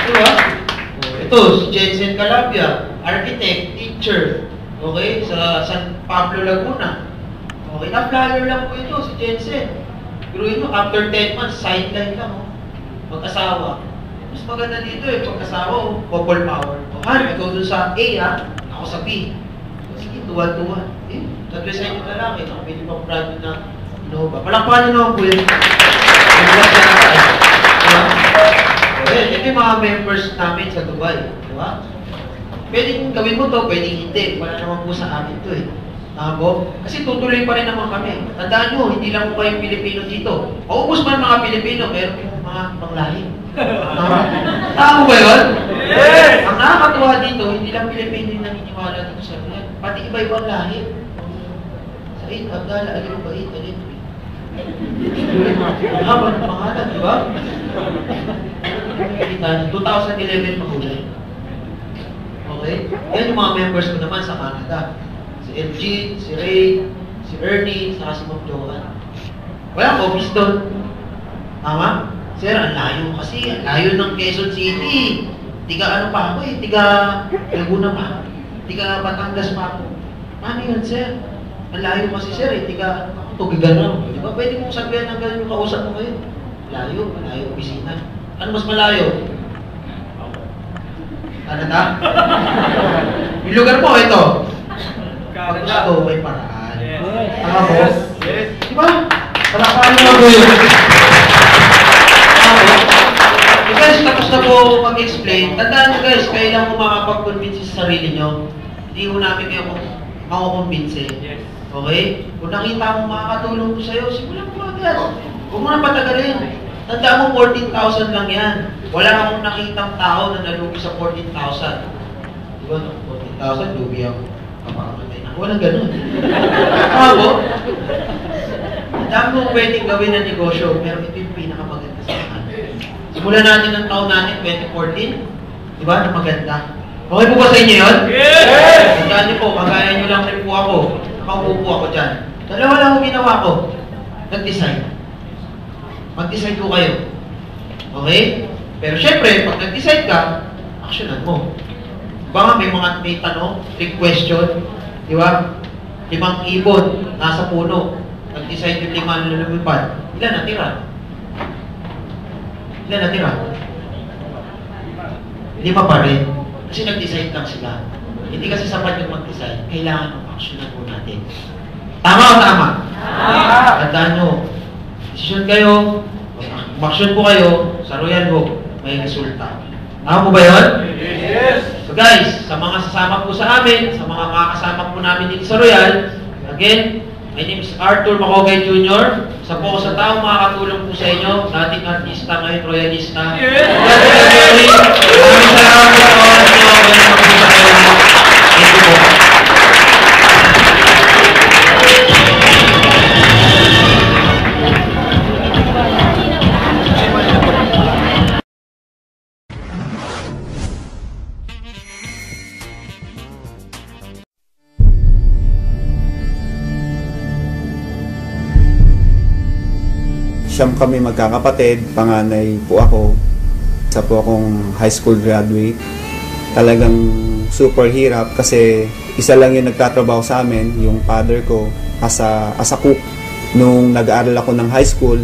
Diba? Ito, si Jensen Calabia, architect, teacher, okay, sa San Pablo, Laguna. Okay, na-flyer lang po ito, si Jensen. Guruin mo, after 10 months, sideline lang, oh. Mag-asawa. Mas maganda dito eh, pag-asawa, couple power. Han, ikaw dun sa A, ha? Ako sa B. Sige, tuwan-tuwan. Nag-resign yung lalaki, nakapili pang brand na Innova. Palakpakan nyo naman po yun. Ito yung mga members namin sa Dubai. Diba? Pwedeng gawin mo to, pwedeng hindi. Wala naman po sa amin to eh. Tama? Kasi tutuloy pa rin naman kami. Tandaan nyo, hindi lang po kayong Pilipino dito. Paubos man mga Pilipino, meron yung mga panglahi. Tama ba yun? Yes! Ang nakakatuwa dito, hindi lang Pilipino yung naniniwala dito sa amin. Pati iba-ibang lahi. Sa Abdala, alim ba alim? Ang haba ng pangalan, di ba? 2011 mahulay. Okay? Yan yung mga members ko naman sa Canada. Si LG, si Ray, si Ernie, saka si Ma'am Johan. Walang office doon. Tama? Sir, ang layo kasi. Ang layo ng Quezon City. Tiga ano pa ako eh. Tiga Laguna pa. Tiga Batangas pa ako. Paano yun, sir? Ang layo kasi, sir eh. Tiga Tugigan. Di ba? Pwede mong sabihan ng ganun yung kausap mo ngayon. Layo, malayo, opisina. Ano mas malayo? Canada? Yung lugar po, ito. Pag gusto, may paraan. Tama po? Di ba? Palakpakan nyo po yun. Guys, tapos na po mag-explain. Tandaan nyo guys, kayo lang mo makapag-convince sa sarili nyo. Hindi mo namin kayo makakonvince. Okay? Kung nakita mo makakatulong ko sa'yo, simulan mo agad. Huwag mo na patagalin. Tandaan mo, 14,000 lang yan. Wala akong nakitang tao na nalugi sa 14,000. Diba, 14,000, lugi ako. Kapakamatay na. Walang ganun. Tama po? Tandaan mo pwedeng gawin ng negosyo, pero ito yung pinakamaganda sa akin. Simulan natin ang taon natin, 2014. Diba, na maganda. Okay po ba sa inyo yun? Yes! Tandaan niyo po, kagaya nyo lang rin po ako. Nakaupo ako dyan. Dalawa lang ang ginawa ko. Nag-decide. Mag-decide ko kayo. Okay? Pero syempre, pag nag-decide ka, actionan mo. Baka may tanong, may question, di ba? 5 ibon, nasa puno. Nag-decide yung 5 na lumipad. Ilan natira? Ilan natira? 5 pa rin. Kasi nag-decide lang sila. Hindi kasi sapat yung mag-decide. Kailangan ng action na po natin. Tama o tama? Tandaan nyo, desisyon kayo, mag-action po kayo, sa Royal Hope, may resulta. Tama po ba yun? Yes! So guys, sa mga sasama po sa amin, sa mga makakasama po namin dito sa Royal, again, my name is Arthur Macogay Jr. Isa po ako sa taong makakatulong po sa inyo, dating artista, ngayon royalista. Yes! Maraming salamat po sa oras nyo. Welcome po sa kayo. Thank you po. Siyam kami magkakapatid, panganay po ako. Isa po akong high school graduate. Talagang super hirap kasi isa lang yung nagtatrabaho sa amin, yung father ko, as a cook. Nung nag-aaral ako ng high school,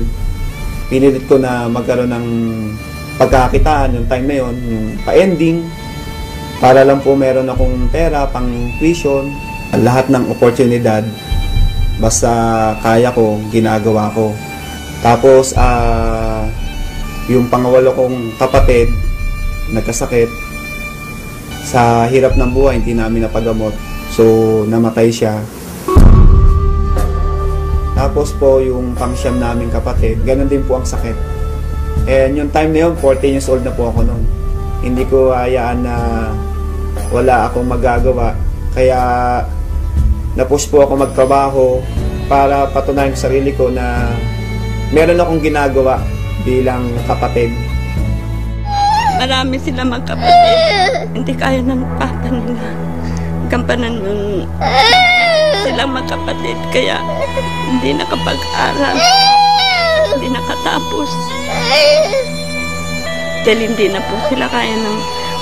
pinilit ko na magkaroon ng pagkakakitaan yung time na yon, yung pa-ending, para lang po meron akong pera, pang tuition, lahat ng oportunidad, basta kaya ko, ginagawa ko. Tapos, yung pangawalo kong kapatid, nagkasakit. Sa hirap ng buhay, hindi namin napagamot. So, namatay siya. Tapos po, yung pangsyam naming kapatid, ganun din po ang sakit. And yung time na yun, 14 years old na po ako noon. Hindi ko hayaan na wala akong magagawa. Kaya, na-push po ako magtrabaho para patunayan sa sarili ko na meron akong ginagawa bilang kapatid. Marami sila magkapatid. Hindi kaya ng papa nila. Gampanan ng silang magkapatid. Kaya hindi nakapag-aral. Hindi nakatapos. Dahil hindi na po sila kaya ng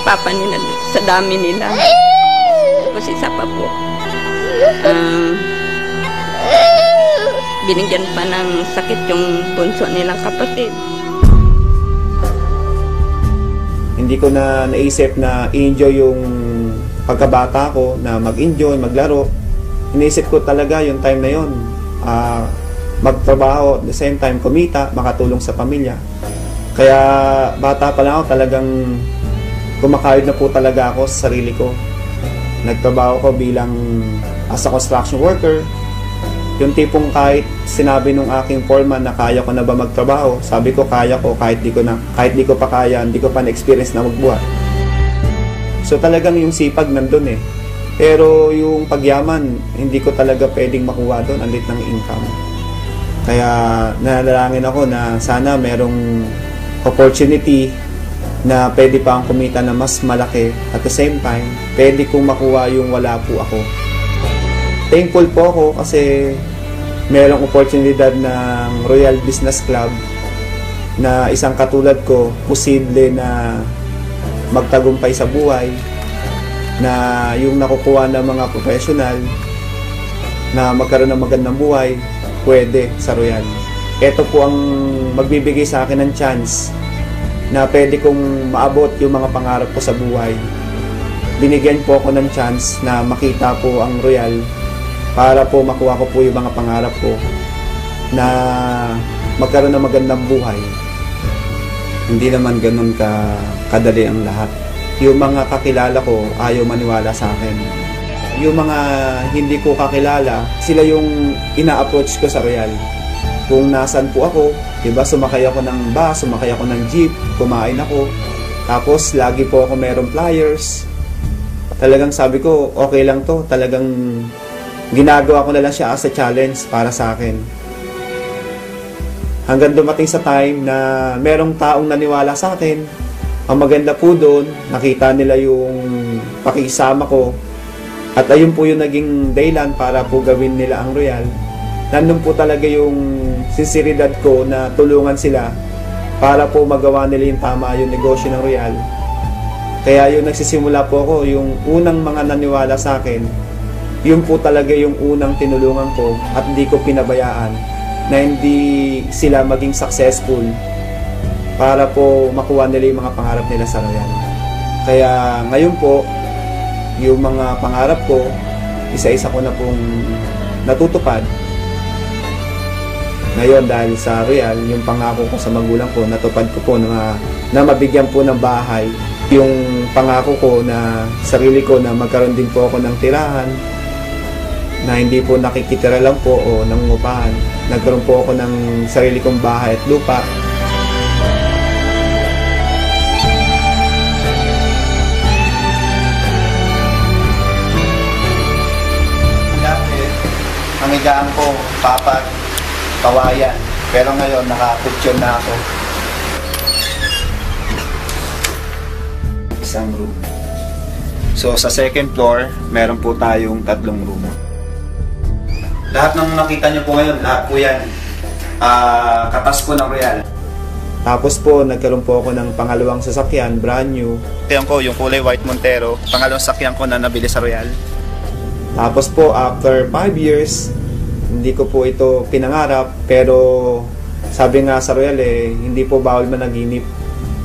papa nila sa dami nila. Tapos isa pa po. Binigyan pa ng sakit yung bunso nilang kapatid. Hindi ko na naisip na i-enjoy yung pagkabata ko, na mag-enjoy, maglaro. Iniisip ko talaga yung time na yun, magtrabaho, at the same time kumita, makatulong sa pamilya. Kaya bata pa lang ako, talagang kumakayod na po talaga ako sa sarili ko. Nagtrabaho ko bilang as a construction worker. Yung tipong kahit sinabi nung aking foreman na kaya ko na ba magtrabaho, sabi ko kaya ko, kahit di ko pa kaya, hindi ko pa na-experience na magbuhat. So talagang yung sipag nandun eh. Pero yung pagyaman, hindi ko talaga pwedeng makuha doon, ang lit ng income. Kaya nanalangin ako na sana merong opportunity na pwede pa akong kumita na mas malaki. At the same time, pwede kong makuha yung wala po ako. Thankful po ako kasi merong oportunidad ng Royal Business Club na isang katulad ko, posible na magtagumpay sa buhay, na yung nakukuha ng mga professional na magkaroon ng magandang buhay, pwede sa Royal. Ito po ang magbibigay sa akin ng chance na pwede kong maabot yung mga pangarap ko sa buhay. Binigyan po ako ng chance na makita po ang Royal para po makuha ko po yung mga pangarap ko na magkaroon ng magandang buhay. Hindi naman ganun kadali ang lahat. Yung mga kakilala ko ayaw maniwala sa akin. Yung mga hindi ko kakilala, sila yung ina-approach ko sa Royal. Kung nasan po ako, diba, sumakay ako ng bus, sumakay ako ng jeep, kumain ako. Tapos lagi po ako merong flyers. Talagang sabi ko, okay lang to. Talagang ginagawa ko na lang siya as a challenge para sa akin. Hanggang dumating sa time na merong taong naniwala sa akin. Ang maganda po doon, nakita nila yung pakisama ko. At ayun po yung naging dahilan para po gawin nila ang Royal. Nandun po talaga yung sinseridad ko na tulungan sila para po magawa nila yung tama yung negosyo ng Royal. Kaya yung nagsisimula po ako, yung unang mga naniwala sa akin, yun po talaga yung unang tinulungan ko at hindi ko pinabayaan na hindi sila maging successful para po makuha nila yung mga pangarap nila sa Royal. Kaya ngayon po, yung mga pangarap ko, isa-isa ko na pong natutupad. Ngayon dahil sa Royal, yung pangako ko sa magulang ko, natupad ko po na mabigyan po ng bahay. Yung pangako ko na sarili ko na magkaroon din po ako ng tirahan, na hindi po nakikitira lang po o nangungupahan. Nagkaroon po ako ng sarili kong bahay at lupa. Dati, ang higaan ko, papat, kawayan. Pero ngayon, nakakutsyon na ako. Isang room. So, sa second floor, meron po tayong 3 room. Lahat ng nakita nyo po ngayon, lahat po yan, katas po ng Royal. Tapos po, nagkaroon po ako ng pangalawang sasakyan, brand new. Ito ko, yung kulay white Montero, pangalawang sasakyan ko na nabili sa Royal. Tapos po, after 5 years, hindi ko po ito pinangarap, pero sabi nga sa Royal hindi po bawal managinip.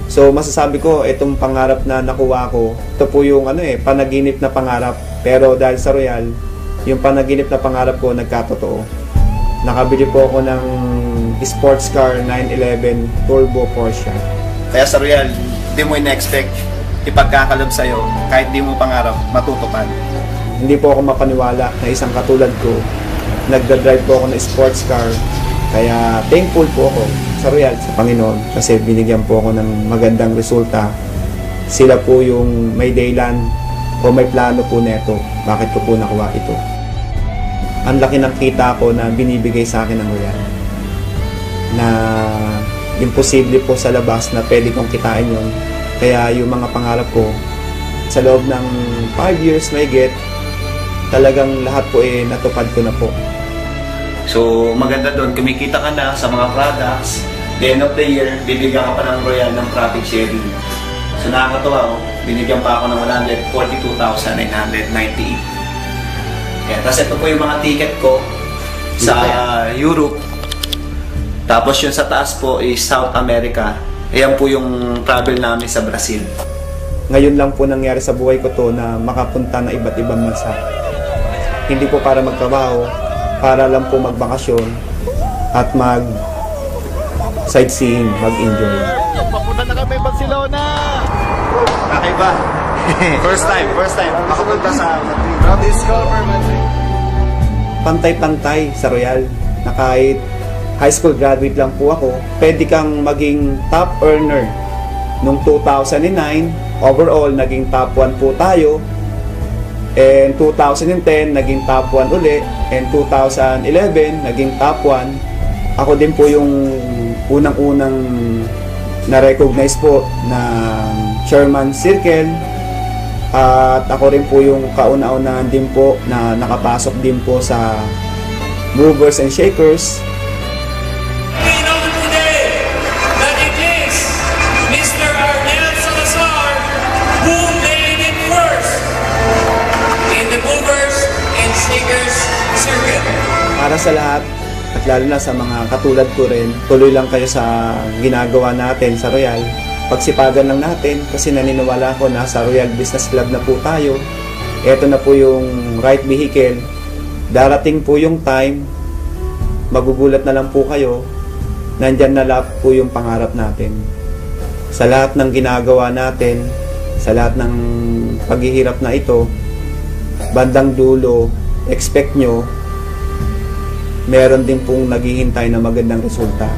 So masasabi ko, itong pangarap na nakuha ko, ito po yung panaginip na pangarap. Pero dahil sa Royal, yung panaginip na pangarap ko nagkatotoo. Nakabili po ako ng sports car 911 Turbo Porsche. Kaya sa Royal, hindi mo in-expect ipagkakalob sa'yo, kahit di mo pangarap, matutupad. Hindi po ako mapaniwala na isang katulad ko, nagdadrive po ako ng sports car. Kaya thankful po ako sa Royal, sa Panginoon, kasi binigyan po ako ng magandang resulta. Sila po yung may daylan o may plano po neto, bakit ko po nakuha ito. Ang laki ng kita ko na binibigay sa akin ng Royal, na imposible po sa labas na pwede kong kitain yun. Kaya yung mga pangarap ko, sa loob ng 5 years may get, talagang lahat po natupad ko na po. So maganda doon, kumikita ka na sa mga products. The end of the year, bibigyan ka pa ng Royal ng profit sharing. So nakakatawa, binigyan pa ako ng 142,998. Yan. Tapos ito po yung mga ticket ko sa Europe. Tapos yung sa taas po is South America. Ayan po yung travel namin sa Brazil. Ngayon lang po nangyari sa buhay ko to na makapunta na iba't ibang bansa. Hindi po para magtrabaho, para lang po magbakasyon at sightseeing, mag-enjoy. Papunta na kami Barcelona! Kakaiba. First time makapunta sa Madrid. Discover Madrid. Pantay-pantay sa Royal, na kahit high school graduate lang po ako, pwede kang maging top earner. Noong 2009, overall, naging top 1 po tayo. And 2010, naging top 1 uli. And 2011, naging top 1. Ako din po yung unang-unang na-recognize po na Chairman Circle. At ako rin po yung kauna-unahan din po na nakapasok din po sa Movers and Shakers. We know today that it is Mr. Arnel Salazar who made it first in the Movers and Shakers circuit. Para sa lahat, at lalo na sa mga katulad ko rin, tuloy lang kayo sa ginagawa natin sa Royal. Pagsipagan lang natin kasi naniniwala ko na sa Royal Business Club na po tayo. Ito na po yung right vehicle. Darating po yung time, magugulat na lang po kayo, nandyan na lahat po yung pangarap natin. Sa lahat ng ginagawa natin, sa lahat ng paghihirap na ito, bandang dulo, expect nyo, meron din pong naghihintay na magandang resulta.